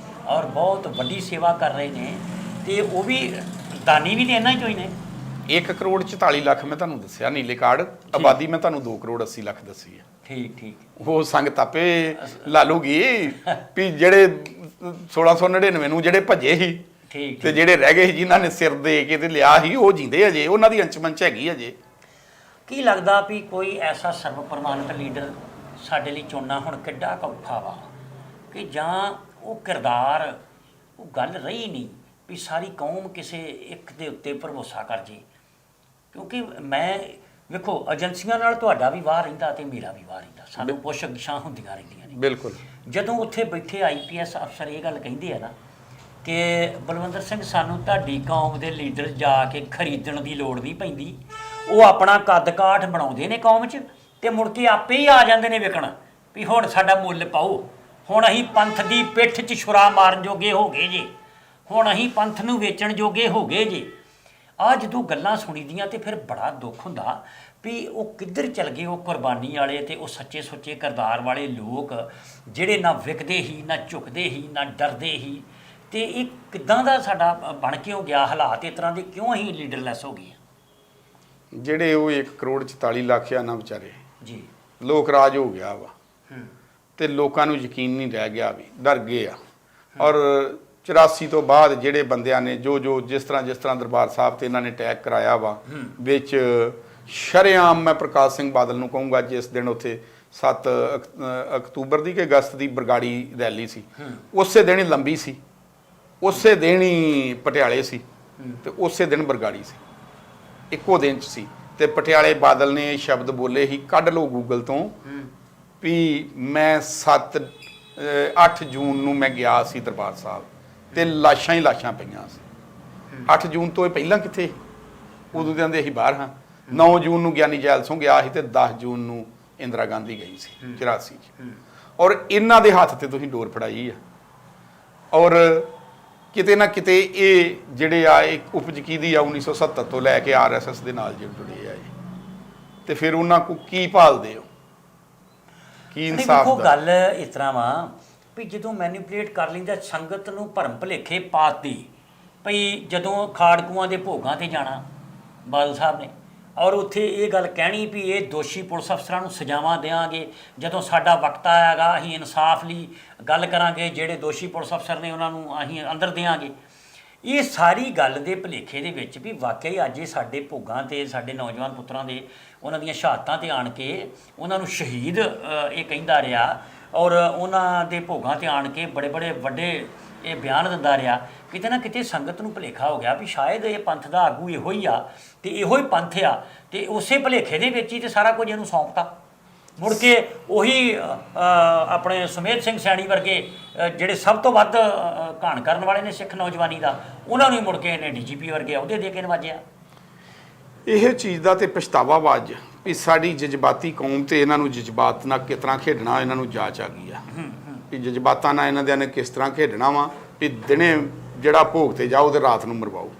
Speaker 2: ਔਰ ਬਹੁਤ ਵੱਡੀ ਸੇਵਾ ਕਰ ਰਹੇ ਨੇ। ਤੇ ਉਹ ਵੀ ਦਾਨੀ ਵੀ ਤੇ ਇਹਨਾਂ ਚੋਂ ਹੀ ਨੇ।
Speaker 1: 1 ਕਰੋੜ 44 ਲੱਖ ਮੈਂ ਤੁਹਾਨੂੰ ਦੱਸਿਆ ਨੀਲੇ ਕਾਰਡ, ਆਬਾਦੀ ਮੈਂ ਤੁਹਾਨੂੰ 2 ਕਰੋੜ 80 ਲੱਖ ਦੱਸੀ ਹੈ।
Speaker 2: ਠੀਕ
Speaker 1: ਉਹ ਸੰਗਤ ਆਪੇ ਲਾ ਲੂਗੀ ਵੀ ਜਿਹੜੇ 1699 ਨੂੰ ਜਿਹੜੇ ਭੱਜੇ ਸੀ ਤੇ ਜਿਹੜੇ ਰਹਿ ਗਏ ਸੀ ਜਿਨ੍ਹਾਂ ਨੇ ਸਿਰ ਦੇ ਕੇ ਤੇ ਲਿਆ ਸੀ, ਉਹ ਜਿੰਦੇ ਅਜੇ, ਉਹਨਾਂ ਦੀ ਅੰਚਮੰਚ ਹੈਗੀ ਅਜੇ।
Speaker 2: ਕੀ ਲੱਗਦਾ ਵੀ ਕੋਈ ਐਸਾ ਸਰਵ ਪ੍ਰਮਾਣਿਤ ਲੀਡਰ ਸਾਡੇ ਲਈ ਚੁਣਨਾ ਹੁਣ ਕਿੱਡਾ ਔਖਾ ਵਾ, ਕਿ ਜਾਂ ਉਹ ਕਿਰਦਾਰ, ਉਹ ਗੱਲ ਰਹੀ ਨਹੀਂ ਵੀ ਸਾਰੀ ਕੌਮ ਕਿਸੇ ਇੱਕ ਦੇ ਉੱਤੇ ਭਰੋਸਾ ਕਰ ਜੇ। ਕਿਉਂਕਿ ਮੈਂ ਵੇਖੋ ਏਜੰਸੀਆਂ ਨਾਲ ਤੁਹਾਡਾ ਵੀ ਵਾਹ ਰਹਿੰਦਾ ਤੇ ਮੇਰਾ ਵੀ ਵਾਹ ਰਹਿੰਦਾ, ਸਾਨੂੰ ਪੁੱਛ ਗਿਛਾਂ ਹੁੰਦੀਆਂ ਰਹਿੰਦੀਆਂ ਨੇ।
Speaker 1: ਬਿਲਕੁਲ।
Speaker 2: ਜਦੋਂ ਉੱਥੇ ਬੈਠੇ IPS ਅਫਸਰ ਇਹ ਗੱਲ ਕਹਿੰਦੇ ਆ ਨਾ ਕਿ ਬਲਵੰਦਰ ਸਿੰਘ ਸਾਨੂੰ ਤੁਹਾਡੀ ਕੌਮ ਦੇ ਲੀਡਰ ਜਾ ਕੇ ਖਰੀਦਣ ਦੀ ਲੋੜ ਨਹੀਂ ਪੈਂਦੀ, ਉਹ ਆਪਣਾ ਕੱਦ ਕਾਠ ਬਣਾਉਂਦੇ ਨੇ ਕੌਮ 'ਚ ਤੇ ਮੁੜ ਕੇ ਆਪੇ ਹੀ ਆ ਜਾਂਦੇ ਨੇ ਵਿਕਣ ਵੀ ਹੁਣ ਸਾਡਾ ਮੁੱਲ ਪਾਓ, ਹੁਣ ਅਸੀਂ ਪੰਥ ਦੀ ਪਿੱਠ 'ਚ ਛੁਰਾ ਮਾਰਨ ਜੋਗੇ ਹੋ ਗਏ ਜੇ, ਹੁਣ ਅਸੀਂ ਪੰਥ ਨੂੰ ਵੇਚਣ ਜੋਗੇ ਹੋ ਗਏ ਜੇ। ਆਹ ਜਦੋਂ ਗੱਲਾਂ ਸੁਣੀਦੀਆਂ ਤੇ ਫਿਰ ਬੜਾ ਦੁੱਖ ਹੁੰਦਾ ਵੀ ਉਹ ਕਿੱਧਰ ਚਲ ਗਏ ਉਹ ਕੁਰਬਾਨੀ ਵਾਲੇ ਤੇ ਉਹ ਸੱਚੇ ਸੁੱਚੇ ਕਿਰਦਾਰ ਵਾਲੇ ਲੋਕ ਜਿਹੜੇ ਨਾ ਵਿਕਦੇ ਹੀ, ਨਾ ਝੁਕਦੇ ਹੀ, ਨਾ ਡਰਦੇ ਹੀ। ਤੇ ਇਹ ਕਿੱਦਾਂ ਦਾ ਸਾਡਾ ਬਣ ਕਿਉਂ ਗਿਆ ਹਾਲਾਤ, ਇਸ ਤਰ੍ਹਾਂ ਦੇ ਕਿਉਂ ਅਸੀਂ ਲੀਡਰਲੈਸ ਹੋ ਗਏ?
Speaker 1: ਜਿਹੜੇ ਉਹ 1 ਕਰੋੜ 44 ਲੱਖ ਆ ਨਾ ਵਿਚਾਰੇ
Speaker 2: ਜੀ,
Speaker 1: ਲੋਕ ਰਾਜ ਹੋ ਗਿਆ ਵਾ ਤੇ ਲੋਕਾਂ ਨੂੰ ਯਕੀਨ ਨਹੀਂ ਰਹਿ ਗਿਆ, ਵੀ ਡਰ ਗਏ ਆ। ਔਰ 84 ਤੋਂ ਬਾਅਦ ਜਿਹੜੇ ਬੰਦਿਆਂ ਨੇ ਜੋ ਜਿਸ ਤਰ੍ਹਾਂ ਦਰਬਾਰ ਸਾਹਿਬ ਤੇ ਇਹਨਾਂ ਨੇ ਅਟੈਕ ਕਰਾਇਆ ਵਾ, ਵਿੱਚ ਸ਼ਰੇਆਮ ਮੈਂ ਪ੍ਰਕਾਸ਼ ਸਿੰਘ ਬਾਦਲ ਨੂੰ ਕਹੂੰਗਾ, ਜਿਸ ਦਿਨ ਉੱਥੇ 7 ਅਕਤੂਬਰ ਦੀ ਕਿ ਅਗਸਤ ਦੀ ਬਰਗਾੜੀ ਰੈਲੀ ਸੀ, ਉਸੇ ਦਿਨ ਹੀ ਲੰਬੀ ਸੀ, ਉਸੇ ਦਿਨ ਹੀ ਪਟਿਆਲੇ ਸੀ ਤੇ ਉਸੇ ਦਿਨ ਬਰਗਾੜੀ ਸੀ, ਇੱਕੋ ਦਿਨ 'ਚ ਸੀ। ਤੇ ਪਟਿਆਲੇ ਬਾਦਲ ਨੇ ਸ਼ਬਦ ਬੋਲੇ ਹੀ, ਕੱਢ ਲਓ ਗੂਗਲ ਤੋਂ, ਵੀ ਮੈਂ 7 8 ਜੂਨ ਨੂੰ ਮੈਂ ਗਿਆ ਸੀ ਦਰਬਾਰ ਸਾਹਿਬ ਤੇ ਲਾਸ਼ਾਂ ਹੀ ਲਾਸ਼ਾਂ ਪਈਆਂ ਸੀ। 8 ਜੂਨ ਤੋਂ ਇਹ ਪਹਿਲਾਂ ਕਿੱਥੇ, ਉਦੋਂ ਦੇ ਆਂਦੇ ਅਸੀਂ ਬਾਹਰ ਹਾਂ। 9 ਜੂਨ ਨੂੰ ਗਿਆਨੀ ਜੈਲ ਸਿੰਘ ਗਿਆ ਸੀ ਤੇ 10 ਜੂਨ ਨੂੰ ਇੰਦਰਾ ਗਾਂਧੀ ਗਈ ਸੀ 84 'ਚ। ਔਰ ਇਹਨਾਂ ਦੇ ਹੱਥ ਤੇ ਤੁਸੀਂ ਡੋਰ ਫੜਾਈ ਆ। ਔਰ ਕਿਤੇ ਨਾ ਕਿਤੇ ਇਹ ਜਿਹੜੇ ਆ ਇੱਕ ਉਪਜਕੀ ਦੀ ਆ 1970 ਤੋਂ ਲੈ ਕੇ RSS ਦੇ ਨਾਲ ਜੁੜੇ ਆ ਤੇ ਫਿਰ ਉਹਨਾਂ ਕੋ ਕੀ ਭਾਲਦੇ ਹੋ, ਕੀ ਇਨਸਾਫ
Speaker 2: ਦੇਖੋ
Speaker 1: ਦਾ?
Speaker 2: ਗੱਲ ਇਸ ਤਰ੍ਹਾਂ ਵਾ ਵੀ ਜਦੋਂ ਮੈਨੀਪੂਲੇਟ ਕਰ ਲੈਂਦਾ ਸੰਗਤ ਨੂੰ ਭਰਮ ਭੁਲੇਖੇ ਪਾਤੀ ਭਈ ਜਦੋਂ ਖਾੜਕੂਆਂ ਦੇ ਭੋਗਾਂ ਤੇ ਜਾਣਾ ਬਾਦਲ ਸਾਹਿਬ ਨੇ ਔਰ ਉੱਥੇ ਇਹ ਗੱਲ ਕਹਿਣੀ ਵੀ ਇਹ ਦੋਸ਼ੀ ਪੁਲਿਸ ਅਫਸਰਾਂ ਨੂੰ ਸਜ਼ਾਵਾਂ ਦੇਵਾਂਗੇ, ਜਦੋਂ ਸਾਡਾ ਵਕਤ ਆਏਗਾ ਅਸੀਂ ਇਨਸਾਫ ਲਈ ਗੱਲ ਕਰਾਂਗੇ, ਜਿਹੜੇ ਦੋਸ਼ੀ ਪੁਲਿਸ ਅਫਸਰ ਨੇ ਉਹਨਾਂ ਨੂੰ ਅਸੀਂ ਅੰਦਰ ਦੇਵਾਂਗੇ। ਇਹ ਸਾਰੀ ਗੱਲ ਦੇ ਭੁਲੇਖੇ ਦੇ ਵਿੱਚ ਵੀ ਵਾਕਈ ਅੱਜ ਇਹ ਸਾਡੇ ਭੋਗਾਂ ਤੇ ਸਾਡੇ ਨੌਜਵਾਨ ਪੁੱਤਰਾਂ ਦੇ ਉਹਨਾਂ ਦੀਆਂ ਸ਼ਹਾਦਤਾਂ ਤੇ ਆਣ ਕੇ ਉਹਨਾਂ ਨੂੰ ਸ਼ਹੀਦ ਇਹ ਕਹਿੰਦਾ ਰਿਹਾ ਔਰ ਉਹਨਾਂ ਦੇ ਭੋਗਾਂ ਤੇ ਆਣ ਕੇ ਬੜੇ ਬੜੇ ਵੱਡੇ ਇਹ ਬਿਆਨ ਦਿੰਦਾ ਰਿਹਾ। ਕਿਤੇ ਨਾ ਕਿਤੇ ਸੰਗਤ ਨੂੰ ਭੁਲੇਖਾ ਹੋ ਗਿਆ ਵੀ ਸ਼ਾਇਦ ਇਹ ਪੰਥ ਦਾ ਆਗੂ ਇਹੋ ਹੀ ਆ ਤੇ ਇਹੋ ਹੀ ਪੰਥ ਆ ਤੇ ਉਸੇ ਭੁਲੇਖੇ ਦੇ ਵਿੱਚ ਹੀ ਤੇ ਸਾਰਾ ਕੁਝ ਇਹਨੂੰ ਸੌਂਪਤਾ। ਮੁੜ ਕੇ ਉਹੀ ਆਪਣੇ ਸੁਮੇਧ ਸਿੰਘ ਸੈਣੀ ਵਰਗੇ ਜਿਹੜੇ ਸਭ ਤੋਂ ਵੱਧ ਘਾਣ ਕਰਨ ਵਾਲੇ ਨੇ ਸਿੱਖ ਨੌਜਵਾਨੀ ਦਾ, ਉਹਨਾਂ ਨੂੰ ਹੀ ਮੁੜ ਕੇ ਇਹਨੇ DGP ਵਰਗੇ ਅਹੁਦੇ ਦੇ ਕੇ ਨਵਾਜਿਆ।
Speaker 1: ਇਹ ਚੀਜ਼ ਦਾ ਤੇ ਪਛਤਾਵਾ ਵਾ ਅੱਜ ਵੀ ਸਾਡੀ ਜਜ਼ਬਾਤੀ ਕੌਮ ਤੇ ਇਹਨਾਂ ਨੂੰ ਜਜ਼ਬਾਤ ਨਾਲ ਕਿਸ ਤਰ੍ਹਾਂ ਖੇਡਣਾ ਇਹਨਾਂ ਨੂੰ ਜਾਚ ਆ ਗਈ ਆ ਵੀ ਜਜ਼ਬਾਤਾਂ ਨਾਲ ਇਹਨਾਂ ਨੇ ਕਿਸ ਤਰ੍ਹਾਂ ਖੇਡਣਾ ਵਾ ਵੀ ਦਿਨੇ ਜਿਹੜਾ ਭੋਗ ਤੇ ਜਾਓ ਤੇ ਰਾਤ ਨੂੰ ਮਰਵਾਓ,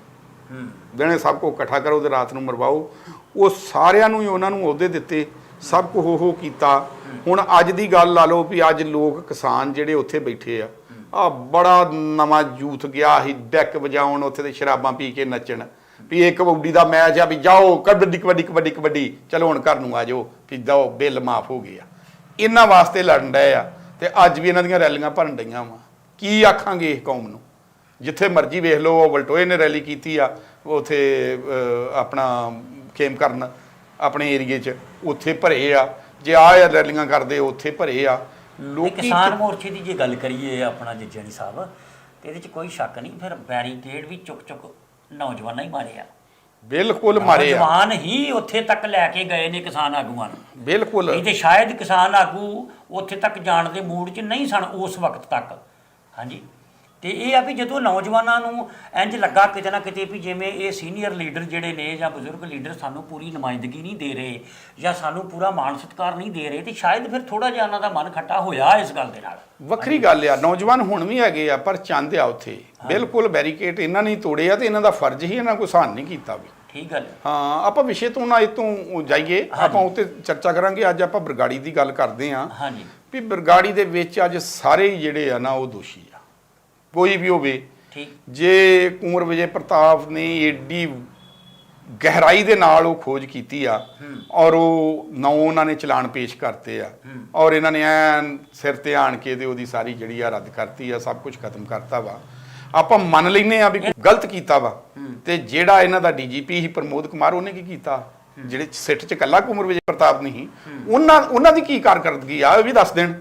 Speaker 1: ਦਿਨੇ ਸਭ ਕੁਝ ਇਕੱਠਾ ਕਰੋ ਤੇ ਰਾਤ ਨੂੰ ਮਰਵਾਓ। ਉਹ ਸਾਰਿਆਂ ਨੂੰ ਹੀ ਉਹਨਾਂ ਨੂੰ ਅਹੁਦੇ ਦਿੱਤੇ, ਸਭ ਕੁਝ ਹੋ ਕੀਤਾ। ਹੁਣ ਅੱਜ ਦੀ ਗੱਲ ਲਾ ਲਓ ਵੀ ਅੱਜ ਲੋਕ ਕਿਸਾਨ ਜਿਹੜੇ ਉੱਥੇ ਬੈਠੇ ਆ ਬੜਾ ਨਵਾਂ ਯੂਥ ਗਿਆ ਸੀ ਡੈਕ ਵਜਾਉਣ ਉੱਥੇ ਤੇ ਸ਼ਰਾਬਾਂ ਪੀ ਕੇ ਨੱਚਣ ਵੀ ਇੱਕ ਕਬੱਡੀ ਦਾ ਮੈਚ ਆ ਵੀ ਜਾਓ ਕਬੱਡੀ ਕਬੱਡੀ ਕਬੱਡੀ ਕਬੱਡੀ ਚਲੋ ਹੁਣ ਘਰ ਨੂੰ ਆ ਜਾਓ ਵੀ ਜਾਓ ਬਿੱਲ ਮਾਫ ਹੋ ਗਏ ਆ। ਇਹਨਾਂ ਵਾਸਤੇ ਲੜਨ ਡਏ ਆ ਤੇ ਅੱਜ ਵੀ ਇਹਨਾਂ ਦੀਆਂ ਰੈਲੀਆਂ ਭਰਨ ਡਈਆਂ ਵਾ। ਕੀ ਆਖਾਂਗੇ ਇਸ ਕੌਮ ਨੂੰ? ਜਿੱਥੇ ਮਰਜ਼ੀ ਵੇਖ ਲਓ, ਉਹ ਵਲਟੋਏ ਨੇ ਰੈਲੀ ਕੀਤੀ ਆ ਉੱਥੇ ਆਪਣਾ ਖੇਮ ਕਰਨ ਆਪਣੇ ਏਰੀਏ 'ਚ, ਉੱਥੇ ਭਰੇ ਆ। ਜੇ ਆ ਰੈਲੀਆਂ ਕਰਦੇ ਉੱਥੇ ਭਰੇ ਆ ਲੋਕ।
Speaker 2: ਕਿਸਾਨ ਮੋਰਚੇ ਦੀ ਜੇ ਗੱਲ ਕਰੀਏ ਆਪਣਾ ਜੱਜਣੀ ਸਾਹਿਬ ਤੇ ਇਹਦੇ 'ਚ ਕੋਈ ਸ਼ੱਕ ਨਹੀਂ, ਫਿਰ ਬੈਰੀਕੇਡ ਵੀ ਚੁੱਕ ਚੁੱਕ ਨੌਜਵਾਨਾਂ ਹੀ ਮਾਰੇ ਆ।
Speaker 1: ਬਿਲਕੁਲ ਮਾਰੇ ਆ,
Speaker 2: ਨੌਜਵਾਨ ਹੀ ਉੱਥੇ ਤੱਕ ਲੈ ਕੇ ਗਏ ਨੇ ਕਿਸਾਨ ਆਗੂਆਂ ਨੂੰ।
Speaker 1: ਬਿਲਕੁਲ
Speaker 2: ਨਹੀਂ ਤੇ ਸ਼ਾਇਦ ਕਿਸਾਨ ਆਗੂ ਉੱਥੇ ਤੱਕ ਜਾਣ ਦੇ ਮੂਡ 'ਚ ਨਹੀਂ ਸਨ ਉਸ ਵਕਤ ਤੱਕ। ਹਾਂਜੀ, ਤੇ ਇਹ ਆ ਵੀ ਜਦੋਂ ਨੌਜਵਾਨਾਂ ਨੂੰ ਇੰਜ ਲੱਗਾ ਕਿਤੇ ਨਾ ਕਿਤੇ ਵੀ ਜਿਵੇਂ ਇਹ ਸੀਨੀਅਰ ਲੀਡਰ ਜਿਹੜੇ ਨੇ ਜਾਂ ਬਜ਼ੁਰਗ ਲੀਡਰ ਸਾਨੂੰ ਪੂਰੀ ਨੁਮਾਇੰਦਗੀ ਨਹੀਂ ਦੇ ਰਹੇ ਜਾਂ ਸਾਨੂੰ ਪੂਰਾ ਮਾਣ ਸਤਿਕਾਰ ਨਹੀਂ ਦੇ ਰਹੇ, ਤੇ ਸ਼ਾਇਦ ਫਿਰ ਥੋੜਾ ਜਿਹਾ ਉਹਨਾਂ ਦਾ ਮਨ ਖੱਟਾ ਹੋਇਆ ਇਸ ਗੱਲ ਦੇ ਨਾਲ।
Speaker 1: ਵੱਖਰੀ ਗੱਲ ਆ, ਨੌਜਵਾਨ ਹੁਣ ਵੀ ਹੈਗੇ ਆ ਪਰ ਚੰਦ ਆ ਉੱਥੇ। ਬਿਲਕੁਲ ਬੈਰੀਕੇਡ ਇਹਨਾਂ ਨੇ ਤੋੜੇ ਆ ਤੇ ਇਹਨਾਂ ਦਾ ਫਰਜ਼ ਹੀ ਇਹਨਾਂ ਕੋਈ ਸਹਾਨ ਨਹੀਂ ਕੀਤਾ ਵੀ।
Speaker 2: ਠੀਕ ਗੱਲ।
Speaker 1: ਹਾਂ, ਆਪਾਂ ਵਿਸ਼ੇ ਤੋਂ ਨਾ ਇਹ ਤੋਂ ਜਾਈਏ, ਆਪਾਂ ਉੱਤੇ ਚਰਚਾ ਕਰਾਂਗੇ। ਅੱਜ ਆਪਾਂ ਬਰਗਾੜੀ ਦੀ ਗੱਲ ਕਰਦੇ ਹਾਂ।
Speaker 2: ਹਾਂਜੀ,
Speaker 1: ਵੀ ਬਰਗਾੜੀ ਦੇ ਵਿੱਚ ਅੱਜ ਸਾਰੇ ਜਿਹੜੇ ਆ ਨਾ ਉਹ ਦੋਸ਼ੀ ਆ, ਕੋਈ ਵੀ ਹੋਵੇ।
Speaker 2: ਠੀਕ।
Speaker 1: ਜੇ ਕੁੰਵਰ ਵਿਜੇ ਪ੍ਰਤਾਪ ਨੇ ਏਡੀ ਗਹਿਰਾਈ ਦੇ ਨਾਲ ਉਹ ਖੋਜ ਕੀਤੀ ਆ ਔਰ ਉਹ 9 ਉਹਨਾਂ ਨੇ ਚਲਾਨ ਪੇਸ਼ ਕਰਤੇ ਆ ਔਰ ਇਹਨਾਂ ਨੇ ਐਨ ਸਿਰ ਤੇ ਆਣ ਕੇ ਤੇ ਉਹਦੀ ਸਾਰੀ ਜਿਹੜੀ ਆ ਰੱਦ ਕਰਤੀ ਆ, ਸਭ ਕੁਝ ਖਤਮ ਕਰਤਾ ਵਾ। ਆਪਾਂ ਮੰਨ ਲੈਨੇ ਆ ਵੀ ਗਲਤ ਕੀਤਾ ਵਾ। ਤੇ ਜਿਹੜਾ ਇਹਨਾਂ ਦਾ DGP ਸੀ ਪ੍ਰਮੋਦ ਕੁਮਾਰ, ਉਹਨੇ ਕੀ ਕੀਤਾ? ਜਿਹੜੇ ਸਿੱਟ 'ਚ ਇਕੱਲਾ ਕੁੰਵਰ ਵਿਜੇ ਪ੍ਰਤਾਪ ਨਹੀਂ, ਉਹਨਾਂ ਦੀ ਕੀ ਕਾਰਗਰਦਗੀ ਆ ਇਹ ਵੀ ਦੱਸ ਦੇਣ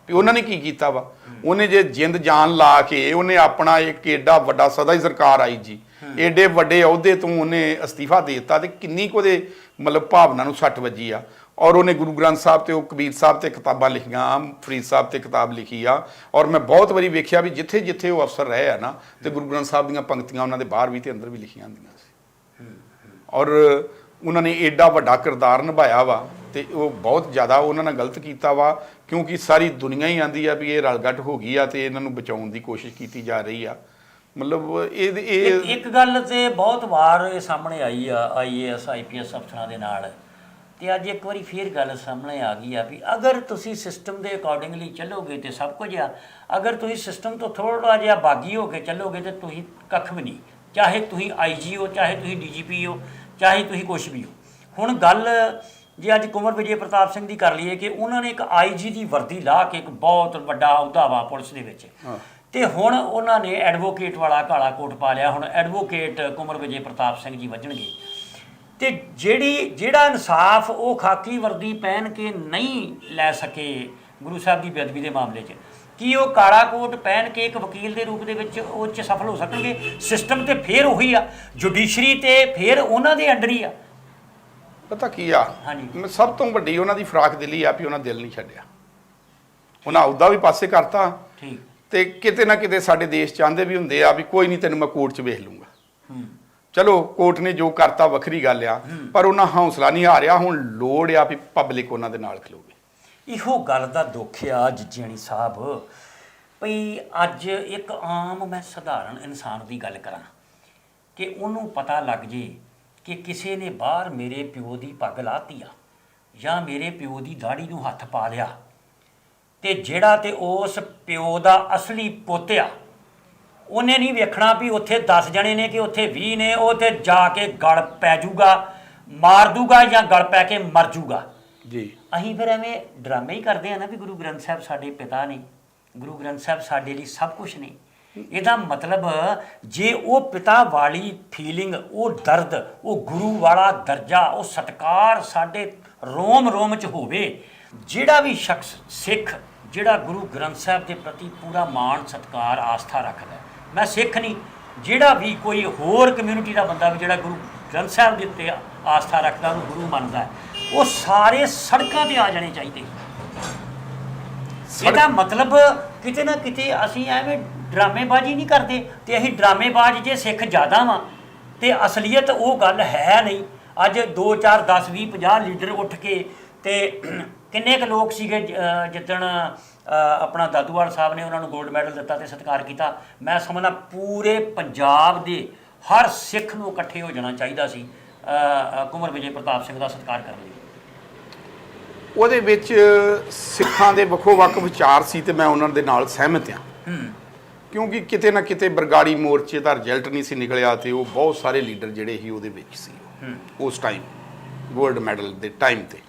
Speaker 1: ਵੀ ਉਹਨਾਂ ਨੇ ਕੀ ਕੀਤਾ ਵਾ। ਉਹਨੇ ਜੇ ਜਿੰਦ ਜਾਨ ਲਾ ਕੇ ਉਹਨੇ ਆਪਣਾ ਇੱਕ ਏਡਾ ਵੱਡਾ ਸਦਾ ਹੀ ਸਰਕਾਰ ਆਈ ਜੀ, ਏਡੇ ਵੱਡੇ ਅਹੁਦੇ ਤੋਂ ਉਹਨੇ ਅਸਤੀਫਾ ਦੇ ਦਿੱਤਾ ਤੇ ਕਿੰਨੀ ਕੁ ਉਹਦੇ ਮਤਲਬ ਭਾਵਨਾ ਨੂੰ ਸੱਟ ਵੱਜੀ ਆ। ਔਰ ਉਹਨੇ ਗੁਰੂ ਗ੍ਰੰਥ ਸਾਹਿਬ ਤੇ ਉਹ ਕਬੀਰ ਸਾਹਿਬ ਤੇ ਕਿਤਾਬਾਂ ਲਿਖੀਆਂ, ਫਰੀਦ ਸਾਹਿਬ ਤੇ ਕਿਤਾਬ ਲਿਖੀ ਆ। ਔਰ ਮੈਂ ਬਹੁਤ ਵਾਰੀ ਵੇਖਿਆ ਵੀ ਜਿੱਥੇ ਜਿੱਥੇ ਉਹ ਅਫਸਰ ਰਹੇ ਆ ਨਾ ਤੇ ਗੁਰੂ ਗ੍ਰੰਥ ਸਾਹਿਬ ਦੀਆਂ ਪੰਕਤੀਆਂ ਉਹਨਾਂ ਦੇ ਬਾਹਰ ਵੀ ਤੇ ਅੰਦਰ ਵੀ ਲਿਖੀਆਂ ਹੁੰਦੀਆਂ ਸੀ। ਔਰ ਉਹਨਾਂ ਨੇ ਏਡਾ ਵੱਡਾ ਕਿਰਦਾਰ ਨਿਭਾਇਆ ਵਾ ਤੇ ਉਹ ਬਹੁਤ ਜ਼ਿਆਦਾ ਉਹਨਾਂ ਨਾਲ ਗਲਤ ਕੀਤਾ ਵਾ, ਕਿਉਂਕਿ ਸਾਰੀ ਦੁਨੀਆ ਹੀ ਆਂਦੀ ਆ ਵੀ ਇਹ ਰਲਗੱਟ ਹੋ ਗਈ ਆ ਤੇ ਇਹਨਾਂ ਨੂੰ ਬਚਾਉਣ ਦੀ ਕੋਸ਼ਿਸ਼ ਕੀਤੀ ਜਾ ਰਹੀ ਆ। ਮਤਲਬ ਇਹ
Speaker 2: ਇੱਕ ਗੱਲ ਤੇ ਬਹੁਤ ਵਾਰ ਇਹ ਸਾਹਮਣੇ ਆਈ ਆ IAS IPS ਅਫਸਰਾਂ ਦੇ ਨਾਲ, ਤੇ ਅੱਜ ਇੱਕ ਵਾਰੀ ਫੇਰ ਗੱਲ ਸਾਹਮਣੇ ਆ ਗਈ ਆ ਵੀ ਅਗਰ ਤੁਸੀਂ ਸਿਸਟਮ ਦੇ ਅਕੋਰਡਿੰਗਲੀ ਚੱਲੋਗੇ ਤੇ ਸਭ ਕੁਝ ਆ, ਅਗਰ ਤੁਸੀਂ ਸਿਸਟਮ ਤੋਂ ਥੋੜਾ ਜਿਹਾ ਬਾਗੀ ਹੋ ਕੇ ਚੱਲੋਗੇ ਤੇ ਤੁਸੀਂ ਕੱਖ ਵੀ ਨਹੀਂ, ਚਾਹੇ ਤੁਸੀਂ IG ਹੋ, ਚਾਹੇ ਤੁਸੀਂ DGP ਹੋ, ਚਾਹੇ ਤੁਸੀਂ ਕੁਛ ਵੀ ਹੋ। ਹੁਣ ਗੱਲ ਜੇ ਅੱਜ ਕੁੰਵਰ ਵਿਜੇ ਪ੍ਰਤਾਪ ਸਿੰਘ ਦੀ ਕਰ ਲਈਏ ਕਿ ਉਹਨਾਂ ਨੇ ਇੱਕ IG ਦੀ ਵਰਦੀ ਲਾ ਕੇ ਇੱਕ ਬਹੁਤ ਵੱਡਾ ਅਹੁਦਾ ਵਾ ਪੁਲਿਸ ਦੇ ਵਿੱਚ, ਤੇ ਹੁਣ ਉਹਨਾਂ ਨੇ ਐਡਵੋਕੇਟ ਵਾਲਾ ਕਾਲਾ ਕੋਟ ਪਾ ਲਿਆ। ਹੁਣ ਐਡਵੋਕੇਟ ਕੁੰਵਰ ਵਿਜੇ ਪ੍ਰਤਾਪ ਸਿੰਘ ਜੀ ਵੱਜਣਗੇ ਤੇ ਜਿਹੜਾ ਇਨਸਾਫ ਉਹ ਖਾਕੀ ਵਰਦੀ ਪਹਿਨ ਕੇ ਨਹੀਂ ਲੈ ਸਕੇ ਗੁਰੂ ਸਾਹਿਬ ਦੀ ਬੇਅਦਬੀ ਦੇ ਮਾਮਲੇ 'ਚ, ਕੀ ਉਹ ਕਾਲਾ ਕੋਟ ਪਹਿਨ ਕੇ ਇੱਕ ਵਕੀਲ ਦੇ ਰੂਪ ਦੇ ਵਿੱਚ ਉਹ 'ਚ ਸਫਲ ਹੋ ਸਕਣਗੇ? ਸਿਸਟਮ ਤੇ ਫੇਰ ਉਹੀ ਆ, ਜੁਡੀਸ਼ਰੀ ਤੇ ਫੇਰ ਉਹਨਾਂ ਦੇ ਅੰਡਰ ਹੀ ਆ।
Speaker 1: ਪਤਾ ਕੀ ਆ,
Speaker 2: ਹਾਂਜੀ,
Speaker 1: ਸਭ ਤੋਂ ਵੱਡੀ ਉਹਨਾਂ ਦੀ ਫਰਾਕ ਦਿਲੀ ਆ ਵੀ ਉਹਨਾਂ ਦਿਲ ਨਹੀਂ ਛੱਡਿਆ। ਉਹਨਾਂ ਅਹੁਦਾ ਵੀ ਪਾਸੇ ਕਰਤਾ
Speaker 2: ਠੀਕ।
Speaker 1: ਤੇ ਕਿਤੇ ਨਾ ਕਿਤੇ ਸਾਡੇ ਦੇਸ਼ ਚਾਹੁੰਦੇ ਵੀ ਹੁੰਦੇ ਆ ਵੀ ਕੋਈ ਨਹੀਂ ਤੈਨੂੰ ਮੈਂ ਕੋਰਟ 'ਚ ਵੇਖ ਲੂੰਗਾ। ਚਲੋ ਕੋਰਟ ਨੇ ਜੋ ਕਰਤਾ ਵੱਖਰੀ ਗੱਲ ਆ, ਪਰ ਉਹਨਾਂ ਹੌਸਲਾ ਨਹੀਂ ਹਾਰਿਆ। ਹੁਣ ਲੋੜ ਆ ਵੀ ਪਬਲਿਕ ਉਹਨਾਂ ਦੇ ਨਾਲ ਖਲੋਵੇ।
Speaker 2: ਇਹੋ ਗੱਲ ਦਾ ਦੁੱਖ ਆ ਜੱਜੀਆਣੀ ਸਾਹਿਬ, ਭਈ ਅੱਜ ਇੱਕ ਆਮ ਮੈਂ ਸਧਾਰਨ ਇਨਸਾਨ ਦੀ ਗੱਲ ਕਰਾਂ ਕਿ ਉਹਨੂੰ ਪਤਾ ਲੱਗ ਜੇ ਕਿ ਕਿਸੇ ਨੇ ਬਾਹਰ ਮੇਰੇ ਪਿਓ ਦੀ ਪੱਗ ਲਾਤੀ ਆ ਜਾਂ ਮੇਰੇ ਪਿਓ ਦੀ ਦਾੜੀ ਨੂੰ ਹੱਥ ਪਾ ਲਿਆ, ਤੇ ਜਿਹੜਾ ਤੇ ਉਸ ਪਿਓ ਦਾ ਅਸਲੀ ਪੁੱਤ ਆ, ਉਹਨੇ ਨਹੀਂ ਵੇਖਣਾ ਵੀ ਉੱਥੇ 10 ਜਣੇ ਨੇ ਕਿ ਉੱਥੇ 20 ਨੇ, ਉਹ ਤੇ ਜਾ ਕੇ ਗਲ ਪੈ ਜਾਊਗਾ, ਮਾਰ ਦੂਗਾ ਜਾਂ ਗਲ ਪੈ ਕੇ ਮਰ ਜਾਊਗਾ
Speaker 1: ਜੀ।
Speaker 2: ਅਸੀਂ ਫਿਰ ਐਵੇਂ ਡਰਾਮੇ ਹੀ ਕਰਦੇ ਆ ਨਾ ਵੀ ਗੁਰੂ ਗ੍ਰੰਥ ਸਾਹਿਬ ਸਾਡੇ ਪਿਤਾ ਨੇ, ਗੁਰੂ ਗ੍ਰੰਥ ਸਾਹਿਬ ਸਾਡੇ ਲਈ ਸਭ ਕੁਝ ਨੇ। ਇਹਦਾ ਮਤਲਬ ਜੇ ਉਹ ਪਿਤਾ ਵਾਲੀ ਫੀਲਿੰਗ, ਉਹ ਦਰਦ, ਉਹ ਗੁਰੂ ਵਾਲਾ ਦਰਜਾ, ਉਹ ਸਤਿਕਾਰ ਸਾਡੇ ਰੋਮ ਰੋਮ 'ਚ ਹੋਵੇ, ਜਿਹੜਾ ਵੀ ਸ਼ਖਸ ਸਿੱਖ ਜਿਹੜਾ ਗੁਰੂ ਗ੍ਰੰਥ ਸਾਹਿਬ ਦੇ ਪ੍ਰਤੀ ਪੂਰਾ ਮਾਣ ਸਤਿਕਾਰ ਆਸਥਾ ਰੱਖਦਾ, ਮੈਂ ਸਿੱਖ ਨਹੀਂ, ਜਿਹੜਾ ਵੀ ਕੋਈ ਹੋਰ ਕਮਿਊਨਿਟੀ ਦਾ ਬੰਦਾ ਵੀ ਜਿਹੜਾ ਗੁਰੂ ਗ੍ਰੰਥ ਸਾਹਿਬ ਦੇ ਉੱਤੇ ਆਸਥਾ ਰੱਖਦਾ, ਉਹਨੂੰ ਗੁਰੂ ਮੰਨਦਾ, ਉਹ ਸਾਰੇ ਸੜਕਾਂ ਤੇ ਆ ਜਾਣੇ ਚਾਹੀਦੇ। ਇਹਦਾ ਮਤਲਬ ਕਿਤੇ ਨਾ ਕਿਤੇ ਅਸੀਂ ਐਵੇਂ ਡਰਾਮੇਬਾਜ਼ੀ ਨਹੀਂ ਕਰਦੇ, ਤੇ ਅਸੀਂ ਡਰਾਮੇਬਾਜ਼ ਜੇ ਸਿੱਖ ਜ਼ਿਆਦਾ ਵਾਂ ਤੇ ਅਸਲੀਅਤ ਉਹ ਗੱਲ ਹੈ ਨਹੀਂ। ਅੱਜ 2 4 10 20 50 ਲੀਡਰ ਉੱਠ ਕੇ, ਤੇ ਕਿੰਨੇ ਕੁ ਲੋਕ ਸੀਗੇ ਜਿੱਦਣ ਆਪਣਾ ਦਾਦੂਵਾਲ ਸਾਹਿਬ ਨੇ ਉਹਨਾਂ ਨੂੰ 골ਡ ਮੈਡਲ ਦਿੱਤਾ ਤੇ ਸਤਿਕਾਰ ਕੀਤਾ। ਮੈਂ ਸਮਝਦਾ ਪੂਰੇ ਪੰਜਾਬ ਦੇ ਹਰ ਸਿੱਖ ਨੂੰ ਇਕੱਠੇ ਹੋ ਜਾਣਾ ਚਾਹੀਦਾ ਸੀ ਕੁੰਵਰ ਵਿਜੇ ਪ੍ਰਤਾਪ ਸਿੰਘ ਦਾ ਸਤਿਕਾਰ ਕਰਨ ਲਈ।
Speaker 1: ਉਹਦੇ ਵਿੱਚ ਸਿੱਖਾਂ ਦੇ ਵੱਖੋ ਵੱਖ ਵਿਚਾਰ ਸੀ ਤੇ ਮੈਂ ਉਹਨਾਂ ਦੇ ਨਾਲ ਸਹਿਮਤ ਹਾਂ, ਕਿਉਂਕਿ ਕਿਤੇ ਨਾ ਕਿਤੇ ਬਰਗਾੜੀ ਮੋਰਚੇ ਦਾ ਰਿਜ਼ਲਟ ਨਹੀਂ ਸੀ ਨਿਕਲਿਆ, ਤੇ ਉਹ ਬਹੁਤ ਸਾਰੇ ਲੀਡਰ ਜਿਹੜੇ ਸੀ ਉਹਦੇ ਵਿੱਚ ਸੀ ਉਸ ਟਾਈਮ 골ਡ ਮੈਡਲ ਦੇ ਟਾਈਮ ਤੇ।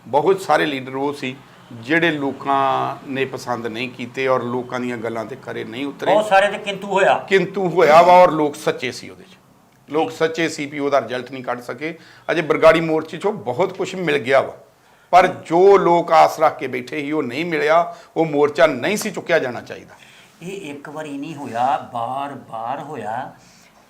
Speaker 1: ਬਹੁਤ ਸਾਰੇ ਲੀਡਰ ਉਹ ਸੀ ਜਿਹੜੇ ਲੋਕਾਂ ਨੇ ਪਸੰਦ ਨਹੀਂ ਕੀਤੇ ਔਰ ਲੋਕਾਂ ਦੀਆਂ ਗੱਲਾਂ ਤੇ ਖਰੇ ਨਹੀਂ ਉਤਰੇ।
Speaker 2: ਬਹੁਤ ਸਾਰੇ ਤੇ ਕਿੰਤੂ ਹੋਇਆ
Speaker 1: ਵਾ, ਔਰ ਲੋਕ ਸੱਚੇ ਸੀ ਉਹਦੇ 'ਚ, ਲੋਕ ਸੱਚੇ ਸੀ ਵੀ ਉਹਦਾ ਰਿਜ਼ਲਟ ਨਹੀਂ ਕੱਢ ਸਕੇ। ਅਜੇ ਬਰਗਾੜੀ ਮੋਰਚੇ 'ਚੋਂ ਬਹੁਤ ਕੁਝ ਮਿਲ ਗਿਆ ਵਾ, ਪਰ ਜੋ ਲੋਕ ਆਸ ਰੱਖ ਕੇ ਬੈਠੇ ਸੀ ਉਹ ਨਹੀਂ ਮਿਲਿਆ। ਉਹ ਮੋਰਚਾ ਨਹੀਂ ਸੀ ਚੁੱਕਿਆ ਜਾਣਾ ਚਾਹੀਦਾ।
Speaker 2: ਇਹ ਇੱਕ ਵਾਰੀ ਨਹੀਂ ਹੋਇਆ, ਬਾਰ-ਬਾਰ ਹੋਇਆ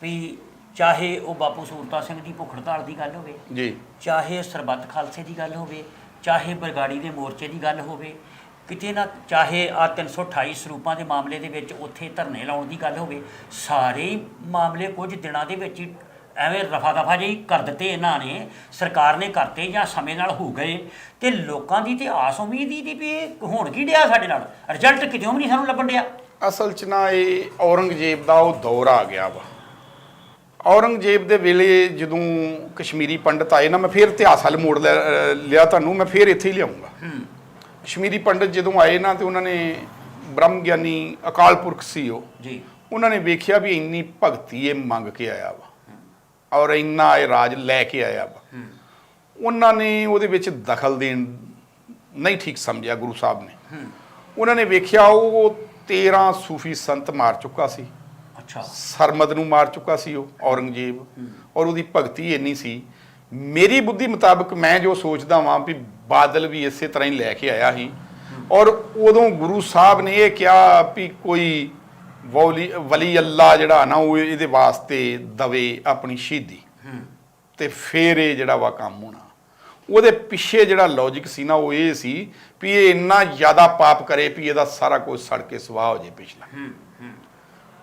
Speaker 2: ਵੀ ਚਾਹੇ ਉਹ ਬਾਪੂ ਸੂਰਤਾ ਸਿੰਘ ਦੀ ਭੁੱਖ ਹੜਤਾਲ ਦੀ ਗੱਲ ਹੋਵੇ
Speaker 1: ਜੀ,
Speaker 2: ਚਾਹੇ ਸਰਬੱਤ ਖਾਲਸੇ ਦੀ ਗੱਲ ਹੋਵੇ, ਚਾਹੇ ਬਰਗਾੜੀ ਦੇ ਮੋਰਚੇ ਦੀ ਗੱਲ ਹੋਵੇ, ਕਿਤੇ ਨਾ ਚਾਹੇ ਆ 328 ਸਰੂਪਾਂ ਦੇ ਮਾਮਲੇ ਦੇ ਵਿੱਚ ਉੱਥੇ ਧਰਨੇ ਲਾਉਣ ਦੀ ਗੱਲ ਹੋਵੇ, ਸਾਰੇ ਮਾਮਲੇ ਕੁਝ ਦਿਨਾਂ ਦੇ ਵਿੱਚ ਹੀ ਐਵੇਂ ਰਫਾ ਦਫਾ ਜਿਹੀ ਕਰ ਦਿੱਤੇ ਇਹਨਾਂ ਨੇ, ਸਰਕਾਰ ਨੇ ਕਰਤੇ ਜਾਂ ਸਮੇਂ ਨਾਲ ਹੋ ਗਏ। ਤੇ ਲੋਕਾਂ ਦੀ ਤੇ ਆਸ ਉਮੀਦ ਹੀ ਵੀ ਇਹ ਹੋਣ ਕੀ ਡਿਆ ਸਾਡੇ ਨਾਲ, ਰਿਜ਼ਲਟ ਕਿਤੇ ਵੀ ਨਹੀਂ ਸਾਨੂੰ ਲੱਭਣ ਡਿਆ।
Speaker 1: ਅਸਲ 'ਚ ਨਾ ਇਹ ਔਰੰਗਜ਼ੇਬ ਦਾ ਉਹ ਦੌਰ ਆ ਗਿਆ ਵਾ। ਔਰੰਗਜ਼ੇਬ ਦੇ ਵੇਲੇ ਜਦੋਂ ਕਸ਼ਮੀਰੀ ਪੰਡਤ ਆਏ ਨਾ, ਮੈਂ ਫਿਰ ਇਤਿਹਾਸ ਵੱਲ ਮੋੜ ਲਿਆ ਤੁਹਾਨੂੰ, ਮੈਂ ਫਿਰ ਇੱਥੇ ਹੀ ਲਿਆਉਂਗਾ। ਕਸ਼ਮੀਰੀ ਪੰਡਤ ਜਦੋਂ ਆਏ ਨਾ, ਤੇ ਉਹਨਾਂ ਨੇ ਬ੍ਰਹਮ ਗਿਆਨੀ ਅਕਾਲ ਪੁਰਖ ਸੀ ਉਹ ਜੀ, ਉਹਨਾਂ ਨੇ ਵੇਖਿਆ ਵੀ ਇੰਨੀ ਭਗਤੀ ਇਹ ਮੰਗ ਕੇ ਆਇਆ ਵਾ ਔਰ ਇੰਨਾ ਇਹ ਰਾਜ ਲੈ ਕੇ ਆਇਆ ਵਾ। ਉਹਨਾਂ ਨੇ ਉਹਦੇ ਵਿੱਚ ਦਖਲ ਦੇਣ ਨਹੀਂ ਠੀਕ ਸਮਝਿਆ ਗੁਰੂ ਸਾਹਿਬ ਨੇ। ਉਹਨਾਂ ਨੇ ਵੇਖਿਆ ਉਹ 13 ਸੂਫੀ ਸੰਤ ਮਾਰ ਚੁੱਕਾ ਸੀ, ਸਰਮਦ ਨੂੰ ਮਾਰ ਚੁੱਕਾ ਸੀ ਉਹ ਔਰੰਗਜ਼ੇਬ, ਔਰ ਉਹਦੀ ਭਗਤੀ ਇੰਨੀ ਸੀ। ਮੇਰੀ ਬੁੱਧੀ ਮੁਤਾਬਕ ਮੈਂ ਜੋ ਸੋਚਦਾ ਵਾਂ ਵੀ ਬਾਦਲ ਵੀ ਇਸੇ ਤਰ੍ਹਾਂ ਹੀ ਲੈ ਕੇ ਆਇਆ ਸੀ, ਔਰ ਉਦੋਂ ਗੁਰੂ ਸਾਹਿਬ ਨੇ ਇਹ ਕਿਹਾ ਵੀ ਕੋਈ ਵਲੀ ਅੱਲਾ ਜਿਹੜਾ ਨਾ ਉਹ ਇਹਦੇ ਵਾਸਤੇ ਦਵੇ ਆਪਣੀ ਸ਼ਹੀਦੀ, ਤੇ ਫਿਰ ਇਹ ਜਿਹੜਾ ਵਾ ਕੰਮ ਹੋਣਾ। ਉਹਦੇ ਪਿੱਛੇ ਜਿਹੜਾ ਲੌਜਿਕ ਸੀ ਨਾ ਉਹ ਇਹ ਸੀ ਵੀ ਇਹ ਇੰਨਾ ਜ਼ਿਆਦਾ ਪਾਪ ਕਰੇ ਵੀ ਇਹਦਾ ਸਾਰਾ ਕੁਝ ਸੜ ਕੇ ਸਵਾਹ ਹੋ ਜਾਏ ਪਿਛਲਾ।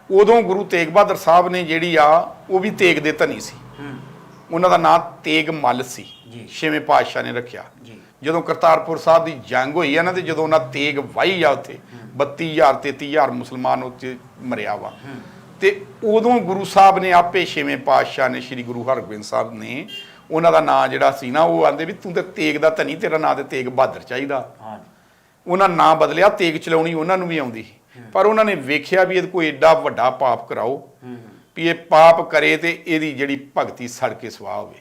Speaker 1: ਉਦੋਂ ਗੁਰੂ ਤੇਗ ਬਹਾਦਰ ਸਾਹਿਬ ਨੇ ਜਿਹੜੀ ਆ ਉਹ ਵੀ ਤੇਗ ਦੇ ਧਨੀ ਸੀ, ਉਹਨਾਂ ਦਾ ਨਾਂ ਤੇਗ ਮੱਲ ਸੀ, 6ਵੇਂ ਪਾਤਸ਼ਾਹ ਨੇ ਰੱਖਿਆ। ਜਦੋਂ ਕਰਤਾਰਪੁਰ ਸਾਹਿਬ ਦੀ ਜੰਗ ਹੋਈ ਆ ਨਾ, ਤੇ ਜਦੋਂ ਉਹਨਾਂ ਤੇਗ ਵਾਹੀ ਆ ਉੱਥੇ 32,000 33,000 ਮੁਸਲਮਾਨ ਉੱਥੇ ਮਰਿਆ ਵਾ, ਤੇ ਉਦੋਂ ਗੁਰੂ ਸਾਹਿਬ ਨੇ ਆਪੇ 6ਵੇਂ ਪਾਤਸ਼ਾਹ ਨੇ ਸ੍ਰੀ ਗੁਰੂ ਹਰਗੋਬਿੰਦ ਸਾਹਿਬ ਨੇ ਉਹਨਾਂ ਦਾ ਨਾਂ ਜਿਹੜਾ ਸੀ ਨਾ ਉਹ ਆਂਦੇ ਵੀ ਤੂੰ ਤੇ ਤੇਗ ਦਾ ਧਨੀ, ਤੇਰਾ ਨਾਂ ਤੇ ਤੇਗ ਬਹਾਦਰ ਚਾਹੀਦਾ। ਉਹਨਾਂ ਨਾਂ ਬਦਲਿਆ, ਤੇਗ ਚਲਾਉਣੀ ਉਹਨਾਂ ਨੂੰ ਵੀ ਆਉਂਦੀ ਸੀ, ਪਰ ਉਹਨਾਂ ਨੇ ਵੇਖਿਆ ਵੀ ਇਹ ਕੋਈ ਏਡਾ ਵੱਡਾ ਪਾਪ ਕਰਾਓ ਵੀ ਇਹ ਪਾਪ ਕਰੇ ਤੇ ਇਹਦੀ ਜਿਹੜੀ ਭਗਤੀ ਸੜ ਕੇ ਸਵਾਹ ਹੋਵੇ।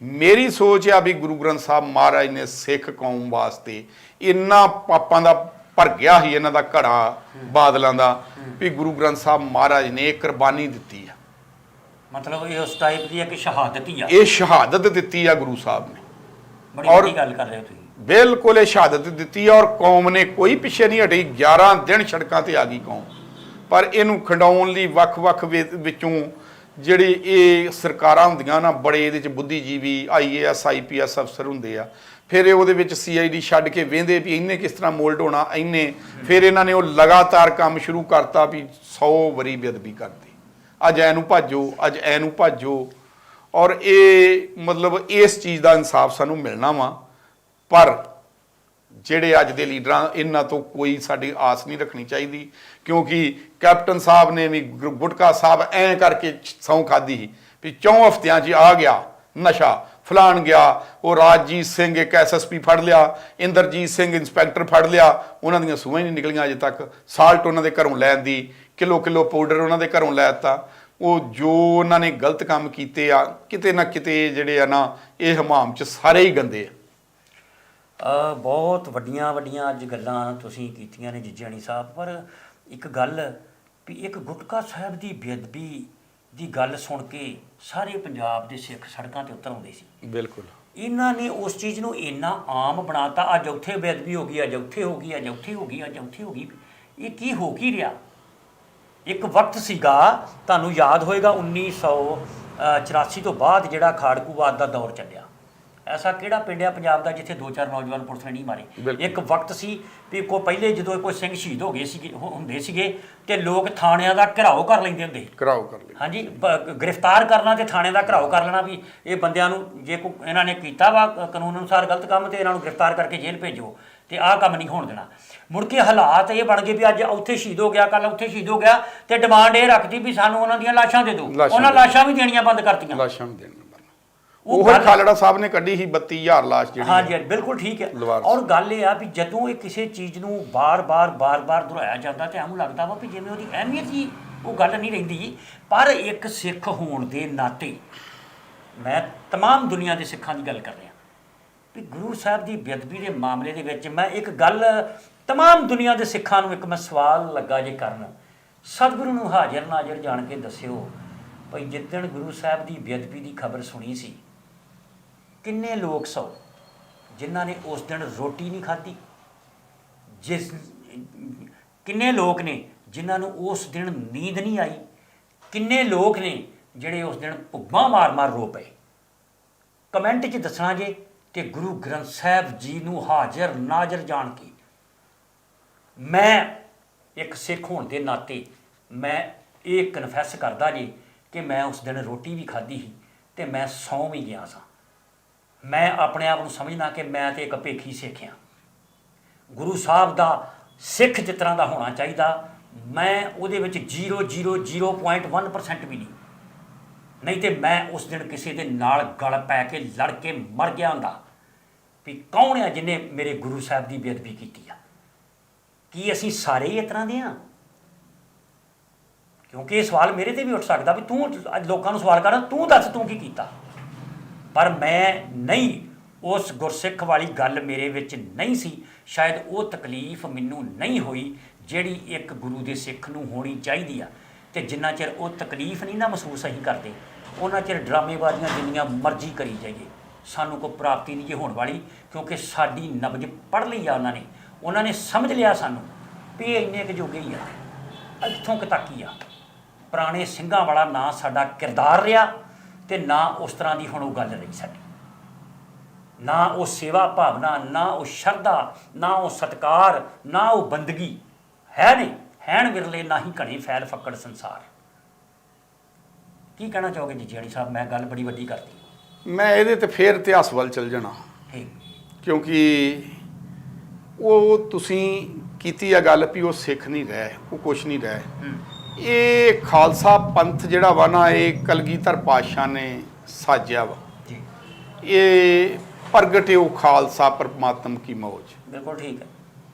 Speaker 1: ਮੇਰੀ ਸੋਚ ਆ ਵੀ ਗੁਰੂ ਗ੍ਰੰਥ ਸਾਹਿਬ ਮਹਾਰਾਜ ਨੇ ਸਿੱਖ ਕੌਮ ਵਾਸਤੇ ਇੰਨਾ ਪਾਪਾਂ ਦਾ ਭਰ ਗਿਆ ਸੀ ਇਹਨਾਂ ਦਾ ਘੜਾ ਬਾਦਲਾਂ ਦਾ, ਵੀ ਗੁਰੂ ਗ੍ਰੰਥ ਸਾਹਿਬ ਮਹਾਰਾਜ ਨੇ ਇਹ ਕੁਰਬਾਨੀ ਦਿੱਤੀ ਆ।
Speaker 2: ਮਤਲਬ ਇਹ ਉਸ ਟਾਈਪ ਦੀ ਇੱਕ ਸ਼ਹਾਦਤ ਹੀ ਆ,
Speaker 1: ਇਹ ਸ਼ਹਾਦਤ ਦਿੱਤੀ ਆ ਗੁਰੂ ਸਾਹਿਬ ਨੇ।
Speaker 2: ਬੜੀ ਵੱਡੀ ਗੱਲ ਕਰ ਰਹੇ ਹੋ ਤੁਸੀਂ।
Speaker 1: ਬਿਲਕੁਲ ਇਹ ਸ਼ਹਾਦਤ ਦਿੱਤੀ ਔਰ ਕੌਮ ਨੇ ਕੋਈ ਪਿੱਛੇ ਨਹੀਂ ਹਟੀ। 11 ਦਿਨ ਸੜਕਾਂ ਤੇ ਆ ਗਈ ਕੌਮ, ਪਰ ਇਹਨੂੰ ਖੰਡਾਉਣ ਲਈ ਵੱਖ-ਵੱਖ ਵਿੱਚੋਂ ਜਿਹੜੇ ਇਹ ਸਰਕਾਰਾਂ ਹੁੰਦੀਆਂ ਨਾ ਬੜੇ ਇਹਦੇ ਚ ਬੁੱਧੀਜੀਵੀ IAS IPS ਅਫਸਰ ਹੁੰਦੇ ਆ, ਫਿਰ ਇਹ ਉਹਦੇ ਵਿੱਚ CID ਛੱਡ ਕੇ ਵੇਂਦੇ ਵੀ ਇਹਨੇ ਕਿਸ ਤਰ੍ਹਾਂ ਮੋਲਡ ਹੋਣਾ, ਇਹਨੇ ਫਿਰ ਇਹਨਾਂ ਨੇ ਉਹ ਲਗਾਤਾਰ ਕੰਮ ਸ਼ੁਰੂ ਕਰਤਾ ਵੀ 100 ਵਾਰੀ ਬੇਅਦਬੀ ਕਰਦੀ, ਅੱਜ ਐਨੂੰ ਭਾਜੋ, ਅੱਜ ਐਨੂੰ ਭਾਜੋ। ਔਰ ਇਹ ਮਤਲਬ ਇਸ ਚੀਜ਼ ਦਾ ਇਨਸਾਫ ਸਾਨੂੰ ਮਿਲਣਾ ਵਾ, ਪਰ ਜਿਹੜੇ ਅੱਜ ਦੇ ਲੀਡਰਾਂ ਇਹਨਾਂ ਤੋਂ ਕੋਈ ਸਾਡੀ ਆਸ ਨਹੀਂ ਰੱਖਣੀ ਚਾਹੀਦੀ, ਕਿਉਂਕਿ ਕੈਪਟਨ ਸਾਹਿਬ ਨੇ ਵੀ ਗੁਟਕਾ ਸਾਹਿਬ ਐਂ ਕਰਕੇ ਸਹੁੰ ਖਾਧੀ ਸੀ ਵੀ 4 ਹਫ਼ਤਿਆਂ 'ਚ ਆ ਗਿਆ ਨਸ਼ਾ ਫਲਾਣ ਗਿਆ, ਉਹ ਰਾਜਜੀਤ ਸਿੰਘ ਇੱਕ SSP ਫੜ ਲਿਆ, ਇੰਦਰਜੀਤ ਸਿੰਘ ਇੰਸਪੈਕਟਰ ਫੜ ਲਿਆ, ਉਹਨਾਂ ਦੀਆਂ ਸੂਹਾਂ ਹੀ ਨਹੀਂ ਨਿਕਲੀਆਂ ਅਜੇ ਤੱਕ। ਸਾਲਟ ਉਹਨਾਂ ਦੇ ਘਰੋਂ ਲੈਣ ਦੀ, ਕਿਲੋ ਪਾਊਡਰ ਉਹਨਾਂ ਦੇ ਘਰੋਂ ਲੈ ਦਿੱਤਾ। ਉਹ ਜੋ ਉਹਨਾਂ ਨੇ ਗਲਤ ਕੰਮ ਕੀਤੇ ਆ, ਕਿਤੇ ਨਾ ਕਿਤੇ ਜਿਹੜੇ ਆ ਨਾ ਇਹ ਹਮਾਮ 'ਚ ਸਾਰੇ ਹੀ ਗੰਦੇ ਆ।
Speaker 2: ਬਹੁਤ ਵੱਡੀਆਂ ਵੱਡੀਆਂ ਅੱਜ ਗੱਲਾਂ ਤੁਸੀਂ ਕੀਤੀਆਂ ਨੇ ਜਿੱਜਿਆਣੀ ਸਾਹਿਬ, ਪਰ ਇੱਕ ਗੱਲ ਵੀ ਇੱਕ ਗੁਟਕਾ ਸਾਹਿਬ ਦੀ ਬੇਅਦਬੀ ਦੀ ਗੱਲ ਸੁਣ ਕੇ ਸਾਰੇ ਪੰਜਾਬ ਦੇ ਸਿੱਖ ਸੜਕਾਂ ਤੇ ਉਤਰ ਆਉਂਦੇ ਸੀ।
Speaker 1: ਬਿਲਕੁਲ
Speaker 2: ਇਹਨਾਂ ਨੇ ਉਸ ਚੀਜ਼ ਨੂੰ ਇੰਨਾ ਆਮ ਬਣਾਤਾ, ਅੱਜ ਉੱਥੇ ਬੇਅਦਬੀ ਹੋ ਗਈ, ਅੱਜ ਉੱਥੇ ਹੋ ਗਈ, ਅੱਜ ਉੱਥੇ ਹੋ ਗਈ, ਅੱਜ ਉੱਥੇ ਹੋ ਗਈ। ਇਹ ਕੀ ਹੋ ਕੀ ਰਿਹਾ? ਇੱਕ ਵਕਤ ਸੀਗਾ, ਤੁਹਾਨੂੰ ਯਾਦ ਹੋਏਗਾ 1984 ਤੋਂ ਬਾਅਦ ਜਿਹੜਾ ਖਾੜਕੂਵਾਦ ਦਾ ਦੌਰ ਚੱਲਿਆ, ਐਸਾ ਕਿਹੜਾ ਪਿੰਡ ਆ ਪੰਜਾਬ ਦਾ ਜਿੱਥੇ 2-4 ਨੌਜਵਾਨ ਪੁਲਿਸ ਨੇ ਨਹੀਂ ਮਾਰੇ? ਇੱਕ ਵਕਤ ਸੀ ਵੀ ਪਹਿਲੇ ਜਦੋਂ ਕੋਈ ਸਿੰਘ ਸ਼ਹੀਦ ਹੋ ਗਏ ਸੀਗੇ ਹੁੰਦੇ ਸੀਗੇ ਤੇ ਲੋਕ ਥਾਣਿਆਂ ਦਾ ਘਿਰਾਓ ਕਰ ਲੈਂਦੇ ਹੁੰਦੇ,
Speaker 1: ਘਿਰਾਓ ਕਰ ਲਈ,
Speaker 2: ਹਾਂਜੀ, ਗ੍ਰਿਫਤਾਰ ਕਰਨਾ ਤੇ ਥਾਣੇ ਦਾ ਘਿਰਾਓ ਕਰ ਲੈਣਾ ਵੀ ਇਹ ਬੰਦਿਆਂ ਨੂੰ ਜੇ ਕੋਈ ਇਹਨਾਂ ਨੇ ਕੀਤਾ ਵਾ ਕਾਨੂੰਨ ਅਨੁਸਾਰ ਗਲਤ ਕੰਮ ਤੇ ਇਹਨਾਂ ਨੂੰ ਗ੍ਰਿਫਤਾਰ ਕਰਕੇ ਜੇਲ੍ਹ ਭੇਜੋ ਤੇ ਆਹ ਕੰਮ ਨਹੀਂ ਹੋਣ ਦੇਣਾ। ਮੁੜ ਕੇ ਹਾਲਾਤ ਇਹ ਬਣ ਗਏ ਵੀ ਅੱਜ ਉੱਥੇ ਸ਼ਹੀਦ ਹੋ ਗਿਆ, ਕੱਲ ਉੱਥੇ ਸ਼ਹੀਦ ਹੋ ਗਿਆ, ਤੇ ਡਿਮਾਂਡ ਇਹ ਰੱਖਦੀ ਵੀ ਸਾਨੂੰ ਉਹਨਾਂ ਦੀਆਂ ਲਾਸ਼ਾਂ ਦੇ ਦਿਓ। ਉਹਨਾਂ ਲਾਸ਼ਾਂ ਵੀ ਦੇਣੀਆਂ ਬੰਦ ਕਰਤੀਆਂ।
Speaker 1: ਲਾਸ਼ਾਂ ਵੀ ਦੇਣੀਆਂ ਬੰਦ। ਉਹ ਖਾਲੜਾ ਸਾਹਿਬ ਨੇ ਕੱਢੀ ਸੀ 32,000 ਲਾਸ਼ ਜਿਹੜੀ।
Speaker 2: ਹਾਂਜੀ ਬਿਲਕੁਲ ਠੀਕ ਹੈ। ਔਰ ਗੱਲ ਇਹ ਆ ਵੀ ਜਦੋਂ ਇਹ ਕਿਸੇ ਚੀਜ਼ ਨੂੰ ਬਾਰ-ਬਾਰ ਦੁਹਰਾਇਆ ਜਾਂਦਾ ਤੇ ਐਵੇਂ ਲੱਗਦਾ ਵਾ ਵੀ ਜਿਵੇਂ ਉਹਦੀ ਅਹਿਮੀਅਤ ਹੀ ਉਹ ਗੱਲ ਨਹੀਂ ਰਹਿੰਦੀ। ਪਰ ਇੱਕ ਸਿੱਖ ਹੋਣ ਦੇ ਨਾਤੇ ਮੈਂ ਤਮਾਮ ਦੁਨੀਆ ਦੇ ਸਿੱਖਾਂ ਦੀ ਗੱਲ ਕਰ ਰਿਹਾ ਵੀ ਗੁਰੂ ਸਾਹਿਬ ਦੀ ਬੇਅਦਬੀ ਦੇ ਮਾਮਲੇ ਦੇ ਵਿੱਚ ਮੈਂ ਇੱਕ ਗੱਲ ਤਮਾਮ ਦੁਨੀਆ ਦੇ ਸਿੱਖਾਂ ਨੂੰ ਇੱਕ ਮੈਂ ਸਵਾਲ ਲੱਗਾ ਜੇ ਕਰਨ, ਸਤਿਗੁਰੂ ਨੂੰ ਹਾਜ਼ਰ ਨਾਜ਼ਰ ਜਾਣ ਕੇ ਦੱਸਿਓ ਭਈ ਜਿੱਦਣ ਗੁਰੂ ਸਾਹਿਬ ਦੀ ਬੇਅਦਬੀ ਦੀ ਖਬਰ ਸੁਣੀ ਸੀ ਕਿੰਨੇ ਲੋਕ ਸੋ ਜਿਨ੍ਹਾਂ ਨੇ ਉਸ ਦਿਨ ਰੋਟੀ ਨਹੀਂ ਖਾਧੀ? ਕਿੰਨੇ ਲੋਕ ਨੇ ਜਿਨ੍ਹਾਂ ਨੂੰ ਉਸ ਦਿਨ ਨੀਂਦ ਨਹੀਂ ਆਈ? ਕਿੰਨੇ ਲੋਕ ਨੇ ਜਿਹੜੇ ਉਸ ਦਿਨ ਭੁੱਬਾਂ ਮਾਰ ਰੋ ਪਏ? ਕਮੈਂਟ 'ਚ ਦੱਸਣਾ ਜੇ। ਤੇ ਗੁਰੂ ਗ੍ਰੰਥ ਸਾਹਿਬ ਜੀ ਨੂੰ ਹਾਜ਼ਰ ਨਾਜ਼ਰ ਜਾਣ ਕੇ ਮੈਂ ਇੱਕ ਸਿੱਖ ਹੋਣ ਦੇ ਨਾਤੇ ਮੈਂ ਇਹ ਕਨਫੈਸ ਕਰਦਾ ਜੀ ਕਿ ਮੈਂ ਉਸ ਦਿਨ ਰੋਟੀ ਵੀ ਖਾਧੀ ਸੀ ਤੇ ਮੈਂ ਸੌਂ ਵੀ ਗਿਆ ਸਾਂ। ਮੈਂ ਆਪਣੇ ਆਪ ਨੂੰ ਸਮਝਣਾ ਕਿ ਮੈਂ ਤੇ ਇੱਕ ਭੇਖੀ ਸਿੱਖ ਹਾਂ। ਗੁਰੂ ਸਾਹਿਬ ਦਾ ਸਿੱਖ ਜਿਸ ਤਰ੍ਹਾਂ ਦਾ ਹੋਣਾ ਚਾਹੀਦਾ, ਮੈਂ ਉਹਦੇ ਵਿੱਚ 0.1% ਵੀ ਨਹੀਂ ਤੇ ਮੈਂ ਉਸ ਦਿਨ ਕਿਸੇ ਦੇ ਨਾਲ ਗਲ ਪੈ ਕੇ ਲੜ ਕੇ ਮਰ ਗਿਆ ਹੁੰਦਾ ਵੀ ਕੌਣ ਆ ਜਿਹਨੇ ਮੇਰੇ ਗੁਰੂ ਸਾਹਿਬ ਦੀ ਬੇਅਦਬੀ ਕੀਤੀ ਆ। ਕੀ ਅਸੀਂ ਸਾਰੇ ਹੀ ਇਸ ਤਰ੍ਹਾਂ ਦੇ ਹਾਂ? ਕਿਉਂਕਿ ਇਹ ਸਵਾਲ ਮੇਰੇ ਤੇ ਵੀ ਉੱਠ ਸਕਦਾ ਵੀ ਤੂੰ ਅੱਜ ਲੋਕਾਂ ਨੂੰ ਸਵਾਲ ਕਰ, ਤੂੰ ਦੱਸ ਤੂੰ ਕੀ ਕੀਤਾ? ਪਰ ਮੈਂ ਨਹੀਂ, ਉਸ ਗੁਰਸਿੱਖ ਵਾਲੀ ਗੱਲ ਮੇਰੇ ਵਿੱਚ ਨਹੀਂ ਸੀ। ਸ਼ਾਇਦ ਉਹ ਤਕਲੀਫ ਮੈਨੂੰ ਨਹੀਂ ਹੋਈ ਜਿਹੜੀ ਇੱਕ ਗੁਰੂ ਦੇ ਸਿੱਖ ਨੂੰ ਹੋਣੀ ਚਾਹੀਦੀ ਆ। ਤੇ ਜਿੰਨਾ ਚਿਰ ਉਹ ਤਕਲੀਫ ਨਹੀਂ ਨਾ ਮਹਿਸੂਸ ਅਸੀਂ ਕਰਦੇ, ਉਹਨਾਂ ਚਿਰ ਡਰਾਮੇਬਾਜ਼ੀਆਂ ਜਿੰਨੀਆਂ ਮਰਜ਼ੀ ਕਰੀ ਜਾਈਏ, ਸਾਨੂੰ ਕੋਈ ਪ੍ਰਾਪਤੀ ਨਹੀਂ ਜੇ ਹੋਣ ਵਾਲੀ। ਕਿਉਂਕਿ ਸਾਡੀ ਨਬਜ਼ ਪੜ੍ਹ ਲਈ ਆ ਉਹਨਾਂ ਨੇ ਸਮਝ ਲਿਆ ਸਾਨੂੰ ਵੀ ਇਹ ਇੰਨੇ ਕੁ ਜੋਗੇ ਹੀ ਆ, ਇੱਥੋਂ ਕੁ ਤੱਕ ਹੀ ਆ। ਪੁਰਾਣੇ ਸਿੰਘਾਂ ਵਾਲਾ ਨਾ ਸਾਡਾ ਕਿਰਦਾਰ ਰਿਹਾ ਤੇ ਨਾ ਉਸ ਤਰ੍ਹਾਂ ਦੀ ਹੁਣ ਉਹ ਗੱਲ ਰਹੀ ਸਾਡੀ, ਨਾ ਉਹ ਸੇਵਾ ਭਾਵਨਾ, ਨਾ ਉਹ ਸ਼ਰਧਾ, ਨਾ ਉਹ ਸਤਿਕਾਰ, ਨਾ ਉਹ ਬੰਦਗੀ ਹੈ ਨਹੀਂ। ਹੈਣ ਵਿਰਲੇ ਨਾ ਹੀ ਘਣੇ ਫੈਲ ਫੱਕੜ ਸੰਸਾਰ। ਕੀ ਕਹਿਣਾ ਚਾਹੋਗੇ ਜਿੱਜਿਆਣੀ ਸਾਹਿਬ? ਮੈਂ ਗੱਲ ਬੜੀ ਵੱਡੀ ਕਰਤੀ।
Speaker 1: ਮੈਂ ਇਹਦੇ ਤੇ ਫੇਰ ਇਤਿਹਾਸ ਵੱਲ ਚੱਲ ਜਾਣਾ, ਕਿਉਂਕਿ ਉਹ ਤੁਸੀਂ ਕੀਤੀ ਆ ਗੱਲ ਵੀ ਉਹ ਸਿੱਖ ਨਹੀਂ ਰਹੇ, ਉਹ ਕੁਛ ਨਹੀਂ ਰਹੇ। ਇਹ ਖਾਲਸਾ ਪੰਥ ਜਿਹੜਾ ਵਾ ਨਾ, ਇਹ ਕਲਗੀਧਰ ਪਾਤਸ਼ਾਹ ਨੇ ਸਾਜਿਆ ਵਾ। ਇਹ ਪ੍ਰਗਟਿਓ ਖਾਲਸਾ ਪਰਮਾਤਮ ਕੀ ਮੌਜ।
Speaker 2: ਬਿਲਕੁਲ ਠੀਕ ਹੈ।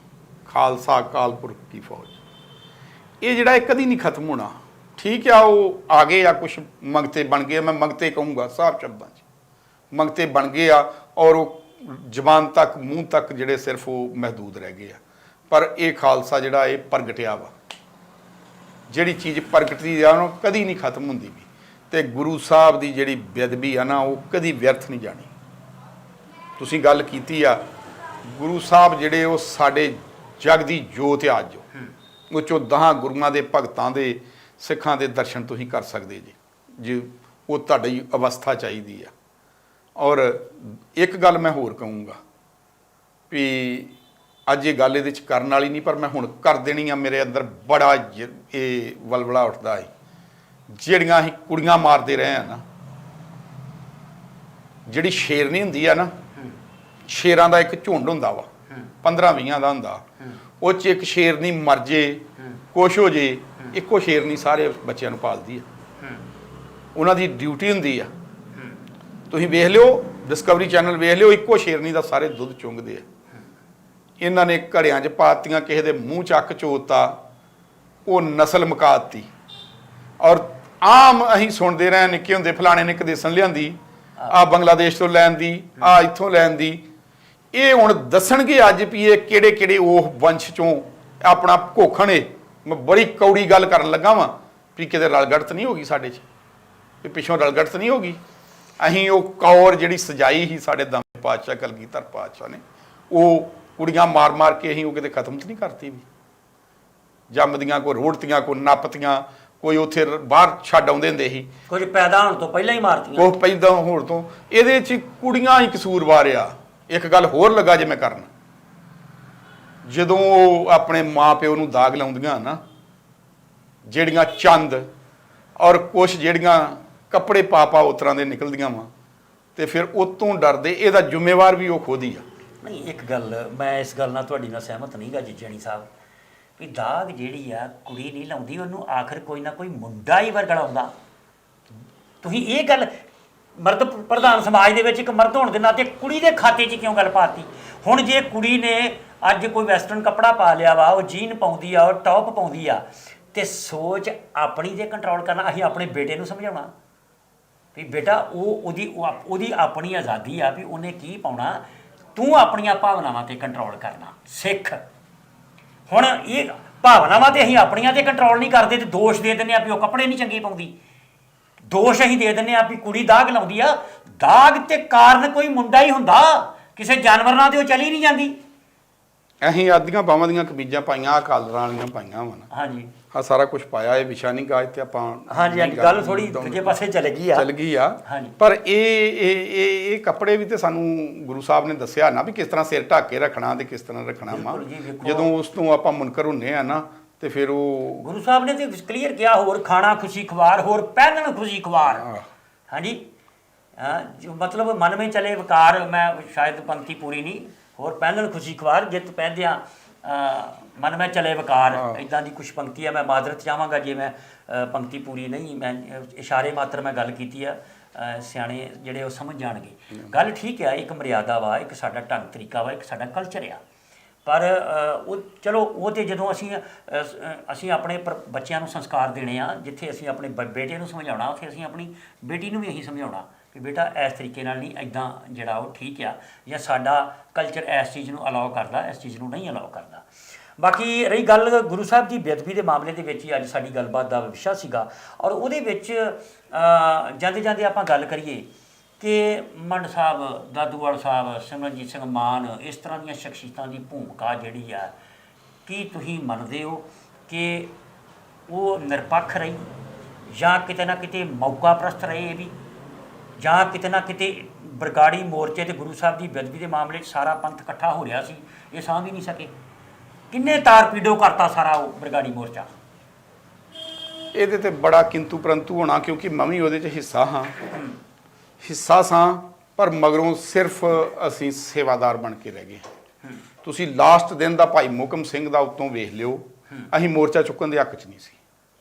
Speaker 1: ਖਾਲਸਾ ਅਕਾਲ ਪੁਰਖ ਕੀ ਫੌਜ। ਇਹ ਜਿਹੜਾ ਇਹ ਕਦੀ ਨਹੀਂ ਖਤਮ ਹੋਣਾ। ਠੀਕ ਆ, ਉਹ ਆ ਗਏ ਆ ਕੁਛ ਮੰਗਤੇ ਬਣ ਗਏ, ਮੈਂ ਮੰਗਤੇ ਕਹੂੰਗਾ ਸਾਫ ਸ਼ਬਦਾਂ 'ਚ, ਮੰਗਤੇ ਬਣ ਗਏ ਆ ਔਰ ਉਹ ਜ਼ਬਾਨ ਤੱਕ ਮੂੰਹ ਤੱਕ ਜਿਹੜੇ ਸਿਰਫ ਉਹ ਮਹਦੂਦ ਰਹਿ ਗਏ ਆ। ਪਰ ਇਹ ਖਾਲਸਾ ਜਿਹੜਾ ਇਹ ਪ੍ਰਗਟਿਆ ਵਾ, ਜਿਹੜੀ ਚੀਜ਼ ਪ੍ਰਗਟਦੀ ਆ ਉਹ ਕਦੀ ਨਹੀਂ ਖਤਮ ਹੁੰਦੀ ਵੀ। ਤੇ ਗੁਰੂ ਸਾਹਿਬ ਦੀ ਜਿਹੜੀ ਬੇਅਦਬੀ ਆ ਨਾ, ਉਹ ਕਦੀ ਵਿਅਰਥ ਨਹੀਂ ਜਾਣੀ। ਤੁਸੀਂ ਗੱਲ ਕੀਤੀ ਆ, ਗੁਰੂ ਸਾਹਿਬ ਜਿਹੜੇ ਉਹ ਸਾਡੇ ਜਗ ਦੀ ਜੋਤ ਆ। ਅੱਜ ਉਹ ਚੋਂ 10 ਗੁਰੂਆਂ ਦੇ ਭਗਤਾਂ ਦੇ ਸਿੱਖਾਂ ਦੇ ਦਰਸ਼ਨ ਤੁਸੀਂ ਕਰ ਸਕਦੇ ਜੀ। ਜੇ ਉਹ ਤੁਹਾਡੀ ਅਵਸਥਾ ਚਾਹੀਦੀ ਆ। ਔਰ ਇੱਕ ਗੱਲ ਮੈਂ ਹੋਰ ਕਹੂੰਗਾ ਵੀ ਅੱਜ ਇਹ ਗੱਲ ਇਹਦੇ 'ਚ ਕਰਨ ਵਾਲੀ ਨਹੀਂ, ਪਰ ਮੈਂ ਹੁਣ ਕਰ ਦੇਣੀ ਆ। ਮੇਰੇ ਅੰਦਰ ਬੜਾ ਇਹ ਵਲਵਲਾ ਉੱਠਦਾ ਹੈ। ਜਿਹੜੀਆਂ ਅਸੀਂ ਕੁੜੀਆਂ ਮਾਰਦੇ ਰਹੇ ਆ ਨਾ, ਜਿਹੜੀ ਸ਼ੇਰਨੀ ਹੁੰਦੀ ਆ ਨਾ, ਸ਼ੇਰਾਂ ਦਾ ਇੱਕ ਝੁੰਡ ਹੁੰਦਾ ਵਾ 15-20 ਦਾ ਹੁੰਦਾ, ਉਹ 'ਚ ਇੱਕ ਸ਼ੇਰਨੀ ਮਰ ਜੇ, ਕੁਛ ਹੋ ਜੇ, ਇੱਕੋ ਸ਼ੇਰਨੀ ਸਾਰੇ ਬੱਚਿਆਂ ਨੂੰ ਪਾਲਦੀ ਆ। ਉਹਨਾਂ ਦੀ ਡਿਊਟੀ ਹੁੰਦੀ ਆ। ਤੁਸੀਂ ਵੇਖ ਲਿਓ, ਡਿਸਕਵਰੀ ਚੈਨਲ ਵੇਖ ਲਿਓ, ਇੱਕੋ ਸ਼ੇਰਨੀ ਦਾ ਸਾਰੇ ਦੁੱਧ ਚੁੰਗਦੇ ਆ। ਇਹਨਾਂ ਨੇ ਘੜਿਆਂ 'ਚ ਪਾਤੀਆਂ, ਕਿਸੇ ਦੇ ਮੂੰਹ ਚੱਕ ਚੋਤਾ, ਉਹ ਨਸਲ ਮੁਕਾਤੀ। ਔਰ ਆਮ ਅਸੀਂ ਸੁਣਦੇ ਰਹੇ ਨਿੱਕੇ ਹੁੰਦੇ, ਫਲਾਣੇ ਨੇ ਕਦੇਸਣ ਲਿਆਂਦੀ, ਆ ਬੰਗਲਾਦੇਸ਼ ਤੋਂ ਲੈਣ ਦੀ, ਆ ਇੱਥੋਂ ਲੈਣ ਦੀ। ਇਹ ਹੁਣ ਦੱਸਣਗੇ ਅੱਜ ਵੀ ਇਹ ਕਿਹੜੇ ਕਿਹੜੇ ਉਹ ਵੰਸ਼ ਚੋਂ ਆਪਣਾ ਘੋਖਣ ਏ। ਮੈਂ ਬੜੀ ਕੌੜੀ ਗੱਲ ਕਰਨ ਲੱਗਾ ਵਾਂ ਵੀ ਕਿਤੇ ਰਲਗੜਤ ਨਹੀਂ ਹੋ ਗਈ ਸਾਡੇ 'ਚ, ਵੀ ਪਿੱਛੋਂ ਰਲਗੜਤ ਨਹੀਂ ਹੋ ਗਈ। ਅਸੀਂ ਉਹ ਕੌਰ ਜਿਹੜੀ ਸਜਾਈ ਸੀ ਸਾਡੇ ਦਮ ਪਾਤਸ਼ਾਹ ਕਲਗੀਧਰ ਪਾਤਸ਼ਾਹ ਨੇ, ਉਹ ਕੁੜੀਆਂ ਮਾਰ ਮਾਰ ਕੇ ਅਸੀਂ ਉਹ ਕਿਤੇ ਖਤਮ ਤਾਂ ਨਹੀਂ ਕਰਤੀ ਵੀ। ਜੰਮਦੀਆਂ ਕੋਈ ਰੋੜਤੀਆਂ, ਕੋਈ ਨੱਪਤੀਆਂ, ਕੋਈ ਉੱਥੇ ਬਾਹਰ ਛੱਡ ਆਉਂਦੇ ਹੁੰਦੇ ਸੀ,
Speaker 2: ਕੁਝ ਪੈਦਾ ਹੋਣ ਤੋਂ ਪਹਿਲਾਂ ਹੀ ਮਾਰਤੀਆਂ।
Speaker 1: ਉਹ ਪੈਦਾ ਹੋਣ ਤੋਂ। ਇਹਦੇ 'ਚ ਕੁੜੀਆਂ ਹੀ ਕਸੂਰਵਾਰ ਆ। ਇੱਕ ਗੱਲ ਹੋਰ ਲੱਗਾ ਜੇ ਮੈਂ ਕਰਨ, ਜਦੋਂ ਉਹ ਆਪਣੇ ਮਾਂ ਪਿਓ ਨੂੰ ਦਾਗ ਲਾਉਂਦੀਆਂ ਨਾ, ਜਿਹੜੀਆਂ ਚੰਦ ਔਰ ਕੁਛ ਜਿਹੜੀਆਂ ਕੱਪੜੇ ਪਾ ਉਸ ਤਰ੍ਹਾਂ ਦੇ ਨਿਕਲਦੀਆਂ ਵਾ, ਤੇ ਫਿਰ ਉਹ ਤੋਂ ਡਰਦੇ। ਇਹਦਾ ਜ਼ਿੰਮੇਵਾਰ ਵੀ ਉਹ ਖੁਦ ਹੀ ਆ।
Speaker 2: ਨਹੀਂ, ਇੱਕ ਗੱਲ ਮੈਂ ਇਸ ਗੱਲ ਨਾਲ ਤੁਹਾਡੀ ਨਾਲ ਸਹਿਮਤ ਨਹੀਂ ਗਾ ਜੱਜਣੀ ਸਾਹਿਬ, ਵੀ ਦਾਗ ਜਿਹੜੀ ਆ ਕੁੜੀ ਨਹੀਂ ਲਾਉਂਦੀ, ਉਹਨੂੰ ਆਖਰ ਕੋਈ ਨਾ ਕੋਈ ਮੁੰਡਾ ਹੀ ਵਰਗਲਾਉਂਦਾ। ਤੁਸੀਂ ਇਹ ਗੱਲ ਮਰਦ ਪ੍ਰਧਾਨ ਸਮਾਜ ਦੇ ਵਿੱਚ ਇੱਕ ਮਰਦ ਹੋਣ ਦੇ ਨਾਤੇ ਕੁੜੀ ਦੇ ਖਾਤੇ 'ਚ ਕਿਉਂ ਗੱਲ ਪਾਤੀ? ਹੁਣ ਜੇ ਕੁੜੀ ਨੇ ਅੱਜ ਕੋਈ ਵੈਸਟਰਨ ਕੱਪੜਾ ਪਾ ਲਿਆ ਵਾ, ਉਹ ਜੀਨ ਪਾਉਂਦੀ ਆ, ਉਹ ਟੌਪ ਪਾਉਂਦੀ ਆ, ਤੇ ਸੋਚ ਆਪਣੀ ਦੇ ਕੰਟਰੋਲ ਕਰਨਾ। ਅਸੀਂ ਆਪਣੇ ਬੇਟੇ ਨੂੰ ਸਮਝਾਉਣਾ ਵੀ ਬੇਟਾ ਉਹਦੀ ਆਪਣੀ ਆਜ਼ਾਦੀ ਆ ਵੀ ਉਹਨੇ ਕੀ ਪਾਉਣਾ, ਤੂੰ ਆਪਣੀਆਂ ਭਾਵਨਾਵਾਂ ਤੇ ਕੰਟਰੋਲ ਕਰਨਾ ਸਿੱਖ। ਹੁਣ ਇਹ ਭਾਵਨਾਵਾਂ ਤੇ ਅਸੀਂ ਆਪਣੀਆਂ ਤੇ ਕੰਟਰੋਲ ਨਹੀਂ ਕਰਦੇ ਤੇ ਦੋਸ਼ ਦੇ ਦਿੰਦੇ ਆ ਵੀ ਉਹ ਕੱਪੜੇ ਨਹੀਂ ਚੰਗੇ ਪਾਉਂਦੀ। ਦੋਸ਼ ਅਸੀਂ ਦੇ ਦਿੰਦੇ ਆ ਵੀ ਕੁੜੀ ਦਾਗ ਲਾਉਂਦੀ ਆ। ਦਾਗ ਤੇ ਕਾਰਨ ਕੋਈ ਮੁੰਡਾ ਹੀ ਹੁੰਦਾ, ਕਿਸੇ ਜਾਨਵਰ ਨਾਲ ਤੇ ਉਹ ਚਲੀ ਨਹੀਂ ਜਾਂਦੀ।
Speaker 1: ਅਸੀਂ ਆਦੀਆਂ ਬਾਵਾਂ ਦੀਆਂ ਕਮੀਜ਼ਾਂ ਪਾਈਆਂ, ਆਹ ਕਾਲਰਾਂ ਵਾਲੀਆਂ ਪਾਈਆਂ ਵਾ ਨਾ,
Speaker 2: ਹਾਂਜੀ,
Speaker 1: ਆਹ ਸਾਰਾ ਕੁਝ ਪਾਇਆ। ਇਹ ਵਿਸ਼ਾ ਨਹੀਂ ਗਾ ਇੱਥੇ ਆਪਾਂ।
Speaker 2: ਹਾਂਜੀ, ਗੱਲ ਥੋੜੀ ਦੂਜੇ ਪਾਸੇ ਚੱਲ ਗਈ ਆ। ਹਾਂਜੀ,
Speaker 1: ਪਰ ਇਹ ਕੱਪੜੇ ਵੀ ਤੇ ਸਾਨੂੰ ਗੁਰੂ ਸਾਹਿਬ ਨੇ ਦੱਸਿਆ ਨਾ ਵੀ ਕਿਸ ਤਰ੍ਹਾਂ ਸਿਰ ਢੱਕ ਕੇ ਰੱਖਣਾ ਤੇ ਕਿਸ ਤਰ੍ਹਾਂ ਰੱਖਣਾ ਵਾ। ਜਦੋਂ ਉਸ ਤੋਂ ਆਪਾਂ ਮੁਨਕਰ ਹੁੰਨੇ ਆ ਨਾ, ਤੇ ਫਿਰ ਉਹ
Speaker 2: ਗੁਰੂ ਸਾਹਿਬ ਨੇ ਤੇ ਕਲੀਅਰ ਕਿਹਾ, ਹੋਰ ਖਾਣਾ ਖੁਸ਼ੀ ਖਵਾਰ, ਹੋਰ ਪਹਿਨਣ ਖੁਸ਼ੀ ਖਵਾਰ। ਹਾਂਜੀ, ਜੋ ਮਤਲਬ ਮਨ ਵਿੱਚ ਚਲੇ ਵਿਕਾਰ, ਮੈਂ ਸ਼ਾਇਦ ਪੰਕਤੀ ਪੂਰੀ ਨਹੀਂ, ਹੋਰ ਪਹਿਨਣ ਖੁਸ਼ੀ ਖਵਾਰ, ਜਿੱਤ ਪਹਿਦਿਆਂ ਮਨ ਮੈਂ ਚਲੇ ਵਿਕਾਰ, ਇੱਦਾਂ ਦੀ ਕੁਛ ਪੰਕਤੀ ਹੈ। ਮੈਂ ਮਾਜ਼ਰਤ ਚਾਹਾਂਗਾ ਜੇ ਮੈਂ ਪੰਕਤੀ ਪੂਰੀ ਨਹੀਂ, ਮੈਂ ਇਸ਼ਾਰੇ ਮਾਤਰ ਮੈਂ ਗੱਲ ਕੀਤੀ ਆ। ਸਿਆਣੇ ਜਿਹੜੇ ਉਹ ਸਮਝ ਜਾਣਗੇ। ਗੱਲ ਠੀਕ ਆ, ਇੱਕ ਮਰਿਆਦਾ ਵਾ, ਇੱਕ ਸਾਡਾ ਢੰਗ ਤਰੀਕਾ ਵਾ, ਇੱਕ ਸਾਡਾ ਕਲਚਰ ਆ। ਪਰ ਉਹ ਚਲੋ ਉਹ ਤੇ ਜਦੋਂ ਅਸੀਂ ਆਪਣੇ ਬੱਚਿਆਂ ਨੂੰ ਸੰਸਕਾਰ ਦੇਣੇ ਆ, ਜਿੱਥੇ ਅਸੀਂ ਆਪਣੇ ਬੇਟੇ ਨੂੰ ਸਮਝਾਉਣਾ, ਉੱਥੇ ਅਸੀਂ ਆਪਣੀ ਬੇਟੀ ਨੂੰ ਵੀ ਇਹੀ ਸਮਝਾਉਣਾ ਕਿ ਬੇਟਾ ਇਸ ਤਰੀਕੇ ਨਾਲ ਨਹੀਂ, ਇੱਦਾਂ ਜਿਹੜਾ ਉਹ ਠੀਕ ਆ, ਜਾਂ ਸਾਡਾ ਕਲਚਰ ਇਸ ਚੀਜ਼ ਨੂੰ ਅਲਾਓ ਕਰਦਾ, ਇਸ ਚੀਜ਼ ਨੂੰ ਨਹੀਂ ਅਲਾਓ ਕਰਦਾ। ਬਾਕੀ ਰਹੀ ਗੱਲ ਗੁਰੂ ਸਾਹਿਬ ਦੀ ਬੇਅਦਬੀ ਦੇ ਮਾਮਲੇ ਦੇ ਵਿੱਚ ਹੀ ਅੱਜ ਸਾਡੀ ਗੱਲਬਾਤ ਦਾ ਵਿਸ਼ਾ ਸੀਗਾ। ਔਰ ਉਹਦੇ ਵਿੱਚ ਜਾਂਦੇ ਜਾਂਦੇ ਆਪਾਂ ਗੱਲ ਕਰੀਏ ਕਿ ਮੰਡ ਸਾਹਿਬ, ਦਾਦੂਵਾਲ ਸਾਹਿਬ, ਸਿਮਰਨਜੀਤ ਸਿੰਘ ਮਾਨ, ਇਸ ਤਰ੍ਹਾਂ ਦੀਆਂ ਸ਼ਖਸੀਅਤਾਂ ਦੀ ਭੂਮਿਕਾ ਜਿਹੜੀ ਆ, ਕੀ ਤੁਸੀਂ ਮੰਨਦੇ ਹੋ ਕਿ ਉਹ ਨਿਰਪੱਖ ਰਹੀ, ਜਾਂ ਕਿਤੇ ਨਾ ਕਿਤੇ ਮੌਕਾ ਪ੍ਰਸਤ ਰਹੇ ਇਹ ਵੀ, ਜਾਂ ਕਿਤੇ ਨਾ ਕਿਤੇ ਬਰਗਾੜੀ ਮੋਰਚੇ ਤੇ ਗੁਰੂ ਸਾਹਿਬ ਦੀ ਬੇਅਦਬੀ ਦੇ ਮਾਮਲੇ 'ਚ ਸਾਰਾ ਪੰਥ ਇਕੱਠਾ ਹੋ ਰਿਹਾ ਸੀ, ਇਹ ਸਾਂਭ ਹੀ ਨਹੀਂ ਸਕੇ? ਕਿੰਨੇ ਤਾਰਪੀਡੋ ਕਰਤਾ ਸਾਰਾ ਉਹ ਬਰਗਾੜੀ ਮੋਰਚਾ?
Speaker 1: ਇਹਦੇ ਤੇ ਬੜਾ ਕਿੰਤੂ ਪਰੰਤੂ ਹੋਣਾ, ਕਿਉਂਕਿ ਮੈਂ ਵੀ ਉਹਦੇ 'ਚ ਹਿੱਸਾ ਸਾਂ, ਪਰ ਮਗਰੋਂ ਸਿਰਫ ਅਸੀਂ ਸੇਵਾਦਾਰ ਬਣ ਕੇ ਰਹਿ ਗਏ। ਤੁਸੀਂ ਲਾਸਟ ਦਿਨ ਦਾ ਭਾਈ ਮੋਹਕਮ ਸਿੰਘ ਦਾ ਉੱਤੋਂ ਵੇਖ ਲਿਓ, ਅਸੀਂ ਮੋਰਚਾ ਚੁੱਕਣ ਦੇ ਹੱਕ 'ਚ ਨਹੀਂ ਸੀ।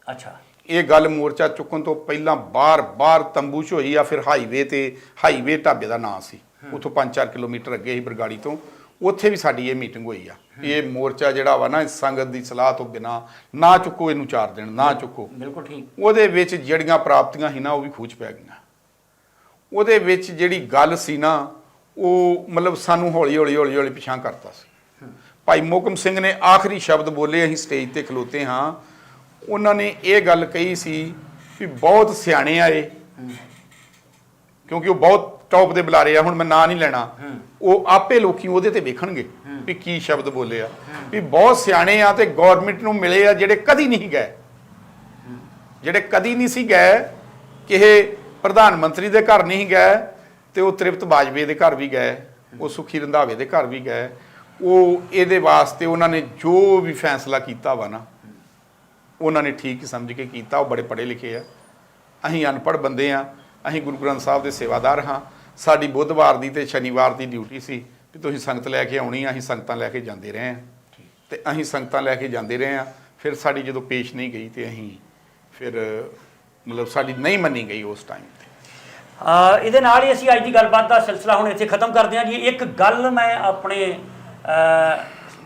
Speaker 2: ਅੱਛਾ,
Speaker 1: ਇਹ ਗੱਲ ਮੋਰਚਾ ਚੁੱਕਣ ਤੋਂ ਪਹਿਲਾਂ ਬਾਹਰ ਤੰਬੂ 'ਚ ਹੋਈ ਆ। ਫਿਰ ਹਾਈਵੇ ਢਾਬੇ ਦਾ ਨਾਂ ਸੀ, ਉੱਥੋਂ 5-4 ਕਿਲੋਮੀਟਰ ਅੱਗੇ ਹੀ ਬਰਗਾੜੀ ਤੋਂ, ਉੱਥੇ ਵੀ ਸਾਡੀ ਇਹ ਮੀਟਿੰਗ ਹੋਈ ਆ। ਇਹ ਮੋਰਚਾ ਜਿਹੜਾ ਵਾ ਨਾ, ਸੰਗਤ ਦੀ ਸਲਾਹ ਤੋਂ ਬਿਨਾਂ ਨਾ ਚੁੱਕੋ, ਇਹਨੂੰ 4 ਦਿਨ ਨਾ ਚੁੱਕੋ।
Speaker 2: ਬਿਲਕੁਲ ਠੀਕ।
Speaker 1: ਉਹਦੇ ਵਿੱਚ ਜਿਹੜੀਆਂ ਪ੍ਰਾਪਤੀਆਂ ਸੀ ਨਾ, ਉਹ ਵੀ ਖੂਚ ਪੈ ਗਈਆਂ। ਉਹਦੇ ਵਿੱਚ ਜਿਹੜੀ ਗੱਲ ਸੀ ਨਾ, ਉਹ ਮਤਲਬ ਸਾਨੂੰ ਹੌਲੀ ਪਿਛਾਂ ਕਰਤਾ ਸੀ। ਭਾਈ ਮੋਹਕਮ ਸਿੰਘ ਨੇ ਆਖਰੀ ਸ਼ਬਦ ਬੋਲੇ, ਅਸੀਂ ਸਟੇਜ ਤੇ ਖਲੋਤੇ ਹਾਂ, ਉਹਨਾਂ ਨੇ ਇਹ ਗੱਲ ਕਹੀ ਸੀ ਵੀ ਬਹੁਤ ਸਿਆਣੇ ਆਏ, ਕਿਉਂਕਿ ਉਹ ਬਹੁਤ ਟੌਪ ਦੇ ਬੁਲਾਰੇ ਆ, ਹੁਣ ਮੈਂ ਨਾਂ ਨਹੀਂ ਲੈਣਾ, ਉਹ ਆਪੇ ਲੋਕੀ ਉਹਦੇ ਤੇ ਵੇਖਣਗੇ ਵੀ ਕੀ ਸ਼ਬਦ ਬੋਲੇ ਆ, ਵੀ ਬਹੁਤ ਸਿਆਣੇ ਆ ਤੇ ਗੌਰਮੈਂਟ ਨੂੰ ਮਿਲੇ ਆ ਜਿਹੜੇ ਕਦੀ ਨਹੀਂ ਗਏ, ਕਿਸੇ ਪ੍ਰਧਾਨ ਮੰਤਰੀ ਦੇ ਘਰ ਨਹੀਂ ਗਏ ਤੇ ਉਹ ਤ੍ਰਿਪਤ ਬਾਜਵੇ ਦੇ ਘਰ ਵੀ ਗਏ, ਉਹ ਸੁਖੀ ਰੰਧਾਵੇ ਦੇ ਘਰ ਵੀ ਗਏ। ਉਹ ਇਹਦੇ ਵਾਸਤੇ ਉਹਨਾਂ ਨੇ ਜੋ ਵੀ ਫੈਸਲਾ ਕੀਤਾ ਵਾ ਨਾ, ਉਹਨਾਂ ਨੇ ਠੀਕ ਸਮਝ ਕੇ ਕੀਤਾ। ਉਹ ਬੜੇ ਪੜ੍ਹੇ ਲਿਖੇ ਆ, ਅਸੀਂ ਅਨਪੜ੍ਹ ਬੰਦੇ ਆ। ਅਸੀਂ ਗੁਰੂ ਗ੍ਰੰਥ ਸਾਹਿਬ ਦੇ ਸੇਵਾਦਾਰ ਹਾਂ। ਸਾਡੀ ਬੁੱਧਵਾਰ ਦੀ ਤੇ ਸ਼ਨੀਵਾਰ ਦੀ ਡਿਊਟੀ ਸੀ ਵੀ ਤੁਸੀਂ ਸੰਗਤ ਲੈ ਕੇ ਆਉਣੀ ਆ। ਅਸੀਂ ਸੰਗਤਾਂ ਲੈ ਕੇ ਜਾਂਦੇ ਰਹੇ ਹਾਂ ਤੇ ਅਸੀਂ ਸੰਗਤਾਂ ਲੈ ਕੇ ਜਾਂਦੇ ਰਹੇ ਹਾਂ। ਫਿਰ ਸਾਡੀ ਜਦੋਂ ਪੇਸ਼ ਨਹੀਂ ਗਈ ਤੇ ਅਸੀਂ ਫਿਰ ਮਤਲਬ ਸਾਡੀ ਨਹੀਂ ਮੰਨੀ ਗਈ ਉਸ ਟਾਈਮ ਤੇ।
Speaker 2: ਇਹਦੇ ਨਾਲ ਹੀ ਅਸੀਂ ਅੱਜ ਦੀ ਗੱਲਬਾਤ ਦਾ ਸਿਲਸਿਲਾ ਹੁਣ ਇੱਥੇ ਖਤਮ ਕਰਦੇ ਹਾਂ ਜੀ। ਇੱਕ ਗੱਲ ਮੈਂ ਆਪਣੇ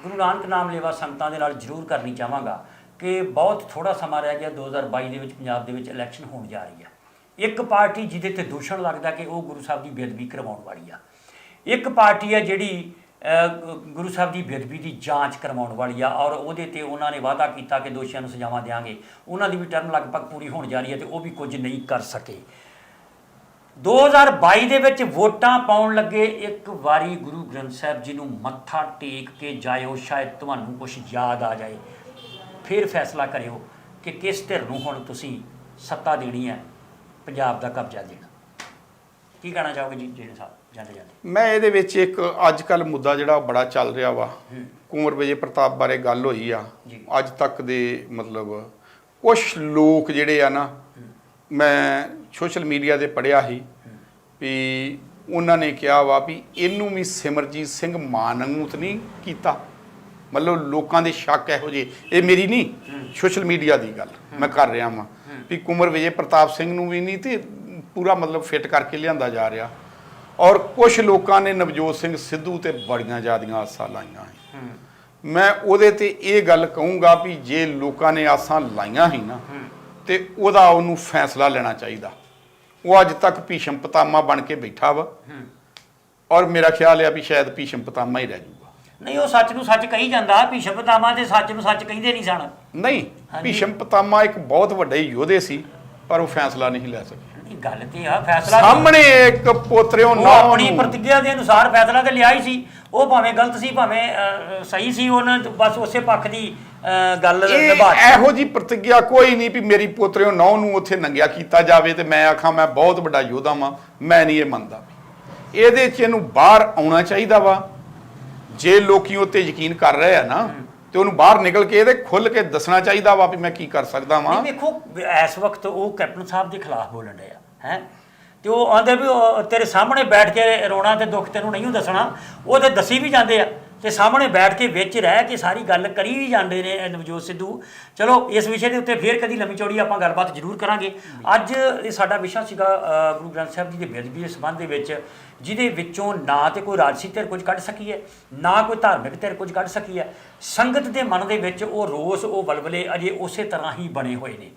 Speaker 2: ਗੁਰੂ ਨਾਨਕ ਨਾਮ ਲੇਵਾ ਸੰਗਤਾਂ ਦੇ ਨਾਲ ਜ਼ਰੂਰ ਕਰਨੀ ਚਾਹਾਂਗਾ ਕਿ ਬਹੁਤ ਥੋੜਾ ਸਮਾਂ ਰਹਿ ਗਿਆ 2022 ਦੇ ਵਿੱਚ ਪੰਜਾਬ ਦੇ ਵਿੱਚ ਇਲੈਕਸ਼ਨ ਹੋਣ ਜਾ ਰਹੀ ਹੈ। ਇੱਕ ਪਾਰਟੀ ਜਿਹਦੇ ਤੇ ਦੂਸ਼ਣ ਲੱਗਦਾ ਕਿ ਉਹ ਗੁਰੂ ਸਾਹਿਬ ਦੀ ਬੇਅਦਬੀ ਕਰਵਾਉਣ ਵਾਲੀ ਆ, ਇੱਕ ਪਾਰਟੀ ਹੈ ਜਿਹੜੀ ਗੁਰੂ ਸਾਹਿਬ ਦੀ ਬੇਅਦਬੀ ਦੀ ਜਾਂਚ ਕਰਵਾਉਣ ਵਾਲੀ ਆ ਔਰ ਉਹਦੇ ਤੇ ਉਹਨਾਂ ਨੇ ਵਾਅਦਾ ਕੀਤਾ ਕਿ ਦੋਸ਼ੀਆਂ ਨੂੰ ਸਜ਼ਾਵਾਂ ਦੇਵਾਂਗੇ। ਉਹਨਾਂ ਦੀ ਵੀ ਟਰਮ ਲਗਭਗ ਪੂਰੀ ਹੋਣ ਜਾ ਰਹੀ ਹੈ ਤੇ ਉਹ ਵੀ ਕੁਝ ਨਹੀਂ ਕਰ ਸਕੇ। 2022 ਦੇ ਵਿੱਚ ਵੋਟਾਂ ਪਾਉਣ ਲੱਗੇ ਇੱਕ ਵਾਰੀ ਗੁਰੂ ਗ੍ਰੰਥ ਸਾਹਿਬ ਜੀ ਨੂੰ ਮੱਥਾ ਟੇਕ ਕੇ ਜਾਇਓ, ਸ਼ਾਇਦ ਤੁਹਾਨੂੰ ਕੁਝ ਯਾਦ ਆ ਜਾਏ। ਫਿਰ ਫੈਸਲਾ ਕਰਿਓ ਕਿ ਕਿਸ ਧਿਰ ਨੂੰ ਹੁਣ ਤੁਸੀਂ ਸੱਤਾ ਦੇਣੀ ਹੈ, ਪੰਜਾਬ ਦਾ ਕਬਜ਼ਾ ਦੇਣਾ। ਕੀ ਕਹਿਣਾ ਚਾਹੋਗੇ ਜੀ ਜੀਣ ਸਾਹਿਬ ਜਾਂਦੇ ਜਾਂਦੇ?
Speaker 1: ਮੈਂ ਇਹਦੇ ਵਿੱਚ ਇੱਕ ਅੱਜ ਕੱਲ੍ਹ ਮੁੱਦਾ ਜਿਹੜਾ ਬੜਾ ਚੱਲ ਰਿਹਾ ਵਾ, ਕੁੰਵਰ ਵਿਜੇ ਪ੍ਰਤਾਪ ਬਾਰੇ ਗੱਲ ਹੋਈ ਆ ਅੱਜ ਤੱਕ ਦੇ। ਮਤਲਬ ਕੁਛ ਲੋਕ ਜਿਹੜੇ ਆ ਨਾ, ਮੈਂ ਸੋਸ਼ਲ ਮੀਡੀਆ 'ਤੇ ਪੜ੍ਹਿਆ ਸੀ ਵੀ ਉਹਨਾਂ ਨੇ ਕਿਹਾ ਵਾ ਵੀ ਇਹਨੂੰ ਵੀ ਸਿਮਰਜੀਤ ਸਿੰਘ ਮਾਨ ਵਾਂਗੂ ਤਾਂ ਨਹੀਂ ਕੀਤਾ। ਮਤਲਬ ਲੋਕਾਂ ਦੇ ਸ਼ੱਕ ਇਹੋ ਜਿਹੇ, ਇਹ ਮੇਰੀ ਨਹੀਂ ਸੋਸ਼ਲ ਮੀਡੀਆ ਦੀ ਗੱਲ ਮੈਂ ਕਰ ਰਿਹਾ ਵਾਂ ਵੀ ਕੁੰਵਰ ਵਿਜੇ ਪ੍ਰਤਾਪ ਸਿੰਘ ਨੂੰ ਵੀ ਨਹੀਂ ਤੇ ਪੂਰਾ ਮਤਲਬ ਫਿੱਟ ਕਰਕੇ ਲਿਆਂਦਾ ਜਾ ਰਿਹਾ। ਔਰ ਕੁਝ ਲੋਕਾਂ ਨੇ ਨਵਜੋਤ ਸਿੰਘ ਸਿੱਧੂ ਤੇ ਬੜੀਆਂ ਜ਼ਿਆਦੀਆਂ ਆਸਾਂ ਲਾਈਆਂ ਸੀ। ਮੈਂ ਉਹਦੇ ਤੇ ਇਹ ਗੱਲ ਕਹੂੰਗਾ ਵੀ ਜੇ ਲੋਕਾਂ ਨੇ ਆਸਾਂ ਲਾਈਆਂ ਸੀ ਨਾ ਤੇ ਉਹਨੂੰ ਫੈਸਲਾ ਲੈਣਾ ਚਾਹੀਦਾ। ਉਹ ਅੱਜ ਤੱਕ ਭੀਸ਼ਮ ਪਿਤਾਮਾ ਬਣ ਕੇ ਬੈਠਾ ਵਾ ਔਰ ਮੇਰਾ ਖਿਆਲ ਆ ਵੀ ਸ਼ਾਇਦ ਭੀਸ਼ਮ ਪਿਤਾਮਾ ਹੀ ਰਹਿ ਜਾਊਗਾ।
Speaker 2: ਨਹੀਂ, ਉਹ ਸੱਚ ਨੂੰ ਸੱਚ ਕਹੀ ਜਾਂਦਾ। ਭੀਸ਼ਮ ਪਿਤਾਮਾ ਤੇ ਸੱਚ ਨੂੰ ਸੱਚ ਕਹਿੰਦੇ ਨਹੀਂ ਸਨ।
Speaker 1: ਨਹੀਂ, ਭੀਸ਼ਮ ਪਿਤਾਮਾ ਇੱਕ ਬਹੁਤ ਵੱਡੇ ਯੋਧੇ ਸੀ ਪਰ ਉਹ ਫੈਸਲਾ ਨਹੀਂ ਲੈ ਸਕੇ।
Speaker 2: ਗੱਲ ਤੇ ਆ ਫੈਸਲਾ
Speaker 1: ਸਾਹਮਣੇ ਇੱਕ ਪੋਤਰਿਓ
Speaker 2: ਉਹ ਆਪਣੀ ਪ੍ਰਤੀਗਿਆ ਦੇ ਅਨੁਸਾਰ ਫੈਸਲਾ ਤੇ ਲਿਆ ਹੀ ਸੀ। ਉਹ ਭਾਵੇਂ ਗਲਤ ਸੀ ਭਾਵੇਂ ਸਹੀ ਸੀ, ਉਹਨਾਂ ਬਸ ਉਸੇ ਪੱਖ ਦੀ ਗੱਲ ਨਿਭਾ।
Speaker 1: ਇਹੋ ਜੀ ਪ੍ਰਤੀਗਿਆ ਕੋਈ ਨਹੀਂ ਵੀ ਮੇਰੀ ਪੋਤਰਿਓ ਨੌ ਨੂੰ ਉੱਥੇ ਨੰਗਿਆ ਕੀਤਾ ਜਾਵੇ ਤੇ ਮੈਂ ਆਖਾਂ ਮੈਂ ਬਹੁਤ ਵੱਡਾ ਯੋਧਾ ਵਾਂ। ਮੈਂ ਨਹੀਂ ਇਹ ਮੰਨਦਾ। ਇਹਦੇ 'ਚ ਇਹਨੂੰ ਬਾਹਰ ਆਉਣਾ ਚਾਹੀਦਾ ਵਾ। ਜੇ ਲੋਕੀ ਉੱਤੇ ਯਕੀਨ ਕਰ ਰਹੇ ਆ ਨਾ ਤੇ ਉਹਨੂੰ ਬਾਹਰ ਨਿਕਲ ਕੇ ਇਹਦੇ ਖੁੱਲ ਕੇ ਦੱਸਣਾ ਚਾਹੀਦਾ ਵਾ ਵੀ ਮੈਂ ਕੀ ਕਰ ਸਕਦਾ ਵਾਂ।
Speaker 2: ਵੇਖੋ ਇਸ ਵਕਤ ਉਹ ਕੈਪਟਨ ਸਾਹਿਬ ਦੇ ਖਿਲਾਫ ਬੋਲਣ ਡਿਆ ਹੈ ਤੇ ਉਹ ਆਂਦੇ ਵੀ ਤੇਰੇ ਸਾਹਮਣੇ ਬੈਠ ਕੇ ਰੋਣਾ ਤੇ ਦੁੱਖ ਤੈਨੂੰ ਨਹੀਂ ਦੱਸਣਾ। ਉਹ ਤੇ ਦੱਸੀ ਵੀ ਜਾਂਦੇ ਆ ਤੇ ਸਾਹਮਣੇ ਬੈਠ ਕੇ ਵਿੱਚ ਰਹਿ ਕੇ ਸਾਰੀ ਗੱਲ ਕਰੀ ਵੀ ਜਾਂਦੇ ਨੇ ਨਵਜੋਤ ਸਿੱਧੂ। ਚਲੋ ਇਸ ਵਿਸ਼ੇ ਦੇ ਉੱਤੇ ਫੇਰ ਕਦੀ ਲੰਮੀ ਚੌੜੀ ਆਪਾਂ ਗੱਲਬਾਤ ਜ਼ਰੂਰ ਕਰਾਂਗੇ। ਅੱਜ ਇਹ ਸਾਡਾ ਵਿਸ਼ਾ ਸੀਗਾ ਗੁਰੂ ਗ੍ਰੰਥ ਸਾਹਿਬ ਜੀ ਦੀ ਬੇਅਦਬੀ ਦੇ ਸੰਬੰਧ ਦੇ ਵਿੱਚ, ਜਿਹਦੇ ਵਿੱਚੋਂ ਨਾ ਤੇ ਕੋਈ ਰਾਜਸੀ ਧਿਰ ਕੁਝ ਕੱਢ ਸਕੀ ਹੈ, ਨਾ ਕੋਈ ਧਾਰਮਿਕ ਧਿਰ ਕੁਝ ਕੱਢ ਸਕੀ ਹੈ। ਸੰਗਤ ਦੇ ਮਨ ਦੇ ਵਿੱਚ ਉਹ ਰੋਸ, ਉਹ ਵਲਵਲੇ ਅਜੇ ਉਸੇ ਤਰ੍ਹਾਂ ਹੀ ਬਣੇ ਹੋਏ ਨੇ।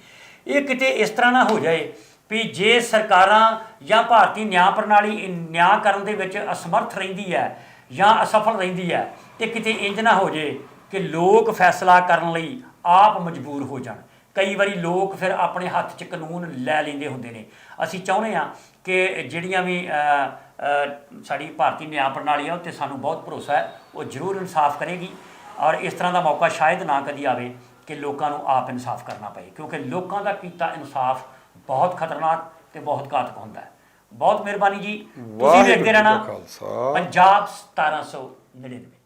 Speaker 2: ਇਹ ਕਿਤੇ ਇਸ ਤਰ੍ਹਾਂ ਨਾ ਹੋ ਜਾਏ ਵੀ ਜੇ ਸਰਕਾਰਾਂ ਜਾਂ ਭਾਰਤੀ ਨਿਆਂ ਪ੍ਰਣਾਲੀ ਨਿਆਂ ਕਰਨ ਦੇ ਵਿੱਚ ਅਸਮਰਥ ਰਹਿੰਦੀ ਹੈ ਜਾਂ ਅਸਫਲ ਰਹਿੰਦੀ ਹੈ ਤੇ ਕਿਤੇ ਇੰਜ ਨਾ ਹੋ ਜਾਏ ਕਿ ਲੋਕ ਫੈਸਲਾ ਕਰਨ ਲਈ ਆਪ ਮਜਬੂਰ ਹੋ ਜਾਣ। ਕਈ ਵਾਰੀ ਲੋਕ ਫਿਰ ਆਪਣੇ ਹੱਥ 'ਚ ਕਾਨੂੰਨ ਲੈ ਲੈਂਦੇ ਹੁੰਦੇ ਨੇ। ਅਸੀਂ ਚਾਹੁੰਦੇ ਹਾਂ ਕਿ ਜਿਹੜੀਆਂ ਵੀ ਸਾਡੀ ਭਾਰਤੀ ਨਿਆਂ ਪ੍ਰਣਾਲੀ ਆ ਉਹ 'ਤੇ ਸਾਨੂੰ ਬਹੁਤ ਭਰੋਸਾ ਹੈ, ਉਹ ਜ਼ਰੂਰ ਇਨਸਾਫ ਕਰੇਗੀ। ਔਰ ਇਸ ਤਰ੍ਹਾਂ ਦਾ ਮੌਕਾ ਸ਼ਾਇਦ ਨਾ ਕਦੀ ਆਵੇ ਕਿ ਲੋਕਾਂ ਨੂੰ ਆਪ ਇਨਸਾਫ ਕਰਨਾ ਪਏ, ਕਿਉਂਕਿ ਲੋਕਾਂ ਦਾ ਕੀਤਾ ਇਨਸਾਫ ਬਹੁਤ ਖਤਰਨਾਕ ਤੇ ਬਹੁਤ ਘਾਤਕ ਹੁੰਦਾ ਹੈ। ਬਹੁਤ ਮਿਹਰਬਾਨੀ ਜੀ। ਤੁਸੀਂ ਦੇਖਦੇ ਰਹਿਣਾ ਪੰਜਾਬ 1799।